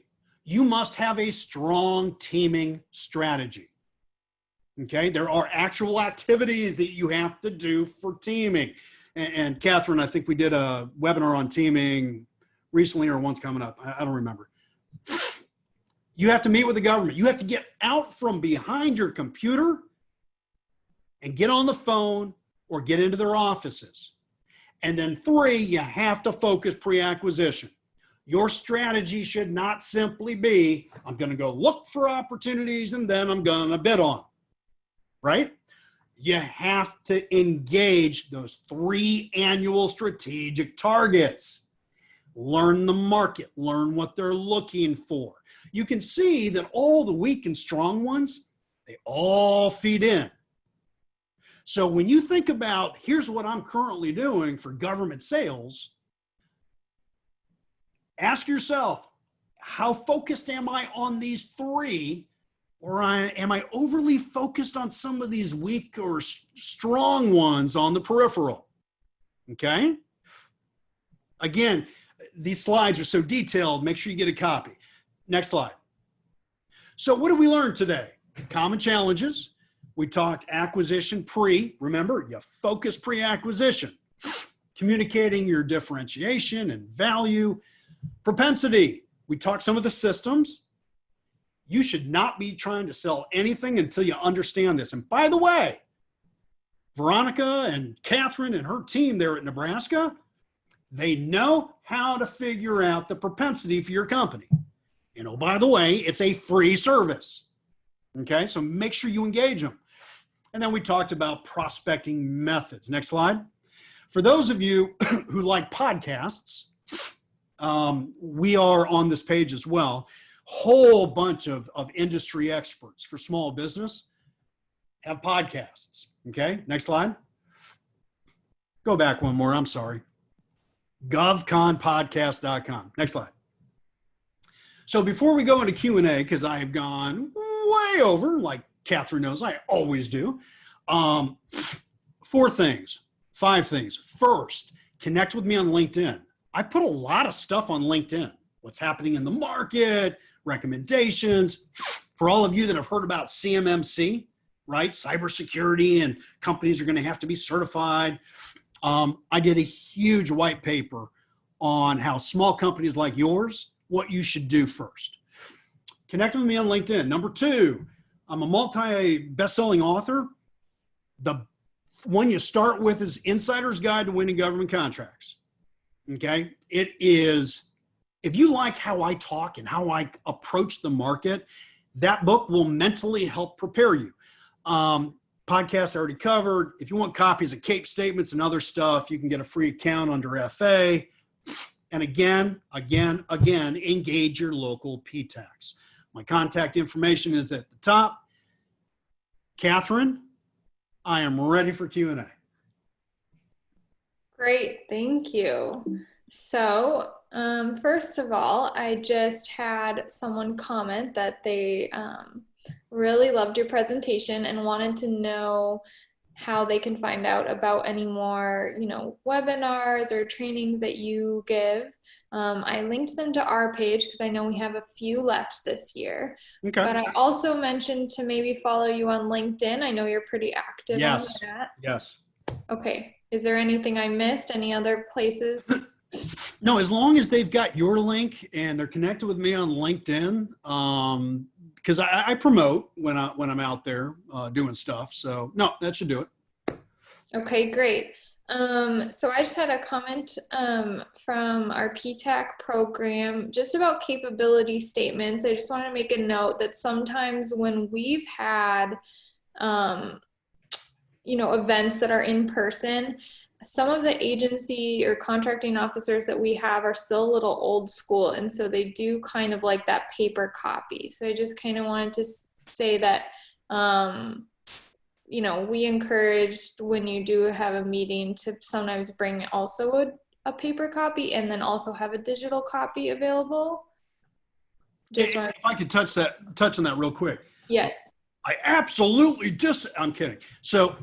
You must have a strong teaming strategy. Okay? There are actual activities that you have to do for teaming. And Catherine, I think we did a webinar on teaming recently or one's coming up. I don't remember. You have to meet with the government. You have to get out from behind your computer and get on the phone or get into their offices. And then 3, you have to focus pre-acquisition. Your strategy should not simply be, I'm going to go look for opportunities and then I'm going to bid on them, right? You have to engage those 3 annual strategic targets. Learn the market, learn what they're looking for. You can see that all the weak and strong ones, they all feed in. So when you think about, here's what I'm currently doing for government sales, ask yourself, how focused am I on these 3? Or am I overly focused on some of these weak or strong ones on the peripheral? Okay? Again, these slides are so detailed. Make sure you get a copy. Next slide. So what did we learn today? Common challenges. We talked acquisition pre. Remember, you focus pre-acquisition. Communicating your differentiation and value. Propensity. We talked some of the systems. You should not be trying to sell anything until you understand this. And by the way, Veronica and Catherine and her team there at Nebraska, they know how to figure out the propensity for your company. You know, by the way, it's a free service. Okay, so make sure you engage them. And then we talked about prospecting methods. Next slide. For those of you who like podcasts, we are on this page as well. Whole bunch of industry experts for small business have podcasts. Okay, next slide. Go back one more. I'm sorry. govconpodcast.com. Next slide. So before we go into Q&A, because I have gone way over, like Catherine knows I always do, 5 things. First, connect with me on LinkedIn. I put a lot of stuff on LinkedIn. What's happening in the market, recommendations. For all of you that have heard about CMMC, right? Cybersecurity and companies are going to have to be certified. I did a huge white paper on how small companies like yours, what you should do first. Connect with me on LinkedIn. Number 2, I'm a multi-best-selling author. The one you start with is Insider's Guide to Winning Government Contracts. Okay? It is, if you like how I talk and how I approach the market, that book will mentally help prepare you. Podcast I already covered. If you want copies of CAPE statements and other stuff, you can get a free account under FA. And again, engage your local PTACs. My contact information is at the top. Catherine, I am ready for Q&A. Great, thank you. So, first of all, I just had someone comment that they really loved your presentation and wanted to know how they can find out about any more, webinars or trainings that you give. I linked them to our page because I know we have a few left this year. Okay. But I also mentioned to maybe follow you on LinkedIn. I know you're pretty active on that. Yes. Okay. Is there anything I missed? Any other places? No, as long as they've got your link and they're connected with me on LinkedIn, because I promote when I'm out there doing stuff. So no, that should do it. Okay, great. So I just had a comment from our PTAC program just about capability statements. I just want to make a note that sometimes when we've had events that are in person, some of the agency or contracting officers that we have are still a little old school, and so they do kind of like that paper copy. So I just kind of wanted to say that we encouraged when you do have a meeting to sometimes bring also a paper copy and then also have a digital copy available. If I could touch on that real quick. Yes. I absolutely I'm kidding. So,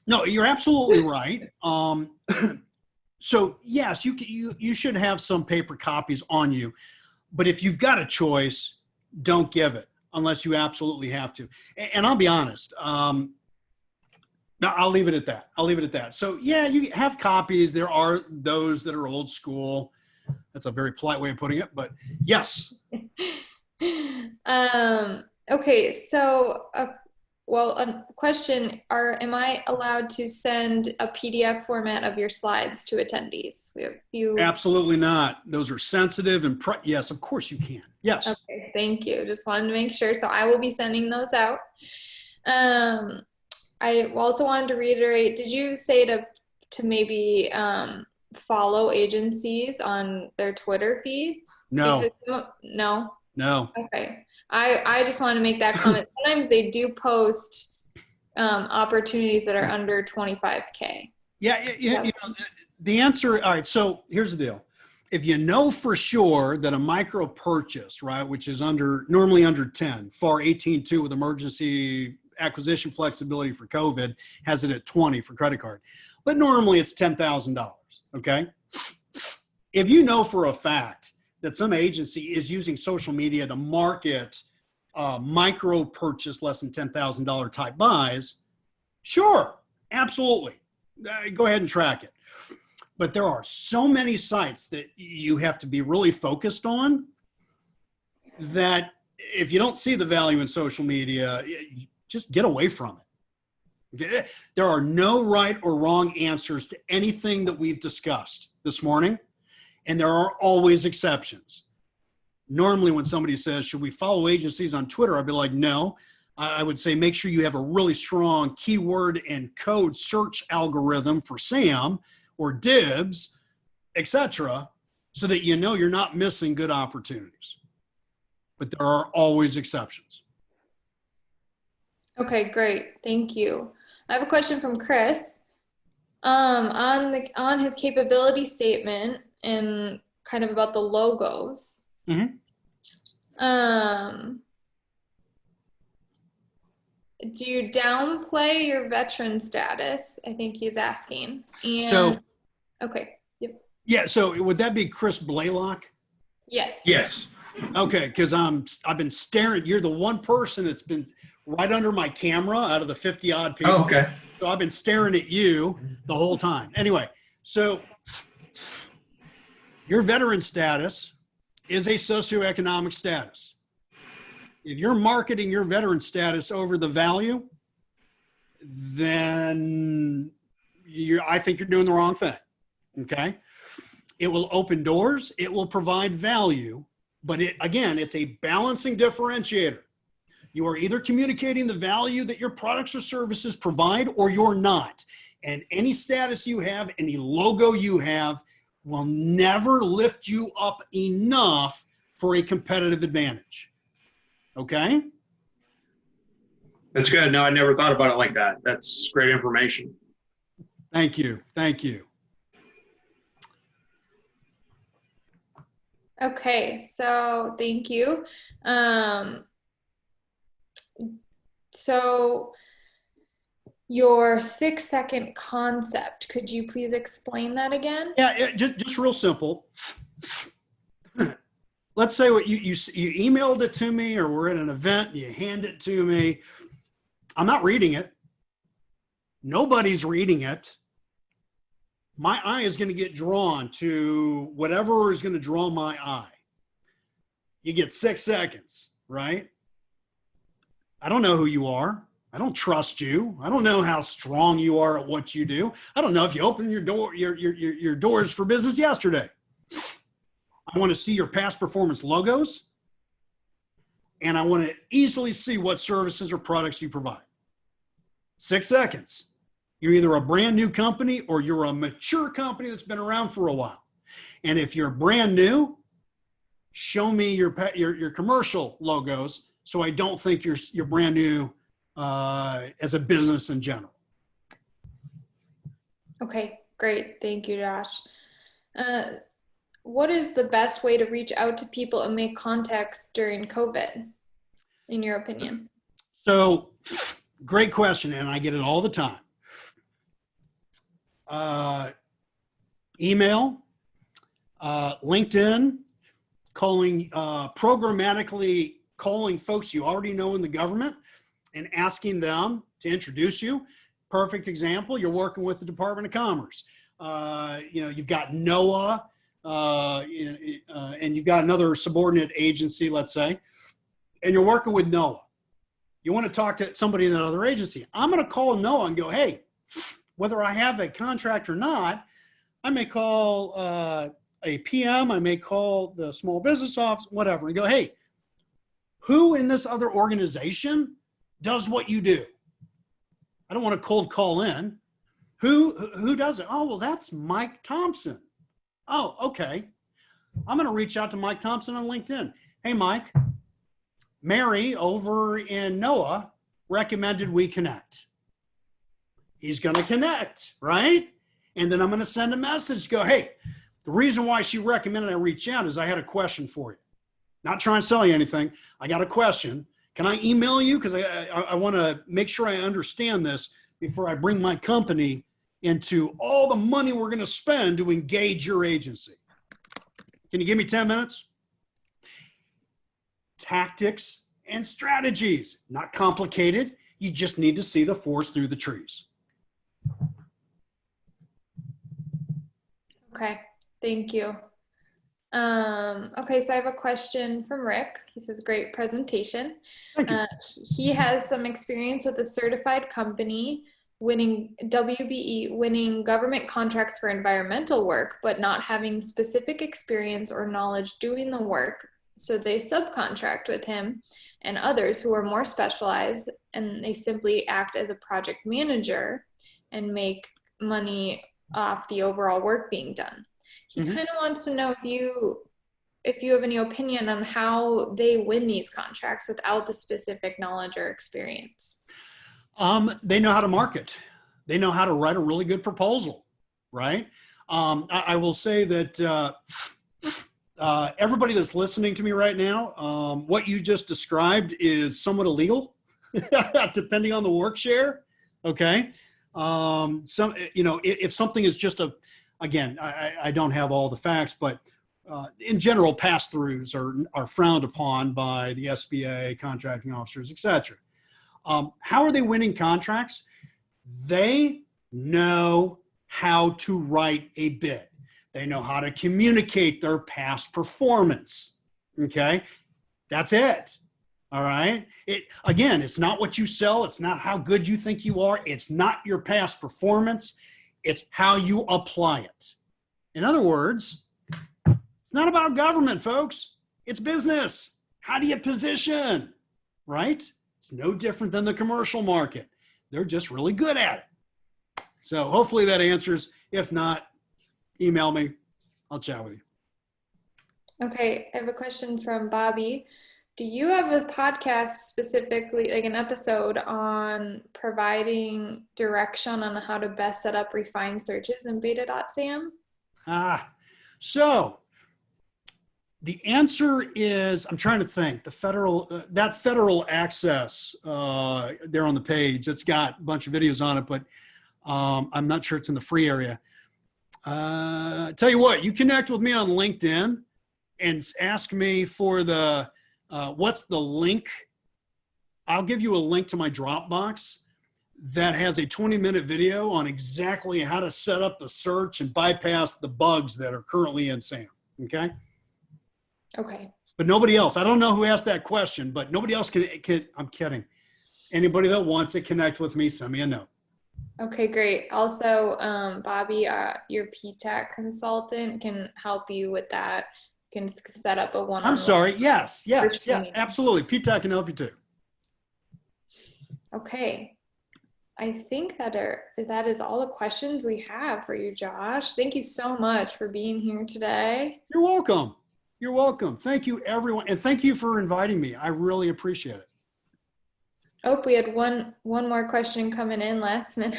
no, you're absolutely right. So yes, you should have some paper copies on you, but if you've got a choice, don't give it unless you absolutely have to. And I'll be honest. No, I'll leave it at that. So yeah, you have copies. There are those that are old school. That's a very polite way of putting it, but yes. Okay, so a question, am I allowed to send a PDF format of your slides to attendees? We have a few. Absolutely not. Those are sensitive and yes, of course you can. Yes. Okay, thank you. Just wanted to make sure. So I will be sending those out. I also wanted to reiterate, did you say to maybe follow agencies on their Twitter feed? No. No? No. Okay. I just want to make that comment. Sometimes they do post opportunities that are under 25K. Yeah. The answer, all right, so here's the deal. If you know for sure that a micro purchase, right, which is normally under 10, FAR 18.2 with emergency acquisition flexibility for COVID, has it at 20 for credit card. But normally it's $10,000, okay? If you know for a fact that some agency is using social media to market micro purchase less than $10,000 type buys, sure, absolutely. Go ahead and track it. But there are so many sites that you have to be really focused on that if you don't see the value in social media, just get away from it. There are no right or wrong answers to anything that we've discussed this morning. And there are always exceptions. Normally when somebody says, should we follow agencies on Twitter? I'd be like, no. I would say make sure you have a really strong keyword and code search algorithm for SAM or DIBS, etc., so that you know you're not missing good opportunities. But there are always exceptions. Okay, great. Thank you. I have a question from Chris. On his capability statement and kind of about the logos. Mhm. Do you downplay your veteran status? I think he's asking. And So, okay, yep, yeah, so would that be Chris Blaylock? yes. Yes. Okay, because I've been staring. You're the one person that's been right under my camera out of the 50 odd people. Oh, okay. So I've been staring at you the whole time. Anyway, so your veteran status is a socioeconomic status. If you're marketing your veteran status over the value, then I think you're doing the wrong thing. Okay. It will open doors. It will provide value, but it's a balancing differentiator. You are either communicating the value that your products or services provide, or you're not. And any status you have, any logo you have, will never lift you up enough for a competitive advantage. Okay? That's good. No, I never thought about it like that. That's great information. Thank you. Thank you. Okay, so thank you. So your 6-second concept, could you please explain that again? Yeah, just real simple. Let's say what you emailed it to me, or we're at an event, you hand it to me. I'm not reading it. Nobody's reading it. My eye is going to get drawn to whatever is going to draw my eye. You get 6 seconds, right? I don't know who you are. I don't trust you. I don't know how strong you are at what you do. I don't know if you opened your doors for business yesterday. I want to see your past performance logos, and I want to easily see what services or products you provide. 6 seconds. You're either a brand new company or you're a mature company that's been around for a while. And if you're brand new, show me your commercial logos, so I don't think you're brand new as a business in general. Okay, great. Thank you, Josh. What is the best way to reach out to people and make contacts during COVID, in your opinion? So, great question, and I get it all the time. Email, LinkedIn, programmatically calling folks you already know in the government and asking them to introduce you. Perfect example, you're working with the Department of Commerce. You've got NOAA, and you've got another subordinate agency, let's say, and you're working with NOAA. You want to talk to somebody in that other agency. I'm going to call NOAA and go, hey, whether I have a contract or not, I may call a PM, I may call the small business office, whatever, and go, hey, who in this other organization does what you do? I don't want to cold call in. Who does it? Oh, well, that's Mike Thompson. Oh, okay. I'm going to reach out to Mike Thompson on LinkedIn. Hey, Mike, Mary over in NOAA recommended we connect. He's going to connect, right? And then I'm going to send a message, go, hey, the reason why she recommended I reach out is I had a question for you. Not trying to sell you anything. I got a question. Can I email you? Because I want to make sure I understand this before I bring my company into all the money we're going to spend to engage your agency. Can you give me 10 minutes? Tactics and strategies, not complicated. You just need to see the forest through the trees. Okay, thank you. Okay, so I have a question from Rick. He says, great presentation. Thank you. He has some experience with a certified company winning WBE, winning government contracts for environmental work, but not having specific experience or knowledge doing the work. So they subcontract with him and others who are more specialized, and they simply act as a project manager and make money off the overall work being done. He kind of wants to know if you have any opinion on how they win these contracts without the specific knowledge or experience. They know how to market. They know how to write a really good proposal, right? I will say that everybody that's listening to me right now, what you just described is somewhat illegal, depending on the work share. Okay. If something is just again, I don't have all the facts, but in general, pass-throughs are frowned upon by the SBA, contracting officers, et cetera. How are they winning contracts? They know how to write a bid. They know how to communicate their past performance. Okay, that's it. All right. It's not what you sell. It's not how good you think you are. It's not your past performance. It's how you apply it. In other words, it's not about government, folks. It's business. How do you position? Right? It's no different than the commercial market. They're just really good at it. So hopefully that answers. If not, email me. I'll chat with you. Okay, I have a question from Bobby. Do you have a podcast specifically, like an episode on providing direction on how to best set up refined searches in beta.sam? So the answer is, I'm trying to think, the that federal access there on the page, it's got a bunch of videos on it, but I'm not sure it's in the free area. Tell you what, you connect with me on LinkedIn and ask me for what's the link. I'll give you a link to my Dropbox that has a 20-minute video on exactly how to set up the search and bypass the bugs that are currently in SAM. Okay. Okay. But nobody else. I don't know who asked that question, but nobody else can. I'm kidding. Anybody that wants to connect with me, send me a note. Okay, great. Also, Bobby, your PTAC consultant can help you with that. Can set up a one-on-one. I'm sorry. Yes, yeah, absolutely. PTAC can help you too. Okay. I think that is all the questions we have for you, Josh. Thank you so much for being here today. You're welcome. You're welcome. Thank you, everyone. And thank you for inviting me. I really appreciate it. Oh, we had one more question coming in last minute.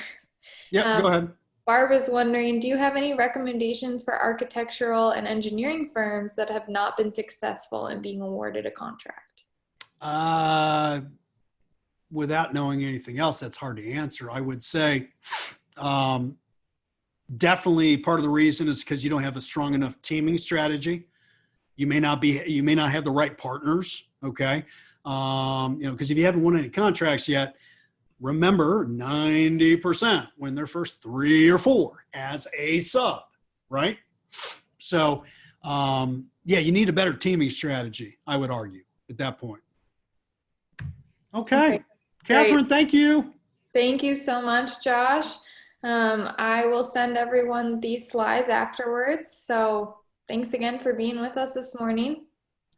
Yeah, go ahead. Barbara's wondering, do you have any recommendations for architectural and engineering firms that have not been successful in being awarded a contract? Without knowing anything else, that's hard to answer. I would say definitely part of the reason is because you don't have a strong enough teaming strategy. You may not have the right partners. Okay. Because if you haven't won any contracts yet, remember 90% win their first 3 or 4 as a sub, right? So, you need a better teaming strategy, I would argue, at that point. Okay. Catherine, great. thank you. Thank you so much, Josh. I will send everyone these slides afterwards. So thanks again for being with us this morning.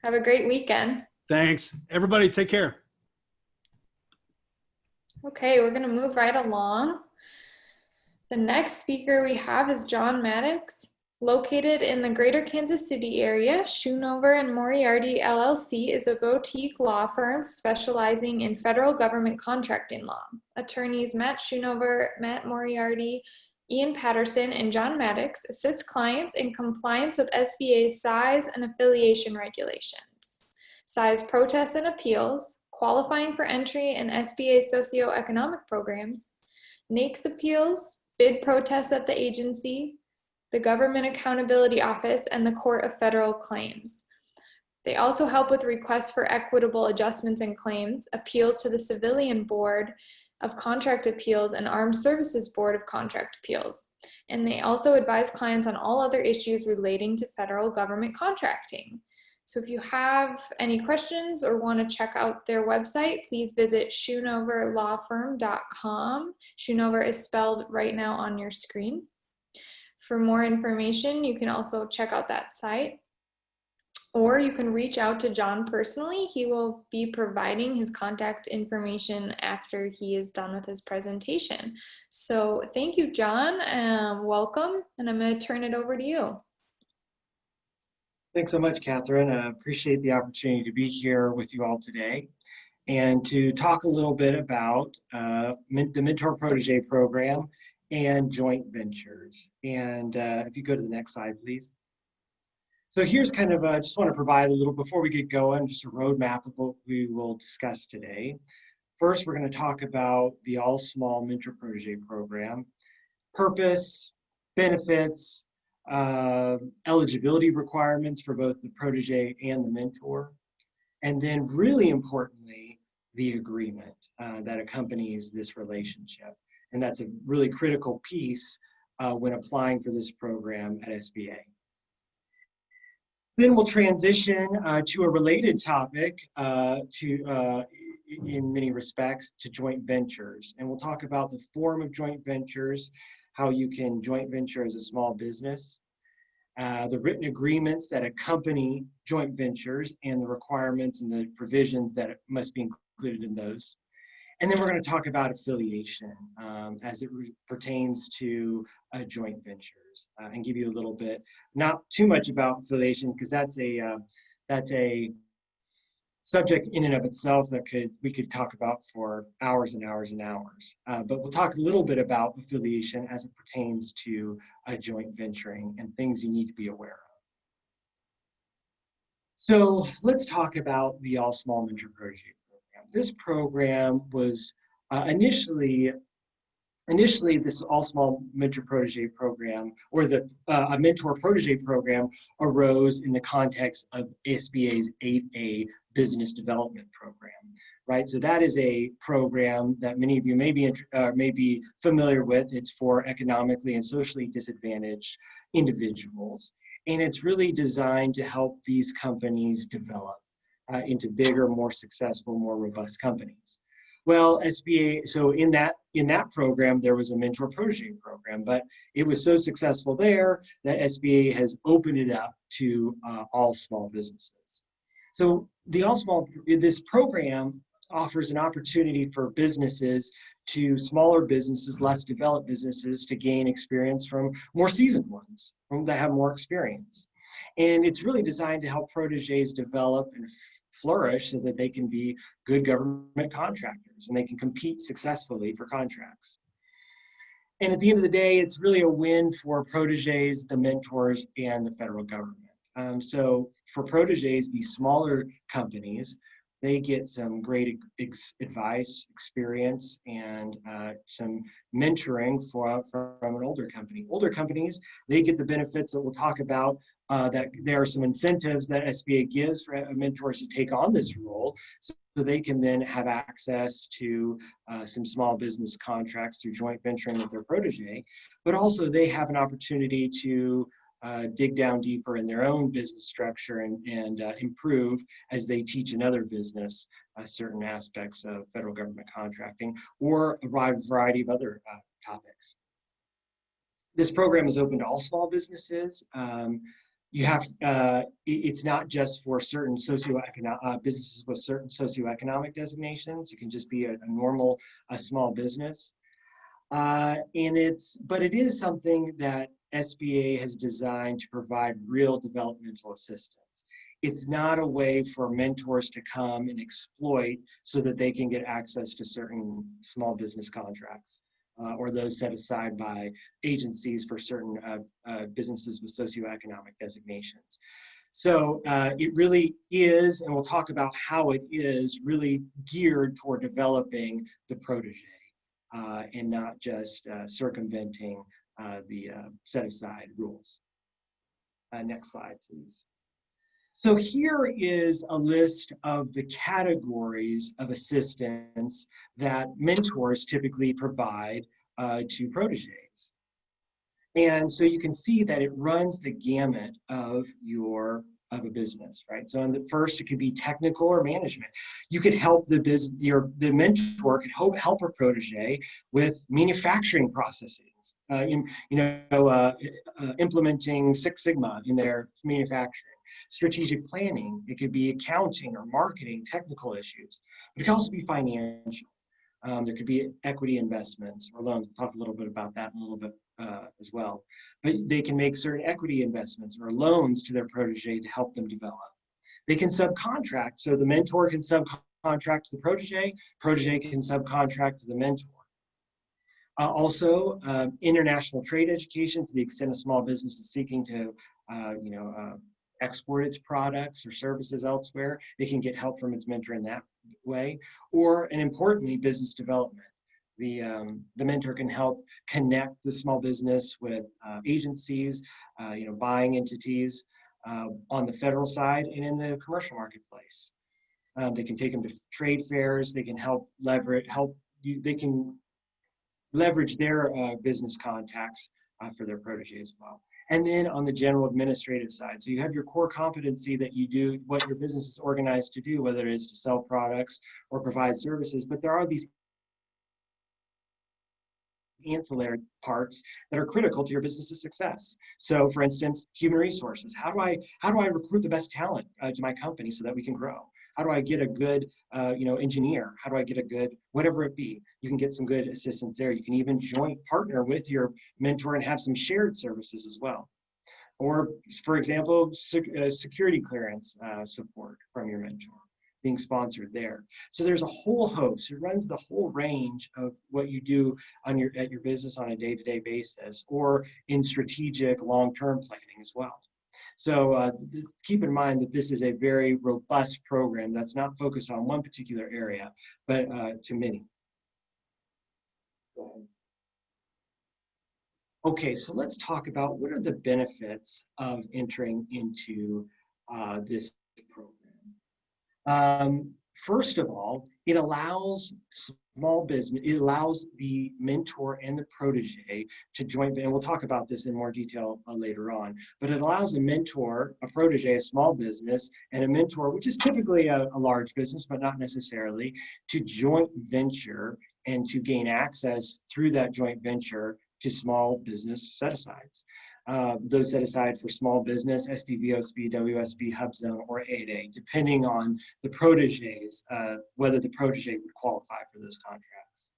Have a great weekend. Thanks. Everybody take care. Okay, we're going to move right along. The next speaker we have is John Maddox. Located in the greater Kansas City area, Schoonover and Moriarty LLC is a boutique law firm specializing in federal government contracting law. Attorneys Matt Schoonover, Matt Moriarty, Ian Patterson, and John Maddox assist clients in compliance with SBA's size and affiliation regulations, size protests and appeals, qualifying for entry in SBA's socioeconomic programs, NAICS appeals, bid protests at the agency, the Government Accountability Office, and the Court of Federal Claims. They also help with requests for equitable adjustments and claims, appeals to the Civilian Board of Contract Appeals and Armed Services Board of Contract Appeals. And they also advise clients on all other issues relating to federal government contracting. So if you have any questions or want to check out their website, please visit schoonoverlawfirm.com. Schoonover is spelled right now on your screen. For more information, you can also check out that site, or you can reach out to John personally. He will be providing his contact information after he is done with his presentation. So thank you, John, welcome, and I'm going to turn it over to you. Thanks so much, Catherine. I appreciate the opportunity to be here with you all today and to talk a little bit about the Mentor Protege program and joint ventures. And if you go to the next slide, please. So here's kind of, just want to provide a little, before we get going, just a roadmap of what we will discuss today. First, we're going to talk about the All Small Mentor Protege program, purpose, benefits, eligibility requirements for both the protege and the mentor, and then really importantly, the agreement that accompanies this relationship. And that's a really critical piece when applying for this program at SBA. Then we'll transition to a related topic in many respects to joint ventures. And we'll talk about the form of joint ventures, how you can joint venture as a small business, the written agreements that accompany joint ventures and the requirements and the provisions that must be included in those. And then we're going to talk about affiliation as it pertains to joint ventures and give you a little bit, not too much about affiliation because that's a subject in and of itself that we could talk about for hours and hours and hours. But we'll talk a little bit about affiliation as it pertains to joint venturing and things you need to be aware of. So let's talk about the All Small Mentor Protege program. This program was initially this All Small Mentor Protege program, or the a Mentor Protege program, arose in the context of SBA's 8A Business Development Program, right? So that is a program that many of you may be familiar with. It's for economically and socially disadvantaged individuals, and it's really designed to help these companies develop into bigger, more successful, more robust companies. Well, SBA, so in that program, there was a mentor protege program, but it was so successful there that SBA has opened it up to all small businesses. So this program offers an opportunity for businesses smaller businesses, less developed businesses, to gain experience from more seasoned ones that have more experience. And it's really designed to help proteges develop and flourish so that they can be good government contractors and they can compete successfully for contracts. And at the end of the day, it's really a win for proteges, the mentors, and the federal government. So for proteges, these smaller companies, they get some great advice, experience, and some mentoring from an older company. Older companies, they get the benefits that we'll talk about, that there are some incentives that SBA gives for mentors to take on this role, so they can then have access to some small business contracts through joint venturing with their protege, but also they have an opportunity to dig down deeper in their own business structure and improve as they teach another business certain aspects of federal government contracting or a wide variety of other topics. This program is open to all small businesses. It's not just for certain businesses with certain socioeconomic designations. It can just be a normal small business. But it is something that SBA has designed to provide real developmental assistance. It's not a way for mentors to come and exploit so that they can get access to certain small business contracts or those set aside by agencies for certain businesses with socioeconomic designations. So it really is, and we'll talk about how it is really geared toward developing the protege and not just circumventing the set-aside rules. Next slide, please. So here is a list of the categories of assistance that mentors typically provide to proteges. And so you can see that it runs the gamut of a business, right? So first, it could be technical or management. You could help the mentor could help a protege with manufacturing processes, implementing Six Sigma in their manufacturing. Strategic planning, it could be accounting or marketing, technical issues. But it could also be financial. There could be equity investments or loans. We'll talk a little bit about that in a little bit as well. But they can make certain equity investments or loans to their protege to help them develop. They can subcontract. So the mentor can subcontract to the protege can subcontract to the mentor. Also, international trade education to the extent a small business is seeking to, export its products or services elsewhere. They can get help from its mentor in that way. Or, and importantly, business development. The mentor can help connect the small business with agencies, buying entities on the federal side and in the commercial marketplace. They can take them to trade fairs. They can they can leverage their business contacts for their protege as well. And then on the general administrative side, so you have your core competency that you do what your business is organized to do, whether it is to sell products or provide services, but there are these ancillary parts that are critical to your business's success. So for instance, human resources. How do I recruit the best talent to my company so that we can grow? How do I get a good engineer? How do I get a good, whatever it be? You can get some good assistance there. You can even joint partner with your mentor and have some shared services as well. Or for example, security clearance support from your mentor being sponsored there. So there's a whole host. It runs the whole range of what you do at your business on a day-to-day basis, or in strategic long-term planning as well. So keep in mind that this is a very robust program that's not focused on one particular area, but to many. Okay, so let's talk about what are the benefits of entering into this program. First of all, it allows small business, it allows the mentor and the protege to join, and we'll talk about this in more detail later on, but it allows a mentor, a protege, a small business, and a mentor, which is typically a large business, but not necessarily, to joint venture and to gain access through that joint venture to small business set-asides. Those set aside for small business, SDVOSB, WSB, Hub Zone, or 8A, depending on the proteges, whether the protege would qualify for those contracts.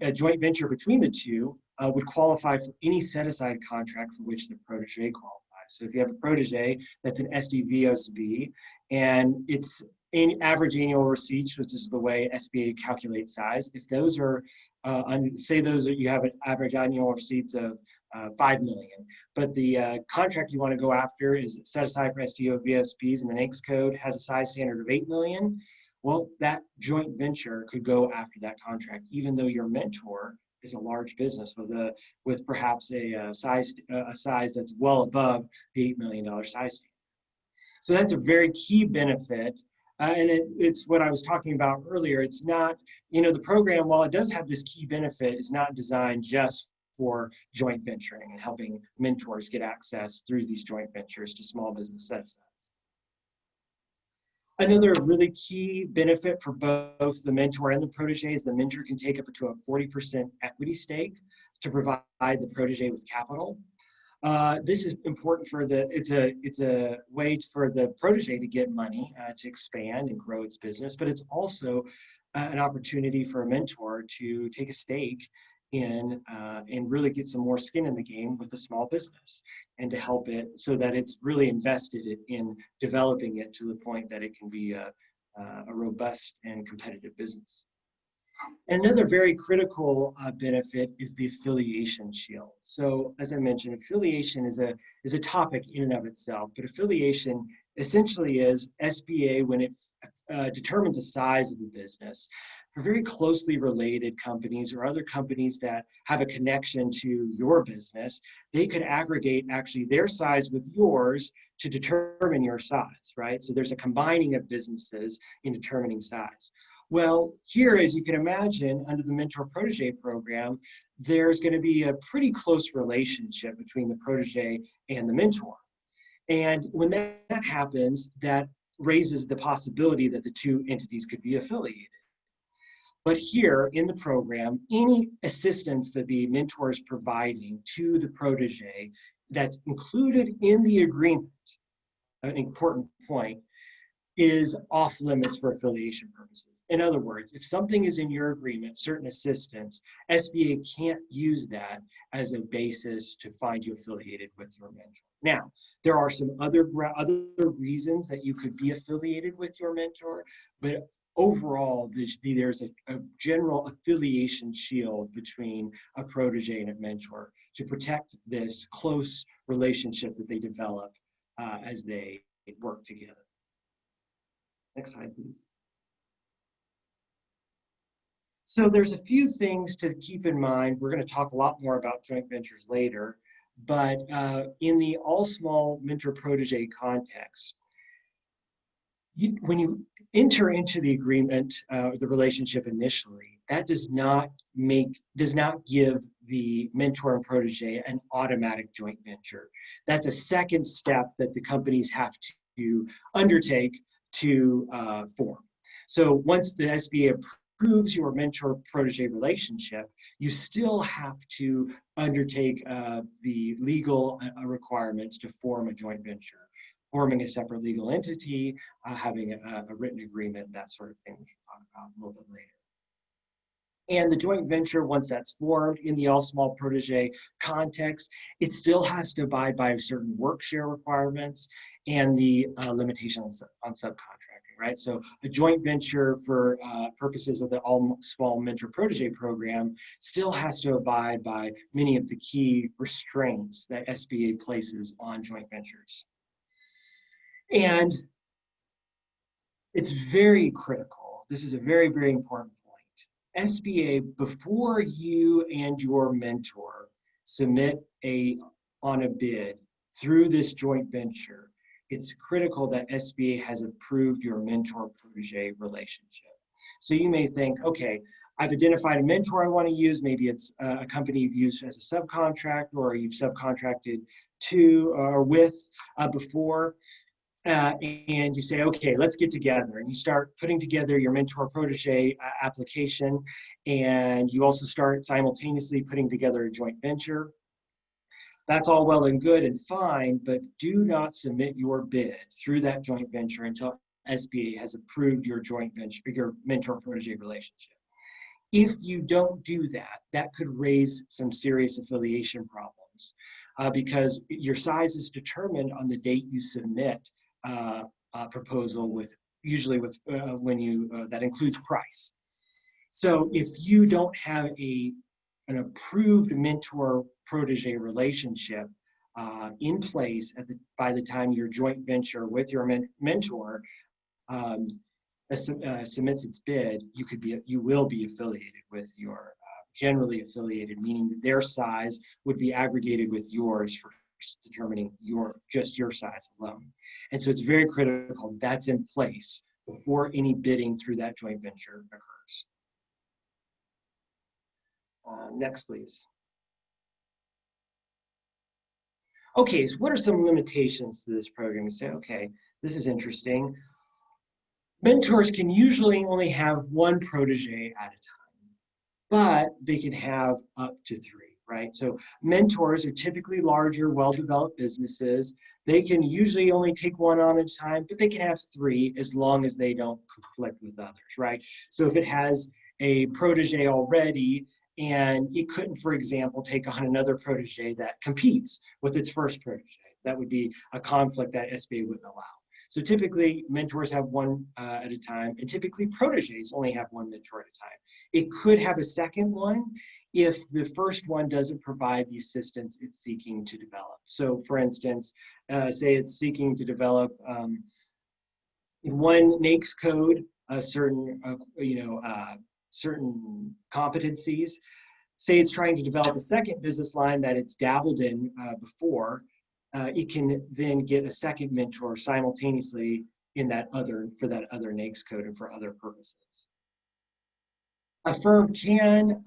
A joint venture between the two would qualify for any set-aside contract for which the protege qualifies. So if you have a protege that's an SDVOSB and it's average annual receipts, which is the way SBA calculates size, if those are you have an average annual receipts of 5 million, but the contract you want to go after is set aside for SDVOSBs and the NAICS code has a size standard of 8 million, well, that joint venture could go after that contract, even though your mentor is a large business with perhaps a size that's well above the $8 million size standard. So that's a very key benefit. And it's what I was talking about earlier. It's not, the program, while it does have this key benefit, is not designed just for joint venturing and helping mentors get access through these joint ventures to small business set-asides. Another really key benefit for both the mentor and the protege is the mentor can take up to a 40% equity stake to provide the protege with capital. This is important for it's a way for the protege to get money to expand and grow its business, but it's also an opportunity for a mentor to take a stake in and really get some more skin in the game with the small business and to help it so that it's really invested in developing it to the point that it can be a robust and competitive business. And another very critical benefit is the affiliation shield. So as I mentioned, affiliation is a topic in and of itself, but affiliation essentially is SBA when it determines the size of the business. For very closely related companies or other companies that have a connection to your business, they could aggregate actually their size with yours to determine your size, right? So there's a combining of businesses in determining size. Well, here, as you can imagine, under the mentor-protege program, there's going to be a pretty close relationship between the protege and the mentor. And when that happens, that raises the possibility that the two entities could be affiliated. But here in the program, any assistance that the mentor is providing to the protege that's included in the agreement, an important point, is off limits for affiliation purposes. In other words, if something is in your agreement, certain assistance, SBA can't use that as a basis to find you affiliated with your mentor. Now, there are some other reasons that you could be affiliated with your mentor, but overall, there's a general affiliation shield between a protege and a mentor to protect this close relationship that they develop as they work together. Next slide, please. So there's a few things to keep in mind. We're going to talk a lot more about joint ventures later, but in the all small mentor protege context, when you enter into the agreement, the relationship initially, that does not give the mentor and protege an automatic joint venture. That's a second step that the companies have to undertake to form. So once the SBA approves your mentor-protege relationship, you still have to undertake the legal requirements to form a joint venture, forming a separate legal entity, having a written agreement, that sort of thing, which we'll talk about a little bit later. And the joint venture, once that's formed in the all small protege context, it still has to abide by certain work share requirements and the limitations on subcontracting, right? So a joint venture for purposes of the all small mentor protege program still has to abide by many of the key restraints that SBA places on joint ventures. And it's very critical. This is a very, very important point. SBA, before you and your mentor submit on a bid through this joint venture, it's critical that SBA has approved your mentor-protege relationship. So you may think, okay, I've identified a mentor I want to use. Maybe it's a company you've used as a subcontractor, or you've subcontracted to or with before. And you say, okay, let's get together. And you start putting together your mentor protege application. And you also start simultaneously putting together a joint venture. That's all well and good and fine, but do not submit your bid through that joint venture until SBA has approved your joint venture, your mentor protege relationship. If you don't do that, that could raise some serious affiliation problems because your size is determined on the date you submit proposal usually when you that includes price. So if you don't have an approved mentor protege relationship in place by the time your joint venture with your mentor submits its bid, you will be affiliated with your generally affiliated, meaning that their size would be aggregated with yours for determining just your size alone. And so it's very critical that's in place before any bidding through that joint venture occurs. Next, please. Okay, so what are some limitations to this program? You say, okay, this is interesting. Mentors can usually only have one protege at a time, but they can have up to 3. Right? So mentors are typically larger, well-developed businesses. They can usually only take one on at a time, but they can have 3 as long as they don't conflict with others, right? So if it has a protege already and it couldn't, for example, take on another protege that competes with its first protege, that would be a conflict that SBA wouldn't allow. So typically mentors have one at a time, and typically proteges only have one mentor at a time. It could have a second one if the first one doesn't provide the assistance it's seeking to develop. So for instance, say it's seeking to develop in one NAICS code, certain competencies. Say it's trying to develop a second business line that it's dabbled in before, it can then get a second mentor simultaneously for that other NAICS code and for other purposes. A firm can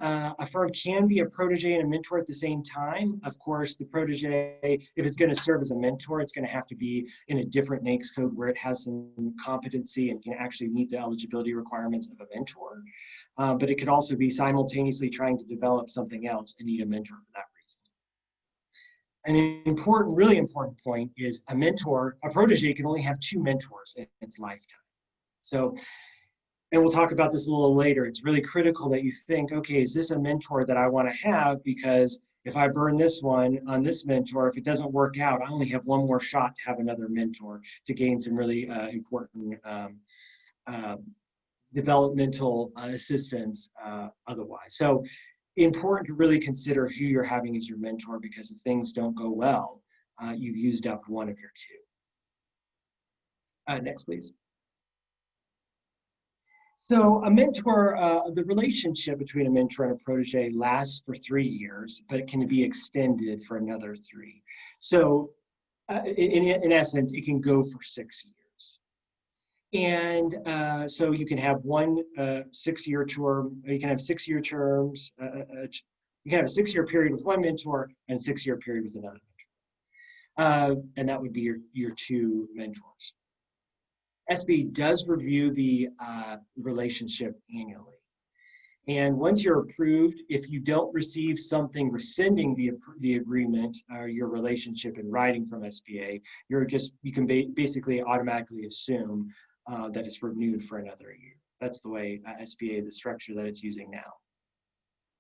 be a protege and a mentor at the same time. Of course, the protege, if it's going to serve as a mentor, it's going to have to be in a different NAICS code where it has some competency and can actually meet the eligibility requirements of a mentor. But it could also be simultaneously trying to develop something else and need a mentor for that reason. An really important point is a protege can only have 2 mentors in its lifetime. So, and we'll talk about this a little later, it's really critical that you think, okay, is this a mentor that I want to have? Because if I burn this one on this mentor, if it doesn't work out, I only have one more shot to have another mentor to gain some really important developmental assistance otherwise. So important to really consider who you're having as your mentor, because if things don't go well, you've used up one of your two. Next, please. So a mentor, the relationship between a mentor and a protege lasts for 3 years, but it can be extended for another 3. So in essence, it can go for 6 years. And so you can have one 6-year term, you can have 6-year terms, you can have a 6-year period with one mentor and a 6-year period with another mentor. And that would be your 2 mentors. SBA does review the relationship annually. And once you're approved, if you don't receive something rescinding the agreement or your relationship in writing from SBA, you can basically automatically assume that it's renewed for another year. That's the way SBA, the structure that it's using now.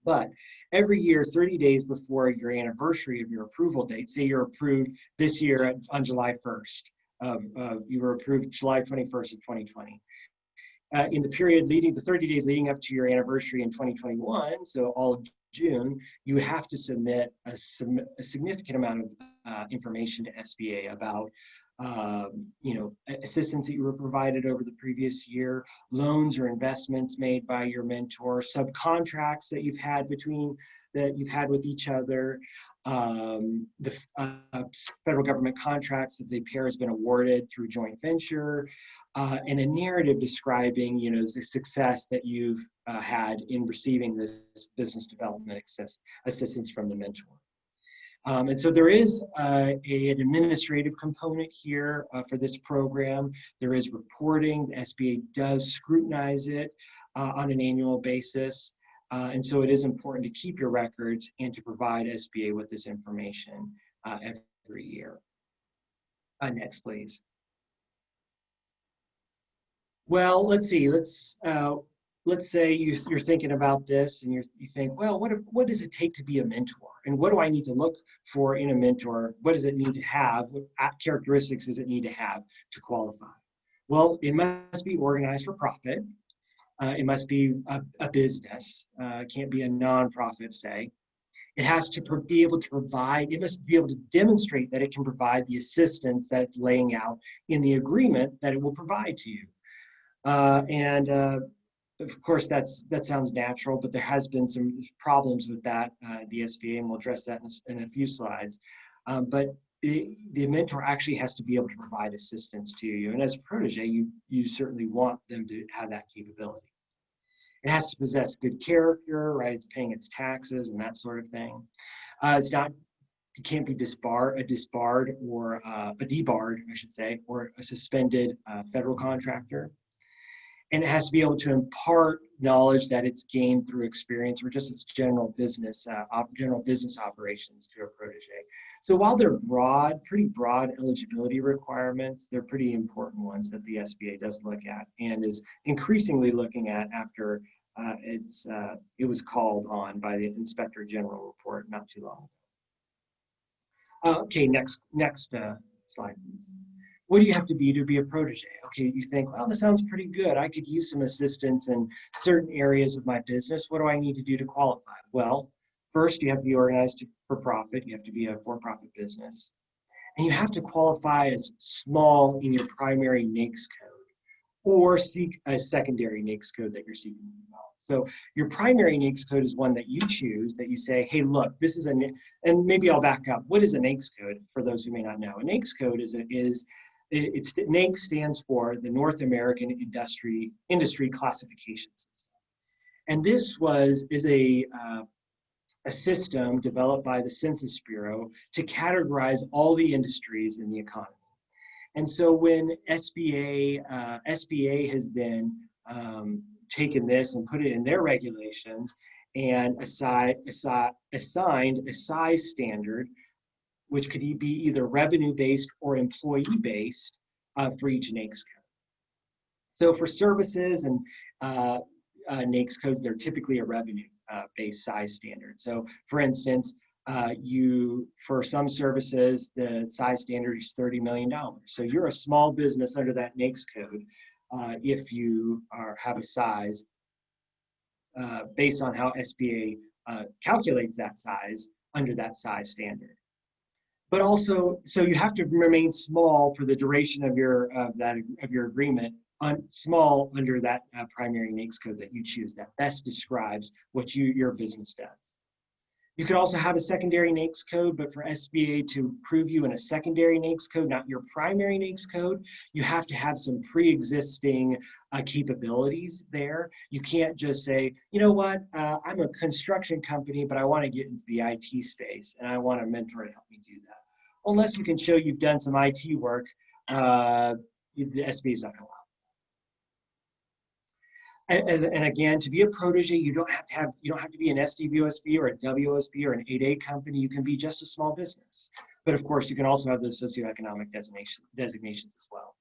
But every year, 30 days before your anniversary of your approval date, say you're approved this year on July 1st, you were approved July 21st of 2020. In the period the 30 days leading up to your anniversary in 2021, so all of June, you have to submit a significant amount of information to SBA about assistance that you were provided over the previous year, loans or investments made by your mentor, subcontracts that you've had with each other, the federal government contracts that the pair has been awarded through joint venture, and a narrative describing, the success that you've had in receiving this business development assistance from the mentor. And so there is an administrative component here for this program. There is reporting. The SBA does scrutinize it on an annual basis. And so it is important to keep your records and to provide SBA with this information every year. Next, please. Well, let's see. Let's say you're thinking about this and you think, well, what does it take to be a mentor? And what do I need to look for in a mentor? What does it need to have? What characteristics does it need to have to qualify? Well, it must be organized for profit. It must be a business. It can't be a nonprofit, say. It has to be able to provide, it must be able to demonstrate that it can provide the assistance that it's laying out in the agreement that it will provide to you. Of course, that sounds natural, but there has been some problems with that, the SBA, and we'll address that in a few slides. But the mentor actually has to be able to provide assistance to you. And as a protege, you certainly want them to have that capability. It has to possess good character, right? It's paying its taxes and that sort of thing. It can't be debarred, or a debarred, I should say, or a suspended federal contractor. And it has to be able to impart knowledge that it's gained through experience or just its general business operations to a protege. So while they're pretty broad eligibility requirements, they're pretty important ones that the SBA does look at and is increasingly looking at after it was called on by the Inspector General report not too long ago. Okay, next slide, please. What do you have to be a protege? Okay, you think, well, this sounds pretty good. I could use some assistance in certain areas of my business. What do I need to do to qualify? Well, first, you have to be organized for profit. You have to be a for-profit business. And you have to qualify as small in your primary NAICS code or seek a secondary NAICS code that you're seeking to develop. So your primary NAICS code is one that you choose, that you say, hey, look, this is and maybe I'll back up. What is a NAICS code for those who may not know? A NAICS code NAICS stands for the North American Industry Classification System. And this is a system developed by the Census Bureau to categorize all the industries in the economy. And so when SBA has then taken this and put it in their regulations and assigned a size standard, which could be either revenue-based or employee-based for each NAICS code. So for services and NAICS codes, they're typically a revenue-based size standard. So for instance, for some services, the size standard is $30 million. So you're a small business under that NAICS code. if you have a size based on how SBA calculates that size under that size standard. But also, so you have to remain small for the duration of your agreement, small under that primary NAICS code that you choose that best describes what your business does. You could also have a secondary NAICS code, but for SBA to approve you in a secondary NAICS code, not your primary NAICS code, you have to have some pre-existing capabilities there. You can't just say, you know what, I'm a construction company, but I want to get into the IT space and I want a mentor to help me do that. Unless you can show you've done some IT work, the SBA is not going to allow. And again, to be a protege, you don't have to be an SDVOSB or a WOSB or an 8A company. You can be just a small business. But of course, you can also have those socioeconomic designations as well.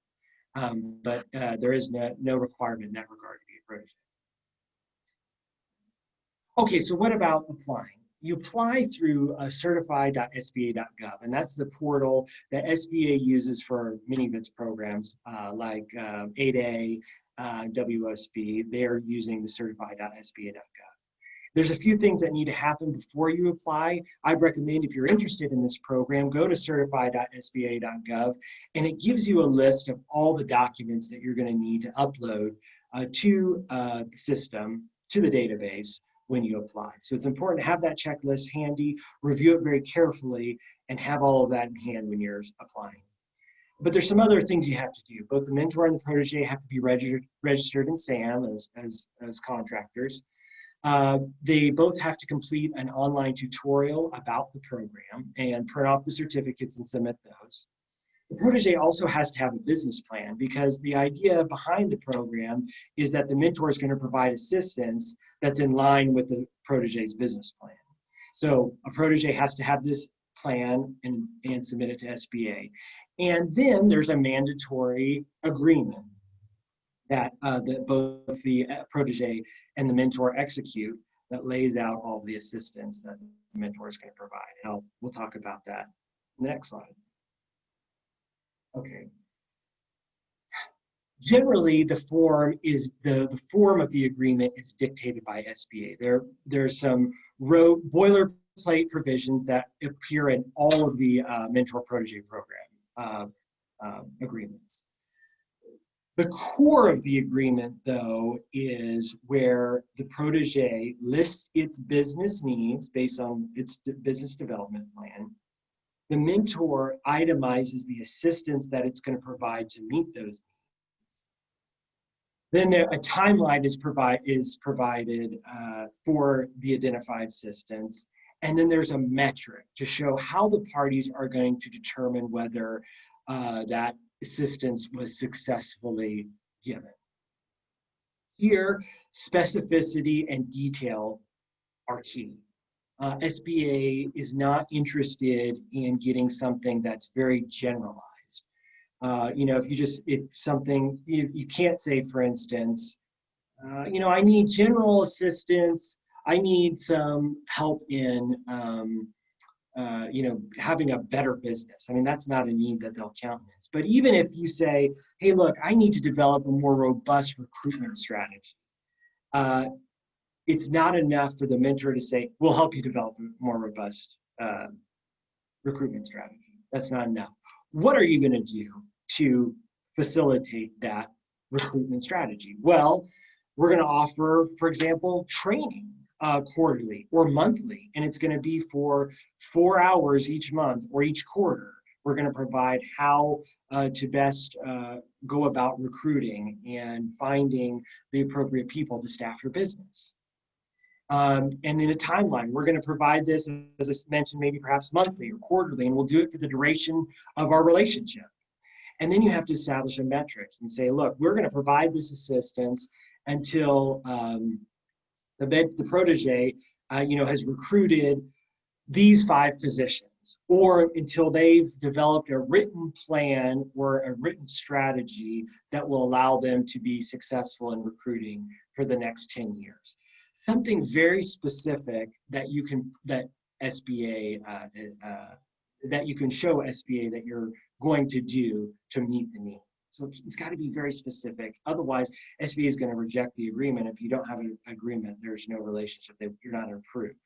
But there is no requirement in that regard to be a protege. Okay, so what about applying? You apply through certified.sba.gov, and that's the portal that SBA uses for many of its programs, like 8A, WSB. They're using the certified.sba.gov. There's a few things that need to happen before you apply. I'd recommend, if you're interested in this program, go to certified.sba.gov, and it gives you a list of all the documents that you're going to need to upload to the system, to the database, when you apply. So it's important to have that checklist handy, review it very carefully, and have all of that in hand when you're applying. But there's some other things you have to do. Both the mentor and the protege have to be registered in SAM as contractors. They both have to complete an online tutorial about the program and print off the certificates and submit those. The protege also has to have a business plan, because the idea behind the program is that the mentor is going to provide assistance that's in line with the protege's business plan. So a protege has to have this plan and submit it to SBA. And then there's a mandatory agreement that both the protege and the mentor execute that lays out all the assistance that the mentor is going to provide. And we'll talk about that in the next slide. Okay. Generally, the form of the agreement is dictated by SBA. There's some boilerplate provisions that appear in all of the mentor protege program agreements. The core of the agreement, though, is where the protege lists its business needs based on its business development plan. The mentor itemizes the assistance that it's going to provide to meet those needs. Then a timeline is provided for the identified assistance. And then there's a metric to show how the parties are going to determine whether that assistance was successfully given. Here, specificity and detail are key. SBA is not interested in getting something that's very generalized. You can't say, for instance, I need general assistance. I need some help in, having a better business. I mean, that's not a need that they'll countenance. But even if you say, hey, look, I need to develop a more robust recruitment strategy. It's not enough for the mentor to say, we'll help you develop a more robust recruitment strategy. That's not enough. What are you going to do to facilitate that recruitment strategy? Well, we're going to offer, for example, training quarterly or monthly, and it's going to be for 4 hours each month or each quarter. We're going to provide how to best go about recruiting and finding the appropriate people to staff your business. And then a timeline. We're going to provide this, as I mentioned, maybe perhaps monthly or quarterly, and we'll do it for the duration of our relationship. And then you have to establish a metric and say, look, we're going to provide this assistance until the protege, has recruited these 5 positions, or until they've developed a written plan or a written strategy that will allow them to be successful in recruiting for the next 10 years. Something very specific that you can show SBA that you're going to do to meet the need. So it's got to be very specific. Otherwise, SBA is going to reject the agreement. If you don't have an agreement, there's no relationship. You're not approved.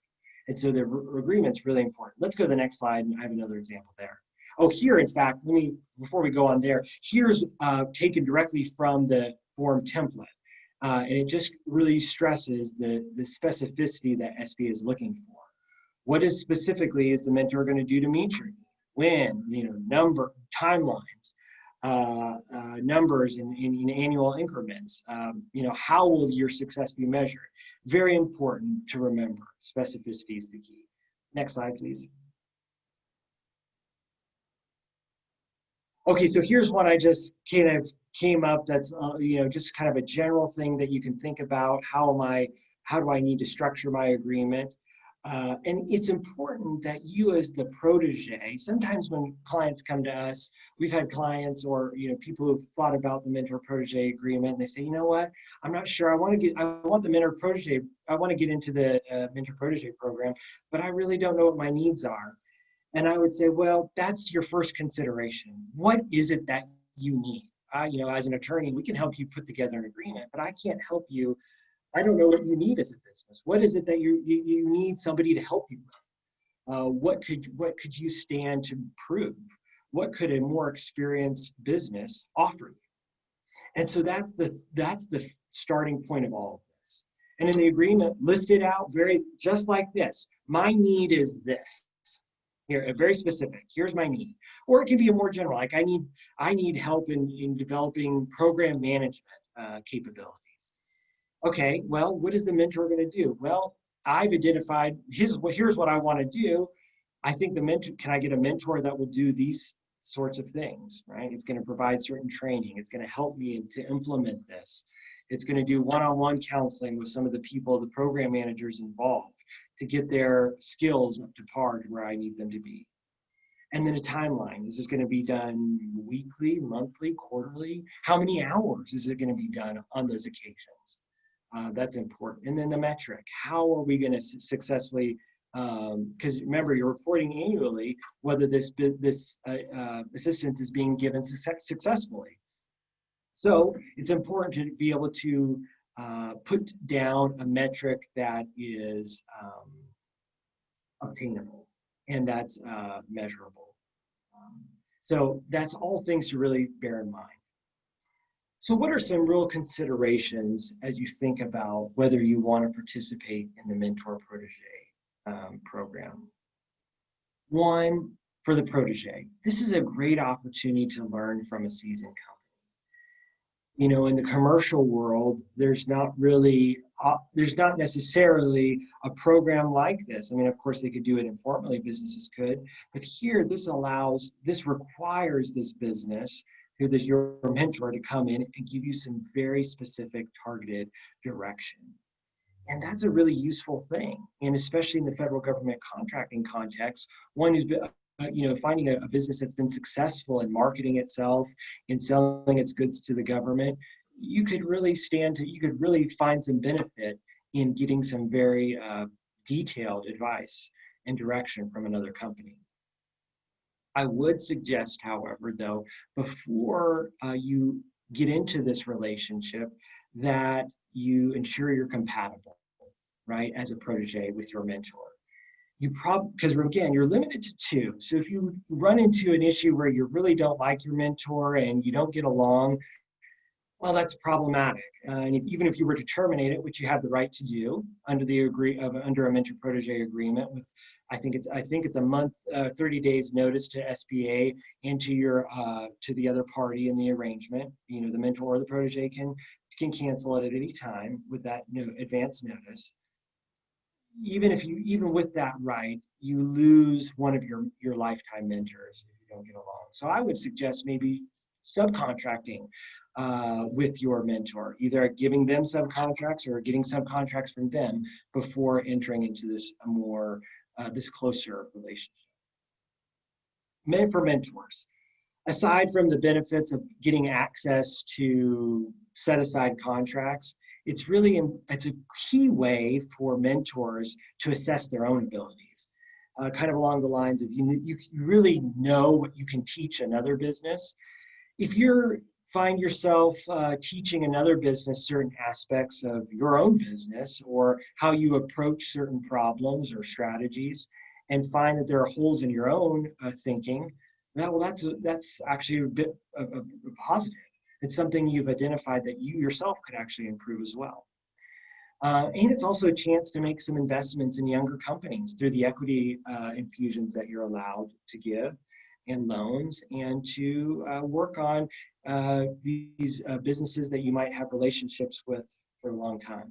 And so the agreement's really important. Let's go to the next slide, and I have another example there. Oh, here, in fact, before we go on there, here's taken directly from the form template. And it just really stresses the specificity that SBA is looking for. What specifically is the mentor going to do to meet your need? When, number, timelines, numbers in annual increments. How will your success be measured? Very important to remember. Specificity is the key. Next slide, please. Okay, so here's what I just kind of came up. That's just kind of a general thing that you can think about. How do I need to structure my agreement? And it's important that you, as the protege, sometimes when clients come to us, we've had clients or people who've thought about the mentor-protege agreement, and they say, you know what, I'm not sure. I want the mentor-protege. I want to get into the mentor-protege program, but I really don't know what my needs are. And I would say, well, that's your first consideration. What is it that you need? As an attorney, we can help you put together an agreement, but I can't help you. I don't know what you need as a business. What is it that you need somebody to help you with? What could you stand to prove? What could a more experienced business offer you? And so that's the starting point of all of this. And in the agreement, listed out just like this. My need is this. Here, very specific. Here's my need. Or it can be a more general, like I need help in developing program management capabilities. Okay, well, what is the mentor going to do? Well, I've identified, here's what I want to do. I think can I get a mentor that will do these sorts of things, right? It's going to provide certain training. It's going to help me to implement this. It's going to do one-on-one counseling with some of the people, the program managers involved, to get their skills up to par to where I need them to be. And then a timeline. Is this going to be done weekly, monthly, quarterly? How many hours is it going to be done on those occasions? That's important. And then the metric. How are we going to successfully, because remember, you're reporting annually whether this assistance is being given successfully. So it's important to be able to put down a metric that is obtainable and that's measurable. So that's all things to really bear in mind. So what are some real considerations as you think about whether you want to participate in the mentor protege program? One, for the protege, this is a great opportunity to learn from a seasoned company. In the commercial world, there's not necessarily a program like this. I mean, of course, they could do it informally, businesses could, but here this requires this business, who is your mentor, to come in and give you some very specific targeted direction. And that's a really useful thing. And especially in the federal government contracting context, one who's been, finding a business that's been successful in marketing itself, in selling its goods to the government, you could really find some benefit in getting some very detailed advice and direction from another company. I would suggest, however, though, before you get into this relationship, that you ensure you're compatible, right, as a protege with your mentor. Because again, you're limited to 2. So if you run into an issue where you really don't like your mentor and you don't get along, well, that's problematic. And even if you were to terminate it, which you have the right to do under a mentor-protege agreement, with I think it's a month, 30 days notice to SBA and to the other party in the arrangement. The mentor or the protege can cancel it at any time with that advance notice. Even with that right, you lose one of your lifetime mentors if you don't get along. So I would suggest maybe subcontracting with your mentor, either giving them subcontracts or getting subcontracts from them before entering into this closer relationship. For mentors, aside from the benefits of getting access to set aside contracts, it's a key way for mentors to assess their own abilities. Kind of along the lines of you really know what you can teach another business. If you're find yourself teaching another business certain aspects of your own business or how you approach certain problems or strategies, and find that there are holes in your own thinking, that's actually a bit of a positive. It's something you've identified that you yourself could actually improve as well. And it's also a chance to make some investments in younger companies through the equity infusions that you're allowed to give and loans, and to work on these businesses that you might have relationships with for a long time.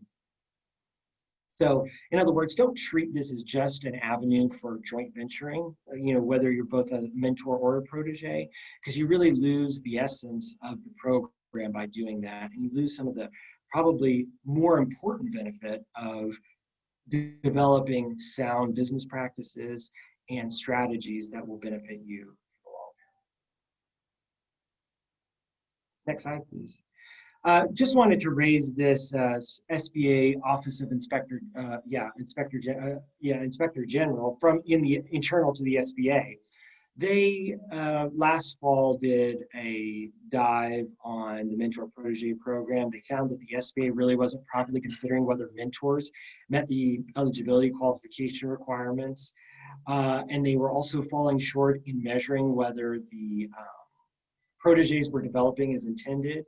So in other words, don't treat this as just an avenue for joint venturing, whether you're both a mentor or a protege, because you really lose the essence of the program by doing that. And you lose some of the probably more important benefit of developing sound business practices and strategies that will benefit you. Next slide, please. Just wanted to raise this SBA Office of Inspector General from internal to the SBA. They last fall did a dive on the mentor protege program. They found that the SBA really wasn't properly considering whether mentors met the eligibility qualification requirements, and they were also falling short in measuring whether the proteges were developing as intended.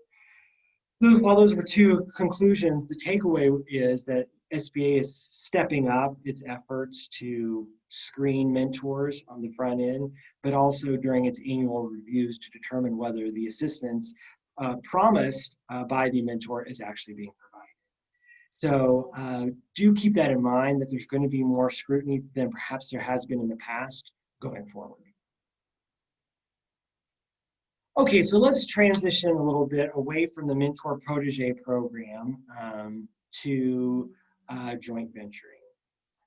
While those were two conclusions, the takeaway is that SBA is stepping up its efforts to screen mentors on the front end, but also during its annual reviews to determine whether the assistance promised by the mentor is actually being provided. So do keep that in mind, that there's going to be more scrutiny than perhaps there has been in the past going forward. Okay, so let's transition a little bit away from the mentor protege program to joint venturing.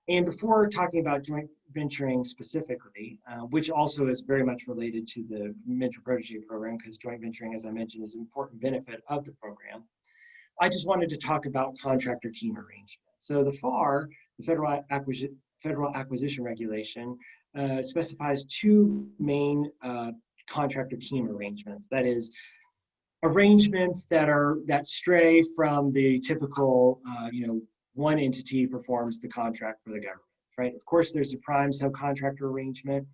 And before talking about joint venturing specifically, which also is very much related to the mentor protege program, because joint venturing, as I mentioned, is an important benefit of the program, I just wanted to talk about contractor team arrangements. So the FAR, the Federal Acquisition Regulation, specifies two main contractor team arrangements. That is, arrangements that stray from the typical, one entity performs the contract for the government, right? Of course, there's a prime subcontractor arrangement.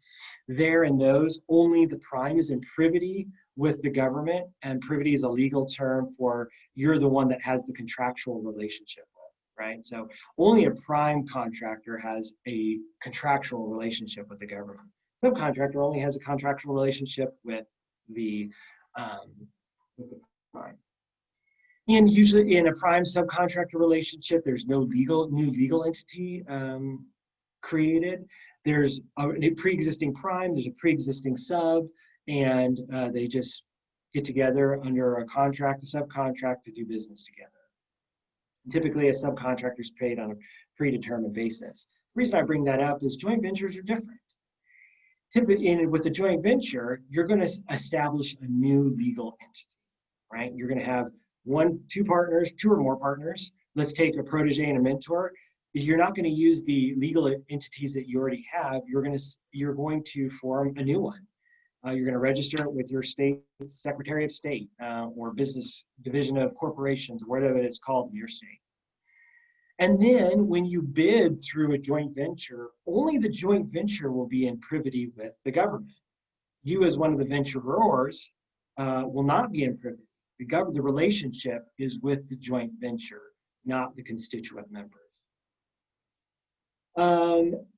There in those, only the prime is in privity with the government, and privity is a legal term for you're the one that has the contractual relationship with, right? So only a prime contractor has a contractual relationship with the government. Subcontractor only has a contractual relationship with the prime. And usually in a prime subcontractor relationship, there's no new legal entity created. There's a pre-existing prime, there's a pre-existing sub, and they just get together under a contract, a subcontract, to do business together. Typically, a subcontractor is paid on a predetermined basis. The reason I bring that up is joint ventures are different. Typically, with a joint venture, you're going to establish a new legal entity, right? You're going to have two or more partners. Let's take a protege and a mentor. You're not going to use the legal entities that you already have. You're going to form a new one. You're going to register it with your state Secretary of State or Business Division of Corporations, whatever it's called in your state. And then when you bid through a joint venture, only the joint venture will be in privity with the government. You, as one of the venturers, will not be in privity. The relationship is with the joint venture, not the constituent members.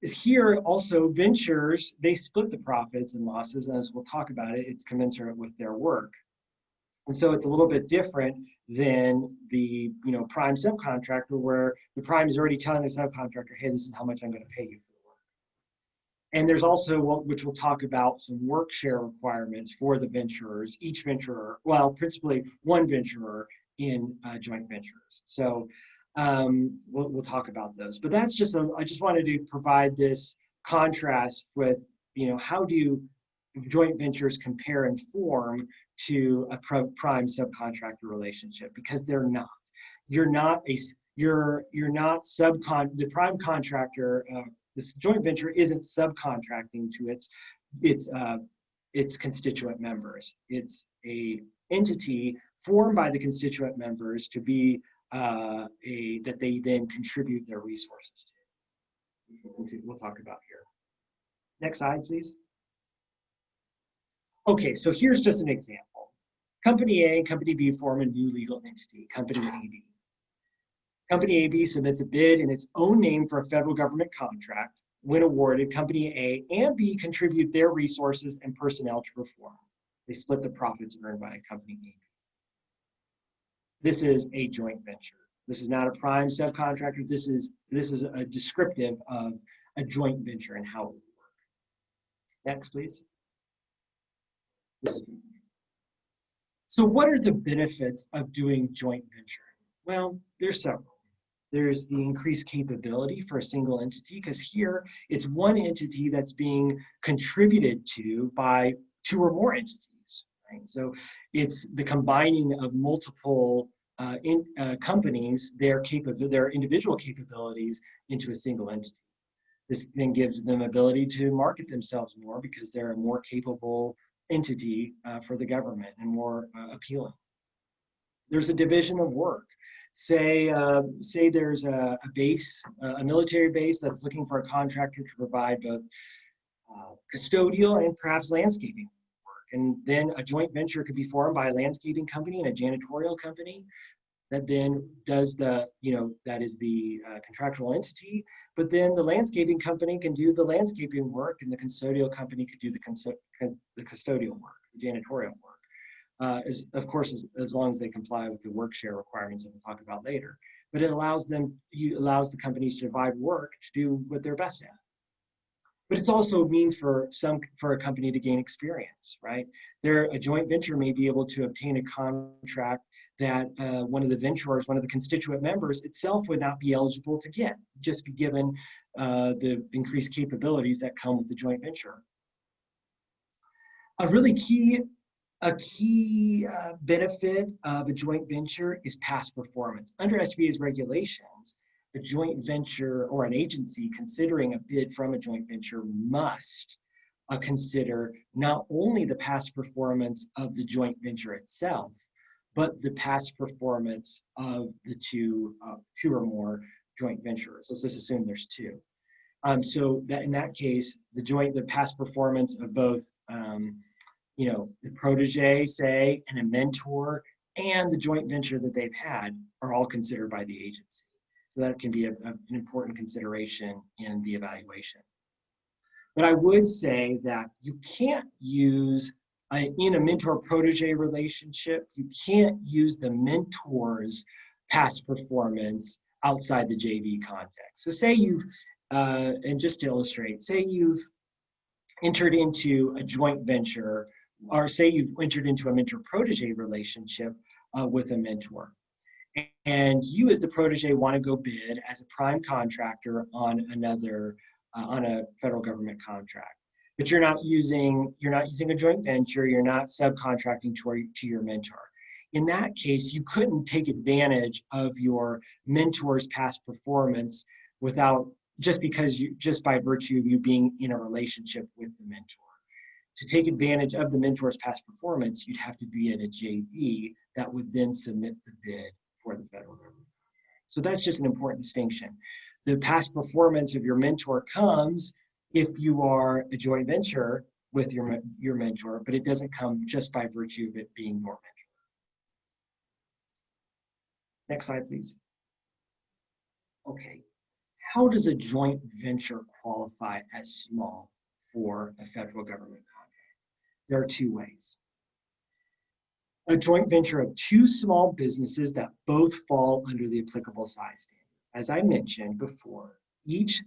Here also, ventures, they split the profits and losses, and as we'll talk about it, it's commensurate with their work. And so it's a little bit different than the prime subcontractor, where the prime is already telling the subcontractor, hey, this is how much I'm going to pay you for the work. And there's also, which we'll talk about, some work share requirements for the venturers, each venturer, well, principally one venturer in joint ventures. So we'll talk about those. But that's just, I just wanted to provide this contrast with, how do joint ventures compare in form to a prime subcontractor relationship, because they're not. The prime contractor, this joint venture isn't subcontracting to its constituent members. It's a entity formed by the constituent members to be that they then contribute their resources to. We'll talk about here. Next slide, please. Okay, so here's just an example. Company A and Company B form a new legal entity, Company AB. Company AB submits a bid in its own name for a federal government contract. When awarded, Company A and B contribute their resources and personnel to perform. They split the profits earned by Company AB. This is a joint venture. This is not a prime subcontractor. This is a descriptive of a joint venture and how it would work. Next, please. So what are the benefits of doing joint venturing? Well, there's several. There's the increased capability for a single entity, because here it's one entity that's being contributed to by two or more entities, right? So it's the combining of multiple companies, their individual capabilities into a single entity. This then gives them ability to market themselves more because they're a more capable entity for the government and more appealing. There's a division of work. Say there's a base, a military base that's looking for a contractor to provide both custodial and perhaps landscaping work. And then a joint venture could be formed by a landscaping company and a janitorial company that then does that is the contractual entity. But then the landscaping company can do the landscaping work, and the custodial company could do the custodial work, the janitorial work. Of course, as long as they comply with the work share requirements that we'll talk about later. But it allows the companies to divide work to do what they're best at. But it's also means for a company to gain experience, right? A joint venture may be able to obtain a contract that one of the constituent members itself would not be eligible to get, just be given the increased capabilities that come with the joint venture. A key benefit of a joint venture is past performance. Under SBA's regulations, a joint venture or an agency considering a bid from a joint venture must consider not only the past performance of the joint venture itself, but the past performance of the two or more joint venturers. Let's just assume there's two. So that in that case, the past performance of both the protege, say, and a mentor, and the joint venture that they've had are all considered by the agency. So that can be an important consideration in the evaluation. But I would say that you can't use, in a mentor-protege relationship, you can't use the mentor's past performance outside the JV context. So say and just to illustrate, say you've entered into a joint venture, or say you've entered into a mentor-protege relationship with a mentor. And you as the protege want to go bid as a prime contractor on a federal government contract. But you're not using a joint venture, you're not subcontracting to your mentor. In that case, you couldn't take advantage of your mentor's past performance just by virtue of you being in a relationship with the mentor. To take advantage of the mentor's past performance, you'd have to be in a JV that would then submit the bid for the federal government. So that's just an important distinction. The past performance of your mentor comes if you are a joint venture with your mentor, but it doesn't come just by virtue of it being your mentor. Next slide, please. Okay, how does a joint venture qualify as small for a federal government contract? There are two ways. A joint venture of two small businesses that both fall under the applicable size standard. As I mentioned before, each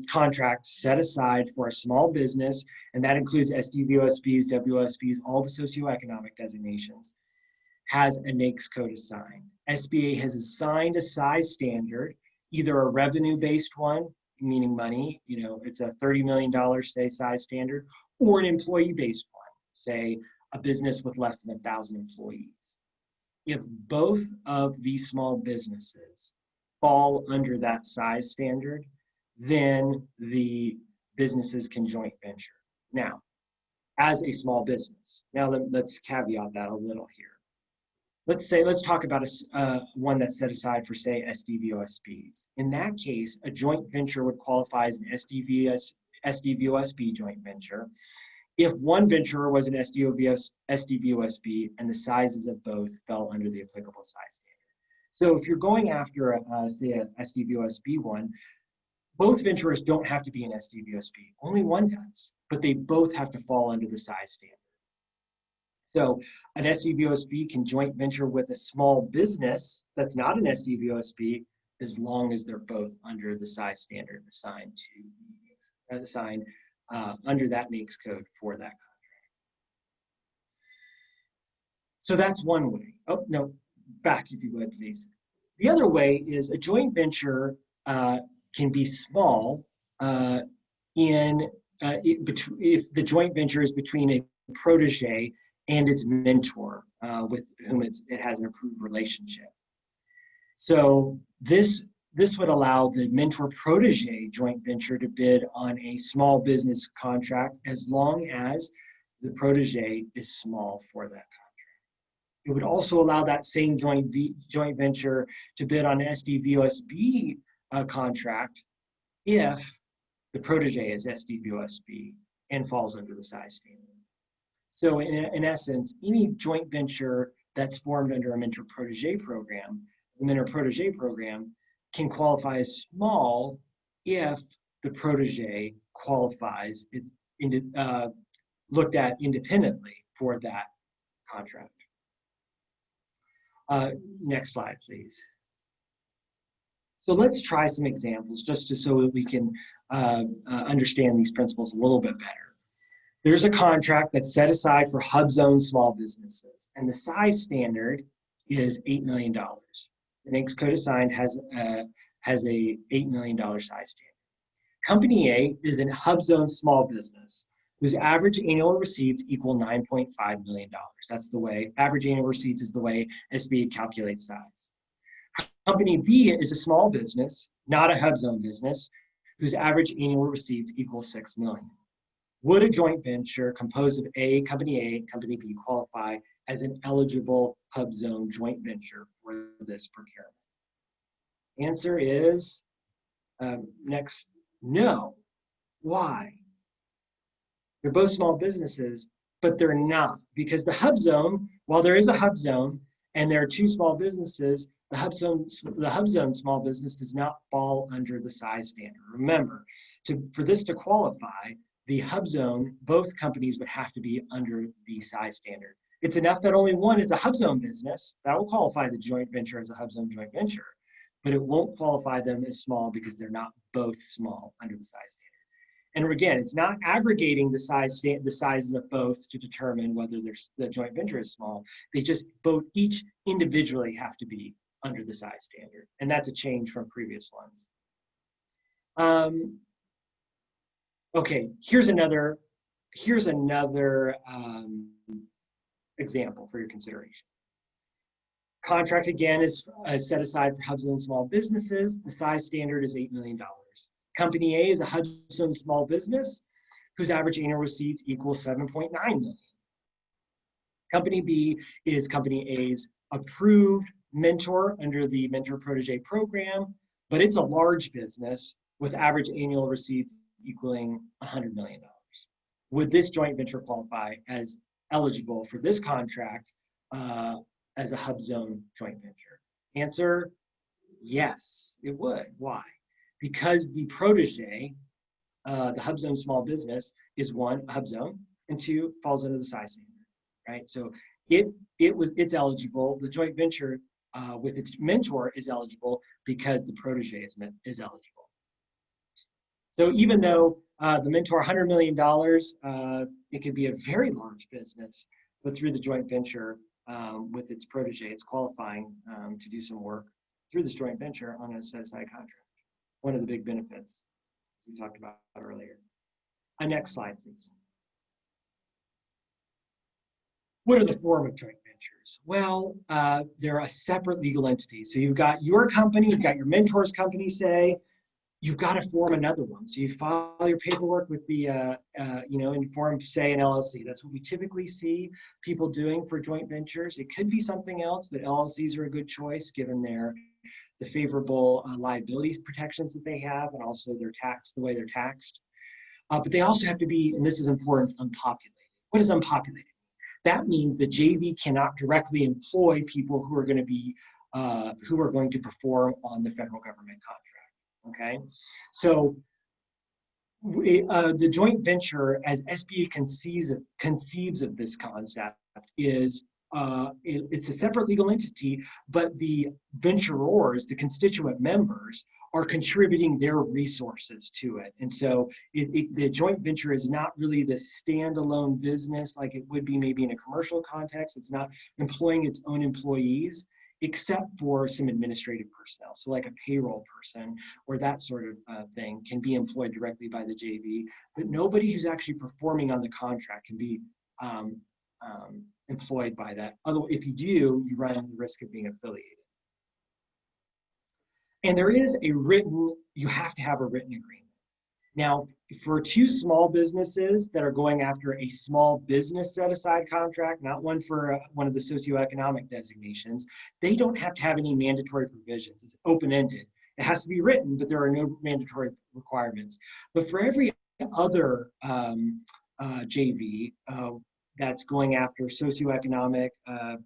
contract set aside for a small business, and that includes SDVOSBs, WSBs, all the socioeconomic designations, has a NAICS code assigned. SBA has assigned a size standard, either a revenue-based one, meaning money, it's a $30 million, say, size standard, or an employee-based one, say a business with less than 1,000 employees. If both of these small businesses fall under that size standard, then the businesses can joint venture. Now, as a small business. Now let's caveat that a little here. Let's talk about one that's set aside for, say, SDVOSBs. In that case, a joint venture would qualify as an SDVOSB joint venture if one venture was an SDVOSB and the sizes of both fell under the applicable size standard. So if you're going after, say, an SDVOSB one, both venturers don't have to be an SDVOSB. Only one does, but they both have to fall under the size standard. So an SDVOSB can joint venture with a small business that's not an SDVOSB as long as they're both under the size standard assigned under that NAICS code for that contract. So that's one way. Oh, no, back if you would, please. The other way is a joint venture can be small if the joint venture is between a protege and its mentor with whom it has an approved relationship. So this would allow the mentor-protege joint venture to bid on a small business contract as long as the protege is small for that contract. It would also allow that same joint venture to bid on an SDVOSB contract if the protege is SDVOSB and falls under the size standard. So in essence, any joint venture that's formed under a mentor-protege program, the mentor-protege program can qualify as small if the protege qualifies, it's looked at independently for that contract. Next slide, please. So let's try some examples just so that we can understand these principles a little bit better. There's a contract that's set aside for hub zone small businesses, and the size standard is $8 million. The NAICS code assigned has a $8 million size standard. Company A is a hub zone small business whose average annual receipts equal $9.5 million. That's the way, average annual receipts is the way SBA calculates size. Company B is a small business, not a hub zone business, whose average annual receipts equal $6 million. Would a joint venture composed of Company A, Company B qualify as an eligible hub zone joint venture for this procurement? Answer is no. Why? They're both small businesses, but they're not, because the hub zone, while there is a hub zone and there are two small businesses, the hub zone small business does not fall under the size standard. Remember, for this to qualify, the hub zone, both companies would have to be under the size standard. It's enough that only one is a hub zone business. That will qualify the joint venture as a hub zone joint venture, but it won't qualify them as small because they're not both small under the size standard. And again, it's not aggregating the sizes of both to determine whether the joint venture is small. They just each individually have to be under the size standard, and that's a change from previous ones. Okay, here's another example for your consideration. Contract again is set aside for hub zone small businesses. The size standard is $8 million. Company A is a hub zone small business whose average annual receipts equal $7.9 million. Company B is Company A's approved mentor under the mentor protege program, but it's a large business with average annual receipts equaling $100 million. Would this joint venture qualify as eligible for this contract as a hub zone joint venture? Answer, yes, it would. Why? Because the protege, the hub zone small business, is one, a hub zone, and two, falls under the size standard, right? So it's eligible. The joint venture with its mentor is eligible because the protege is eligible. So even though the mentor $100 million, it could be a very large business, but through the joint venture with its protege, it's qualifying to do some work through this joint venture on a set-aside contract. One of the big benefits we talked about earlier. Next slide, please. What are the form of joint ventures? Well, they're a separate legal entity. So you've got your company, you've got your mentor's company, say, you've got to form another one. So you file your paperwork with the, in form, say, an LLC. That's what we typically see people doing for joint ventures. It could be something else, but LLCs are a good choice given the favorable liability protections that they have, and also their tax, the way they're taxed. But they also have to be, and this is important, unpopulated. What is unpopulated? That means the JV cannot directly employ people who are going to be, who are going to perform on the federal government contract. Okay, so the joint venture, as SBA conceives of this concept, is it's a separate legal entity, but the venturers, the constituent members, are contributing their resources to it. And so the joint venture is not really the standalone business like it would be maybe in a commercial context. It's not employing its own employees, except for some administrative personnel. So like a payroll person or that sort of thing can be employed directly by the JV, but nobody who's actually performing on the contract can be employed by that. Otherwise, if you do, you run the risk of being affiliated. And there is you have to have a written agreement. Now, for two small businesses that are going after a small business set-aside contract, not one for one of the socioeconomic designations, they don't have to have any mandatory provisions. It's open-ended. It has to be written, but there are no mandatory requirements. But for every other JV that's going after socioeconomic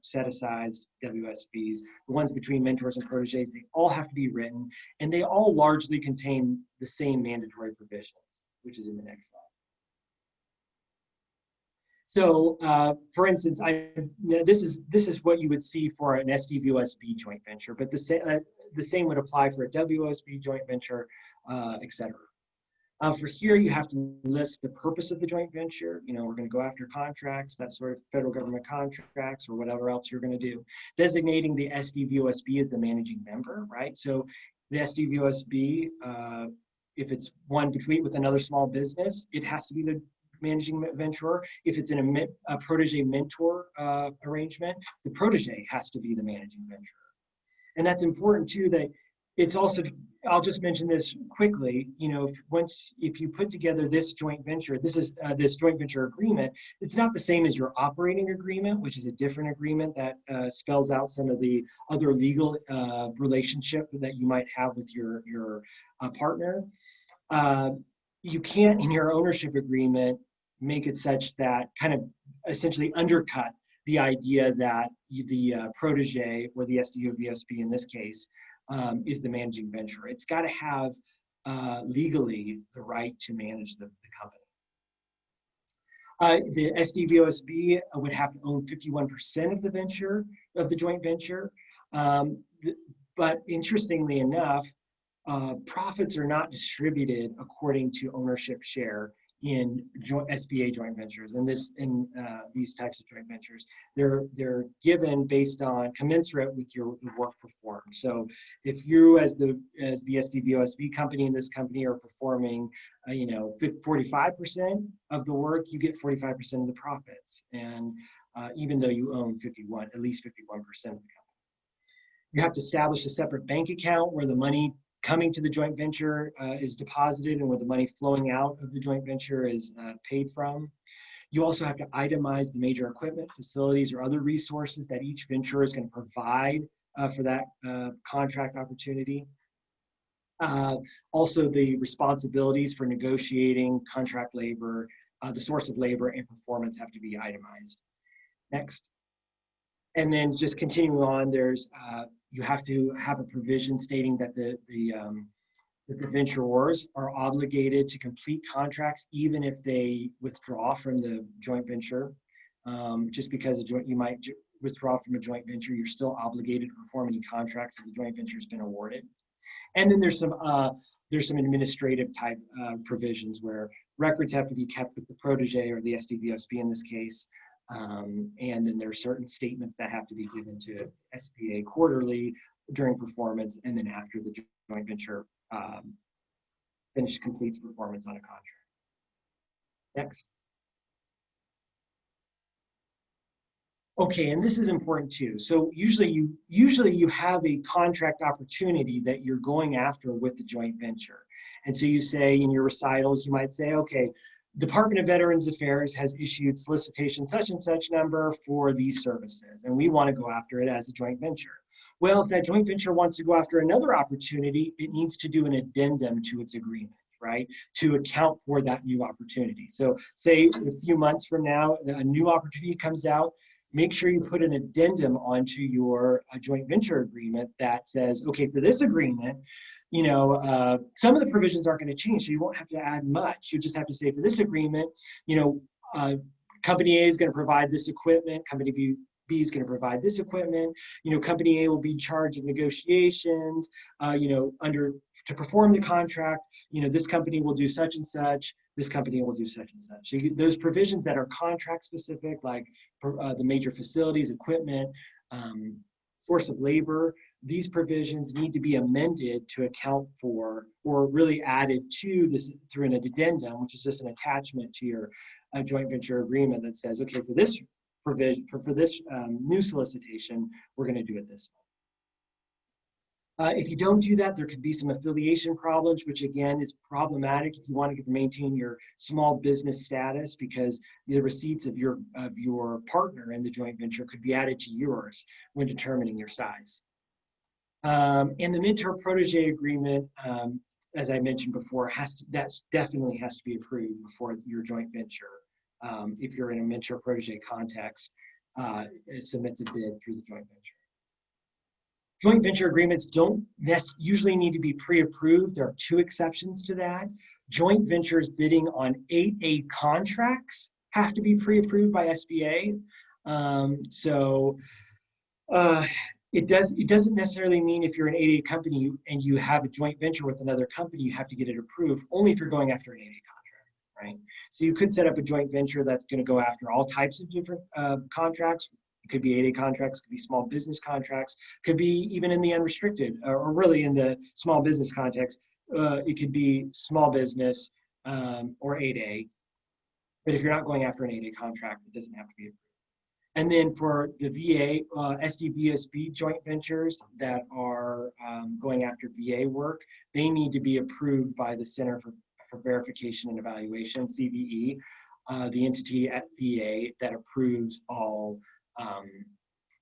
set-asides, WSBs, the ones between mentors and proteges, they all have to be written, and they all largely contain the same mandatory provisions, which is in the next slide. So, for instance, this is what you would see for an SDVOSB joint venture, but the same would apply for a WOSB joint venture, et cetera. For here, you have to list the purpose of the joint venture. You know, we're going to go after contracts, that sort of federal government contracts, or whatever else you're going to do. Designating the SDVOSB as the managing member, right? So the SDVOSB, if it's one between with another small business, it has to be the managing venturer. If it's in a protege mentor arrangement, the protege has to be the managing venturer. And that's important too, that it's also, I'll just mention this quickly, you know, if you put together this joint venture, this joint venture agreement, it's not the same as your operating agreement, which is a different agreement that spells out some of the other legal relationship that you might have with your partner. You can't, in your ownership agreement, make it such that kind of essentially undercut the idea that the protege, or the SDVOSB in this case, is the managing venture. It's got to have legally the right to manage the company. The SDVOSB would have to own 51% of the joint venture. But interestingly enough, profits are not distributed according to ownership share in SBA joint ventures. And these types of joint ventures, they're given based on commensurate with the work performed. So if you, as the SDVOSB company in this company, are performing 45% of the work, you get 45% of the profits. And even though you own at least 51% of the company. You have to establish a separate bank account where the money coming to the joint venture is deposited, and where the money flowing out of the joint venture is paid from. You also have to itemize the major equipment, facilities, or other resources that each venture is going to provide for that contract opportunity. Also, the responsibilities for negotiating contract labor, the source of labor, and performance have to be itemized. Next. And then just continuing on, you have to have a provision stating that the venturers are obligated to complete contracts even if they withdraw from the joint venture. Just because you might withdraw from a joint venture, you're still obligated to perform any contracts that the joint venture has been awarded. And then there's some administrative type provisions where records have to be kept with the protege, or the SDVOSB in this case. And then there are certain statements that have to be given to SBA quarterly during performance, and then after the joint venture completes performance on a contract. Next. Okay, and this is important too. So usually you have a contract opportunity that you're going after with the joint venture. And so you say in your recitals, you might say, okay, Department of Veterans Affairs has issued solicitation such and such number for these services, and we want to go after it as a joint venture. Well, if that joint venture wants to go after another opportunity, it needs to do an addendum to its agreement, right, to account for that new opportunity. So say a few months from now, a new opportunity comes out, make sure you put an addendum onto your joint venture agreement that says, okay, for this agreement, some of the provisions aren't going to change, so you won't have to add much. You just have to say, for this agreement, company A is going to provide this equipment, company B is going to provide this equipment. Company A will be in charge of negotiations, to perform the contract. This company will do such and such. This company will do such and such. So those provisions that are contract specific, like the major facilities, equipment, source of labor, these provisions need to be amended to account for, or really added to this through an addendum, which is just an attachment to your joint venture agreement that says, okay, for this provision, for this new solicitation, we're going to do it this way. If you don't do that, there could be some affiliation problems, which again is problematic if you want to maintain your small business status, because the receipts of your partner in the joint venture could be added to yours when determining your size. And the mentor-protege agreement, as I mentioned before, that definitely has to be approved before your joint venture. If you're in a mentor-protege context, submits a bid through the joint venture. Joint venture agreements don't usually need to be pre-approved. There are two exceptions to that. Joint ventures bidding on 8A contracts have to be pre-approved by SBA. It doesn't necessarily mean if you're an 8A company and you have a joint venture with another company, you have to get it approved, only if you're going after an 8A contract, right? So you could set up a joint venture that's going to go after all types of different contracts. It could be 8A contracts, could be small business contracts, could be even in the unrestricted, or really in the small business context, it could be small business or 8A. But if you're not going after an 8A contract, it doesn't have to be approved. And then for the VA, SDVSB joint ventures that are going after VA work, they need to be approved by the Center for Verification and Evaluation, CVE, the entity at VA that approves all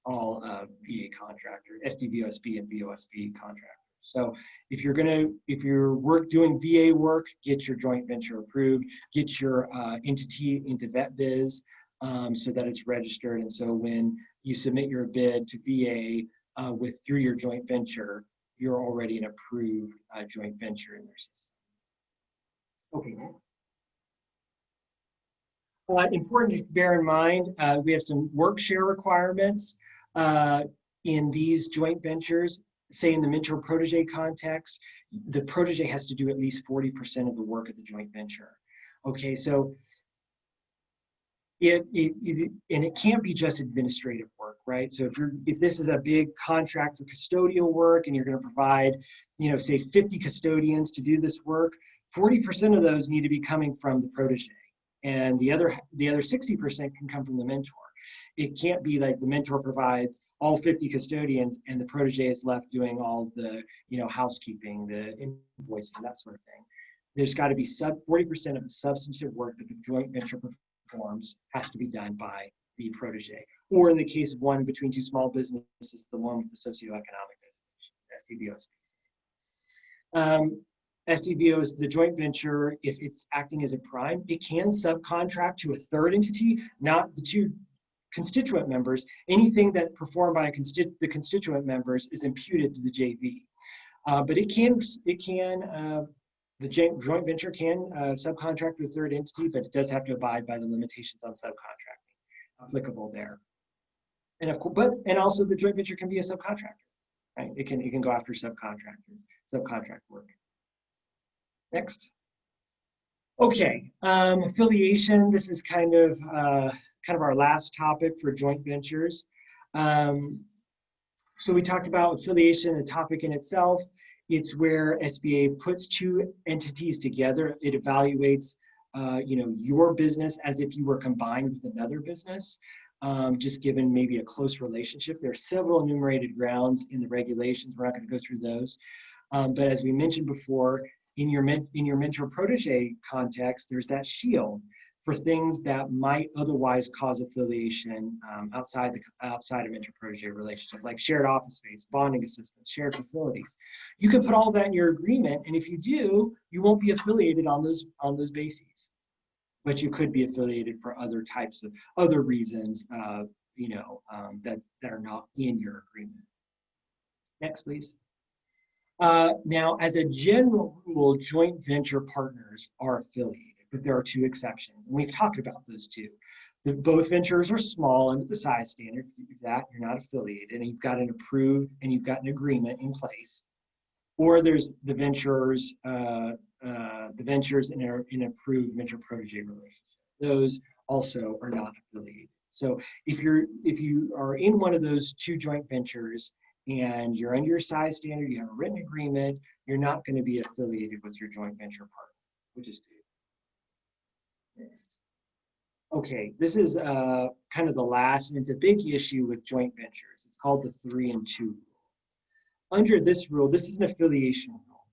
VA contractors, SDVSB and VOSB contractors. So if you're doing VA work, get your joint venture approved, get your entity into VetViz, so that it's registered. And so when you submit your bid to VA through your joint venture, you're already an approved joint venture in their system. Okay. Important to bear in mind, we have some work share requirements in these joint ventures. Say in the mentor-protege context, the protege has to do at least 40% of the work of the joint venture. Okay, so and it can't be just administrative work, right? So if this is a big contract for custodial work and you're going to provide, say 50 custodians to do this work, 40% of those need to be coming from the protege, and the other 60% can come from the mentor. It can't be like the mentor provides all 50 custodians and the protege is left doing all the housekeeping, the invoicing, that sort of thing. There's got to be 40% of the substantive work that the joint venture performs has to be done by the protege. Or in the case of one between two small businesses, the one with the socioeconomic designation, SDVOs. SDVOs, the joint venture, if it's acting as a prime, it can subcontract to a third entity, not the two constituent members. Anything that performed by the constituent members is imputed to the JV. But the joint venture can subcontract to a third entity, but it does have to abide by the limitations on subcontracting applicable there. And of course, and also the joint venture can be a subcontractor, right? It can go after subcontract work. Next. Okay, affiliation. This is kind of our last topic for joint ventures. So we talked about affiliation, a topic in itself. It's where SBA puts two entities together. It evaluates, your business as if you were combined with another business. just given maybe a close relationship. There are several enumerated grounds in the regulations. We're not going to go through those. But as we mentioned before, in your mentor-protege context, there's that shield for things that might otherwise cause affiliation outside a mentor-protege relationship, like shared office space, bonding assistance, shared facilities. You can put all that in your agreement, and if you do, you won't be affiliated on those bases. But you could be affiliated for other types of other reasons, that are not in your agreement. Next, please. Now, as a general rule, joint venture partners are affiliated, but there are two exceptions, and we've talked about those two. Both ventures are small under the size standard. If you do that, you're not affiliated, and you've got an approved and you've got an agreement in place. Or there's the ventures in an approved mentor-protege relationship. Those also are not affiliated. So if you are in one of those two joint ventures and you're under your size standard, you have a written agreement, you're not going to be affiliated with your joint venture partner, which is good. Next. Okay, this is kind of the last, and it's a big issue with joint ventures. It's called the 3 and 2 rule. Under this rule, this is an affiliation rule.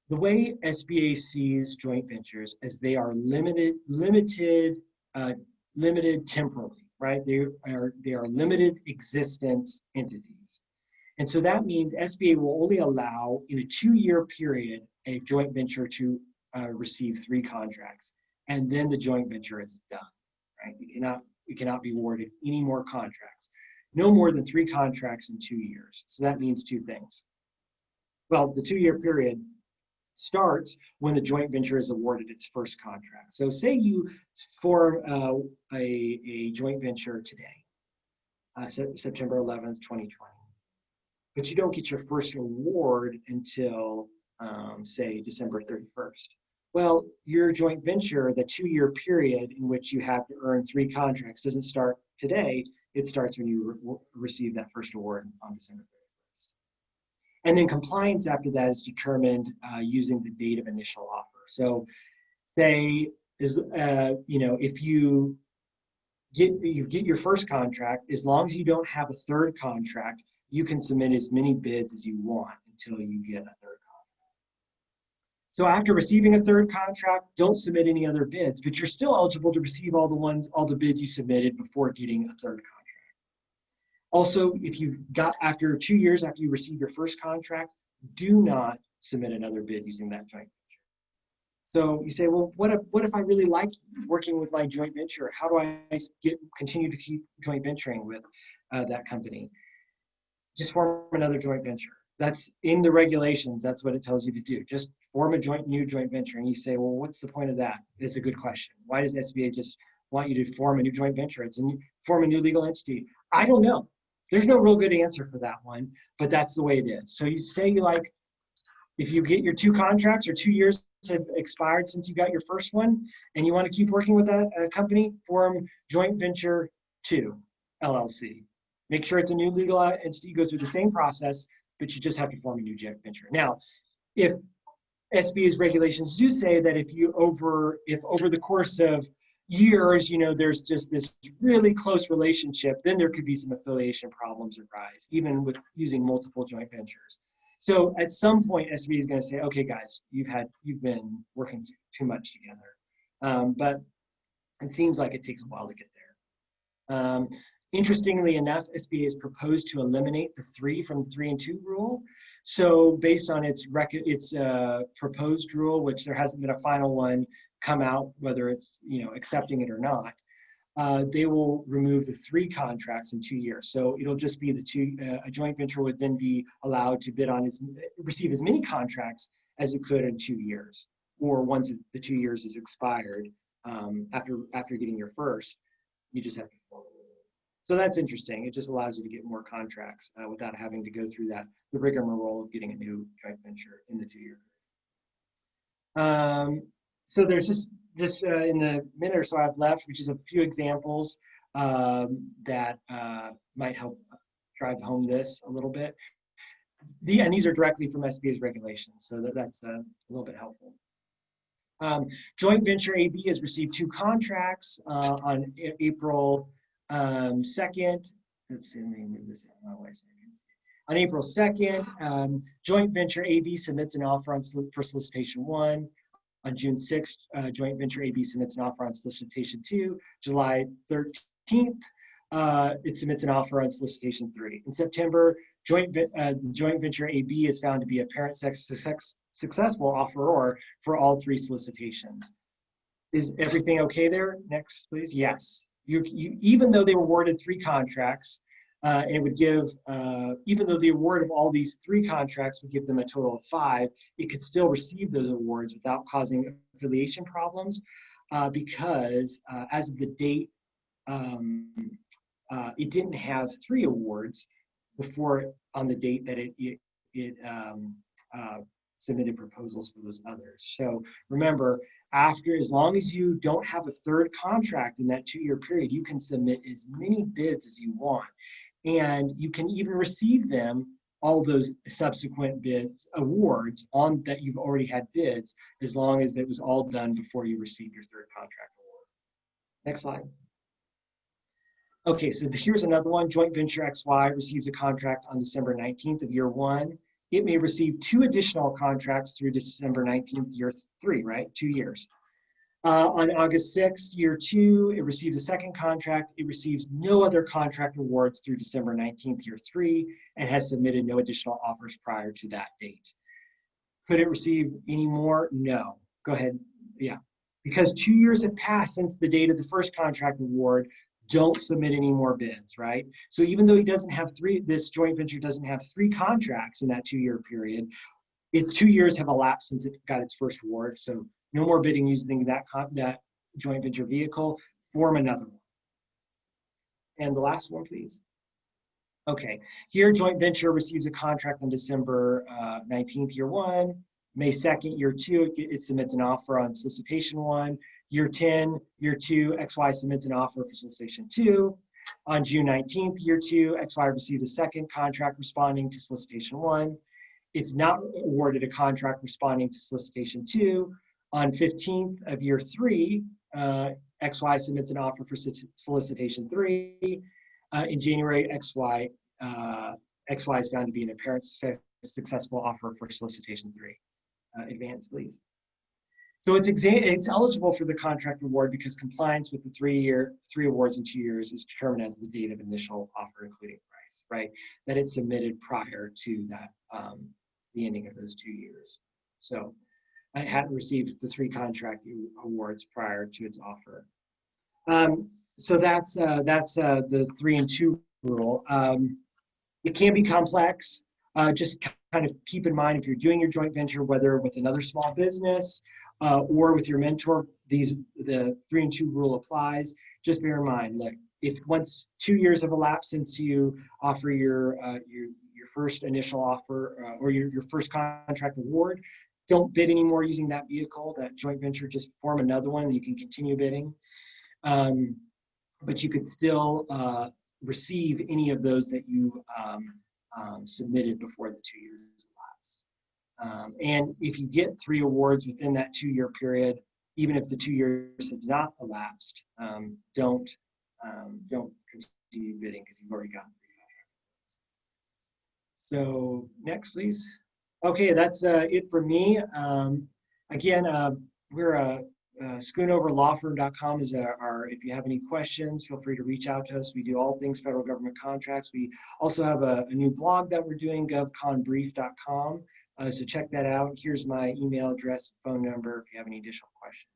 The way SBA sees joint ventures is they are limited temporally, right? They are limited existence entities. And so that means SBA will only allow in a 2-year period a joint venture to receive 3 contracts, and then the joint venture is done, right? It cannot be awarded any more contracts. No more than 3 contracts in 2 years. So that means 2 things. Well, the 2-year period starts when the joint venture is awarded its first contract. So say you form a joint venture today, September 11th, 2020, but you don't get your first award until, say, December 31st. Well, your joint venture, the 2-year period in which you have to earn 3 contracts doesn't start today. It starts when you receive that first award on December 31st. And then compliance after that is determined using the date of initial offer. So say, if you get your first contract, as long as you don't have a 3rd contract, you can submit as many bids as you want until you get a 3rd contract. So after receiving a 3rd contract, don't submit any other bids, but you're still eligible to receive all the bids you submitted before getting a 3rd contract. Also, if you got after 2 years after you receive your first contract, do not submit another bid using that joint venture. So you say, well, what if I really like working with my joint venture? How do I continue to keep joint venturing with that company? Just form another joint venture. That's in the regulations. That's what it tells you to do. Just form a new joint venture. And you say, well, what's the point of that? It's a good question. Why does SBA just want you to form a new joint venture? Form a new legal entity. I don't know. There's no real good answer for that one, but that's the way it is. So you say if you get your 2 contracts or 2 years have expired since you got your first one, and you want to keep working with that company, form joint venture 2 LLC. Make sure it's a new legal entity, go through the same process, but you just have to form a new joint venture. Now, if SBA's regulations do say that if over the course of years, there's just this really close relationship, then there could be some affiliation problems arise, even with using multiple joint ventures. So at some point, SBA is going to say, okay, guys, you've been working too much together. But it seems like it takes a while to get there. Interestingly enough, SBA has proposed to eliminate the 3 from the 3 and 2 rule. So based on its proposed rule, which there hasn't been a final one come out, whether it's accepting it or not, they will remove the 3 contracts in 2 years. So it'll just be the 2. A joint venture would then be allowed to receive as many contracts as it could in 2 years, or once the 2 years is expired. After getting your first, you just have to form it. So that's interesting. It just allows you to get more contracts without having to go through the rigmarole of getting a new joint venture in the 2-year period. So there's just in the minute or so I've left, which is a few examples that might help drive home this a little bit. And these are directly from SBA's regulations, so that's a little bit helpful. Joint venture AB has received 2 contracts on April 2nd, let's see, let me move this out of my way so I can see. On April 2nd, joint venture AB submits an offer on for solicitation 1. On June 6th, joint venture AB submits an offer on solicitation 2. July 13th, it submits an offer on solicitation 3. In September, the joint venture AB is found to be a parent successful offeror for all 3 solicitations. Is everything okay there? Next, please. Yes. Even though they were awarded 3 contracts, and it would give, even though the award of all these 3 contracts would give them a total of 5, it could still receive those awards without causing affiliation problems, because as of the date, it didn't have 3 awards before on the date that it submitted proposals for those others. So remember, as long as you don't have a 3rd contract in that 2-year period, you can submit as many bids as you want. And you can even receive them, all those subsequent bids, awards on that you've already had bids, as long as it was all done before you received your 3rd contract award. Next slide. Okay, so here's another one. Joint venture XY receives a contract on December 19th of year 1. It may receive 2 additional contracts through December 19th, year 3, right? 2 years. On August 6th, year 2, it receives a 2nd contract. It receives no other contract awards through December 19th, year 3, and has submitted no additional offers prior to that date. Could it receive any more? No. Go ahead. Yeah. Because 2 years have passed since the date of the 1st contract award, don't submit any more bids, right? So even though he doesn't have 3, this joint venture doesn't have 3 contracts in that 2-year period, 2 years have elapsed since it got its 1st award. So no more bidding using that joint venture vehicle. Form another one. And the last one, please. Okay, here joint venture receives a contract on December 19th, year 1. May 2nd, year 2, it submits an offer on solicitation 1. Year 10, year 2, XY submits an offer for solicitation 2. On June 19th, year 2, XY receives a 2nd contract responding to solicitation 1. It's not awarded a contract responding to solicitation 2. On 15th of year 3, XY submits an offer for solicitation 3. In January, XY is found to be an apparent successful offer for solicitation 3. Advance, please. So it's eligible for the contract award because compliance with the 3 awards in 2 years is determined as the date of initial offer, including price, right? That it's submitted prior to that, the ending of those 2 years. So I hadn't received the 3 contract awards prior to its offer. So that's the 3 and 2 rule. It can be complex. Just kind of keep in mind if you're doing your joint venture, whether with another small business or with your mentor, the 3 and 2 rule applies. Just bear in mind, like if once 2 years have elapsed since you offer your first initial offer or your first contract award, don't bid anymore using that vehicle, that joint venture. Just form another one. You can continue bidding, but you could still receive any of those that you submitted before the 2 years elapsed. And if you get 3 awards within that 2-year period, even if the 2 years have not elapsed, don't continue bidding because you've already gotten 3 contract awards. So next, please. Okay, that's it for me. Again, we're schoonoverlawfirm.com is our, if you have any questions, feel free to reach out to us. We do all things federal government contracts. We also have a new blog that we're doing, govconbrief.com. So check that out. Here's my email address, phone number, if you have any additional questions.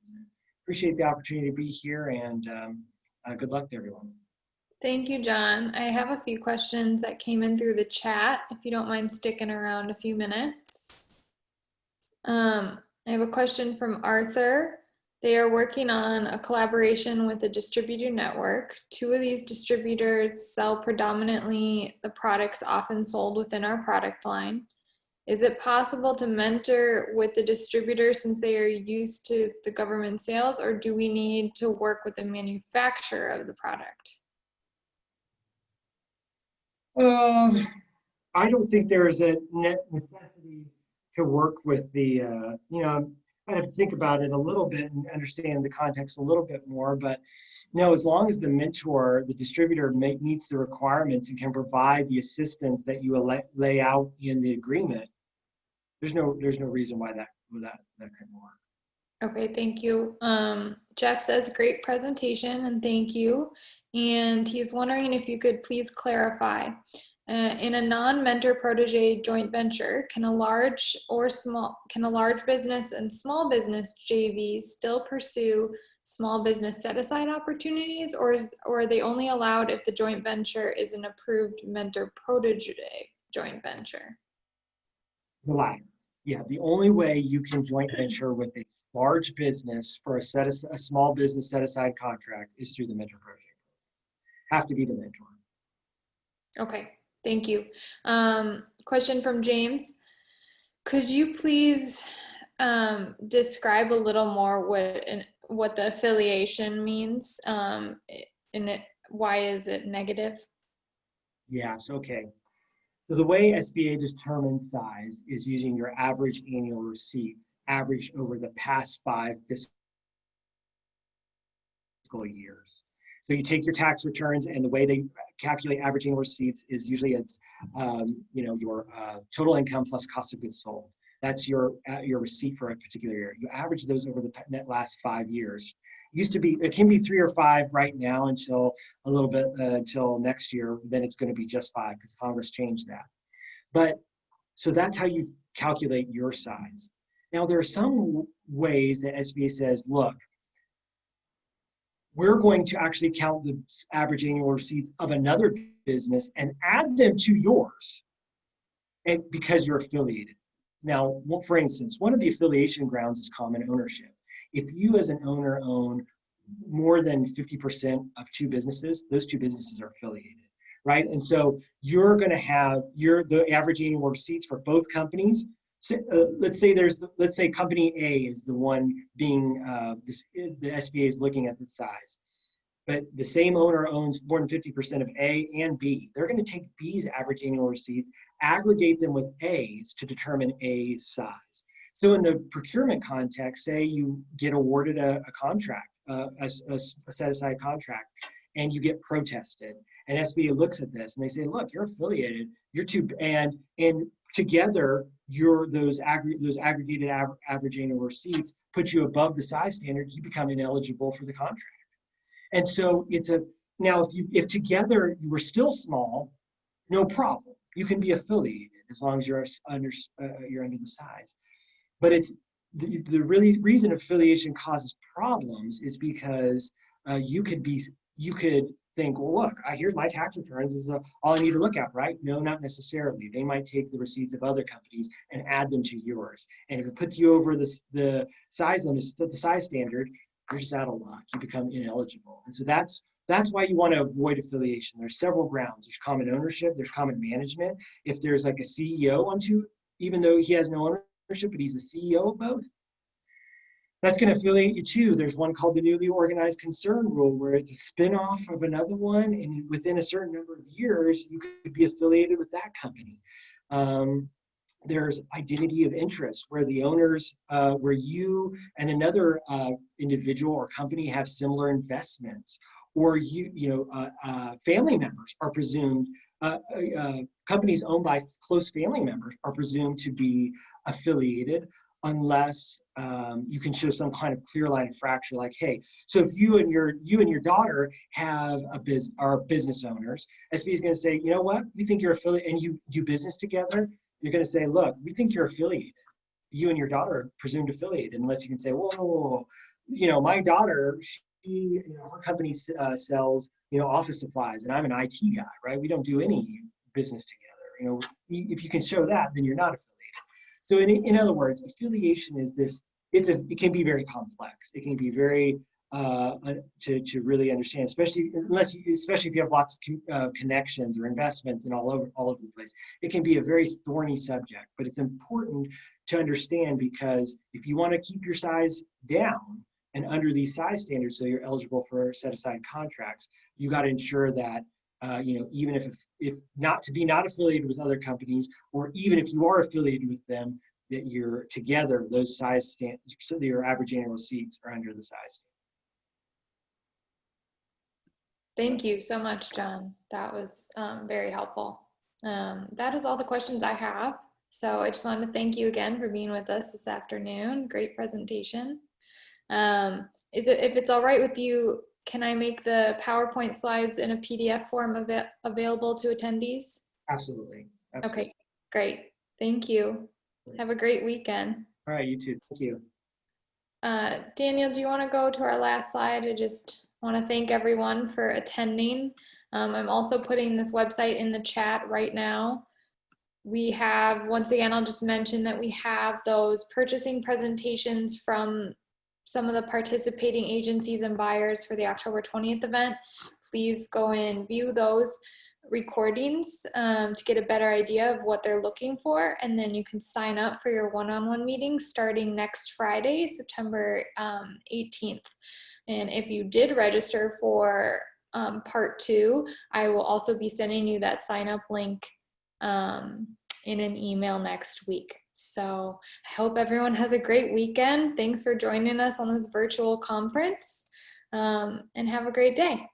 Appreciate the opportunity to be here, and good luck to everyone. Thank you, John. I have a few questions that came in through the chat, if you don't mind sticking around a few minutes. I have a question from Arthur. They are working on a collaboration with a distributor network. 2 of these distributors sell predominantly the products often sold within our product line. Is it possible to mentor with the distributor since they are used to the government sales, or do we need to work with the manufacturer of the product? I don't think there is a necessity to work with the, kind of think about it a little bit and understand the context a little bit more. But no, as long as the mentor, the distributor meets the requirements and can provide the assistance that you lay out in the agreement, there's no reason why that couldn't work. Okay, thank you. Jeff says, great presentation and thank you. And he's wondering if you could please clarify. In a non-mentor protege joint venture, can a large business and small business JV still pursue small business set-aside opportunities, or are they only allowed if the joint venture is an approved mentor protege joint venture? The latter. Yeah, the only way you can joint venture with a large business for a small business set-aside contract is through the mentor protege. Have to be the mentor. Okay, thank you. Question from James. Could you please describe a little more what the affiliation means, why is it negative? Yes, okay. So the way SBA determines size is using your average annual receipts averaged over the past 5 fiscal years. So you take your tax returns, and the way they calculate average annual receipts is usually it's your total income plus cost of goods sold. That's your receipt for a particular year. You average those over the last 5 years. It can be 3 or 5 right now until a little bit until next year. Then it's going to be just 5 because Congress changed that. But so that's how you calculate your size. Now there are some ways that SBA says, look, we're going to actually count the average annual receipts of another business and add them to yours, and because you're affiliated. Now, for instance, one of the affiliation grounds is common ownership. If you as an owner own more than 50% of 2 businesses, those 2 businesses are affiliated, right? And so you're going to have the average annual receipts for both companies. Let's say company A is the one being the SBA is looking at the size, but the same owner owns more than 50% of A and B. They're going to take B's average annual receipts, aggregate them with A's to determine A's size. So in the procurement context, say you get awarded a contract, a set-aside contract, and you get protested, and SBA looks at this and they say, look, you're affiliated, you're two, and together those aggregated average annual receipts put you above the size standard, you become ineligible for the contract. And so now if together you were still small, no problem, you can be affiliated as long as you're under the size. But it's the reason affiliation causes problems is because you could think, well, look, here's my tax returns. This is all I need to look at, right? No, not necessarily. They might take the receipts of other companies and add them to yours. And if it puts you over the size limit, the size standard, you're just out of luck. You become ineligible. And so that's why you want to avoid affiliation. There's several grounds. There's common ownership. There's common management. If there's like a CEO on 2, even though he has no ownership, but he's the CEO of both, that's going to affiliate you too. There's one called the newly organized concern rule, where it's a spin-off of another one, and within a certain number of years, you could be affiliated with that company. There's identity of interest, where the owners, where you and another individual or company have similar investments, or family members are presumed, companies owned by close family members are presumed to be affiliated, unless you can show some kind of clear line of fracture, like, hey, so if you and your daughter are business owners, SBA is going to say, you know what, we think you're affiliated, and you do business together. You're going to say, look, we think you're affiliated. You and your daughter are presumed affiliated, unless you can say, whoa, my daughter, her company sells, office supplies, and I'm an IT guy, right? We don't do any business together. If you can show that, then you're not affiliated. So in other words, affiliation is this. It can be very complex. It can be very to really understand, especially if you have lots of connections or investments and all over the place. It can be a very thorny subject, but it's important to understand, because if you want to keep your size down and under these size standards, so you're eligible for set-aside contracts, you got to ensure that even if not affiliated with other companies, or even if you are affiliated with them, that you're together, those size standards, so that your average annual seats are under the size. Thank you so much, John. That was very helpful. That is all the questions I have. So I just wanted to thank you again for being with us this afternoon. Great presentation. If it's all right with you, can I make the PowerPoint slides in a PDF form available to attendees? Absolutely. Absolutely. Okay, great. Thank you. Have a great weekend. All right, you too. Thank you. Daniel, do you want to go to our last slide? I just want to thank everyone for attending. I'm also putting this website in the chat right now. We have, once again, I'll just mention that we have those purchasing presentations from some of the participating agencies and buyers for the October 20th event. Please go and view those recordings to get a better idea of what they're looking for, and then you can sign up for your one-on-one meetings starting next Friday, September 18th. And if you did register for part 2, I will also be sending you that sign-up link in an email next week. So I hope everyone has a great weekend. Thanks for joining us on this virtual conference, and have a great day.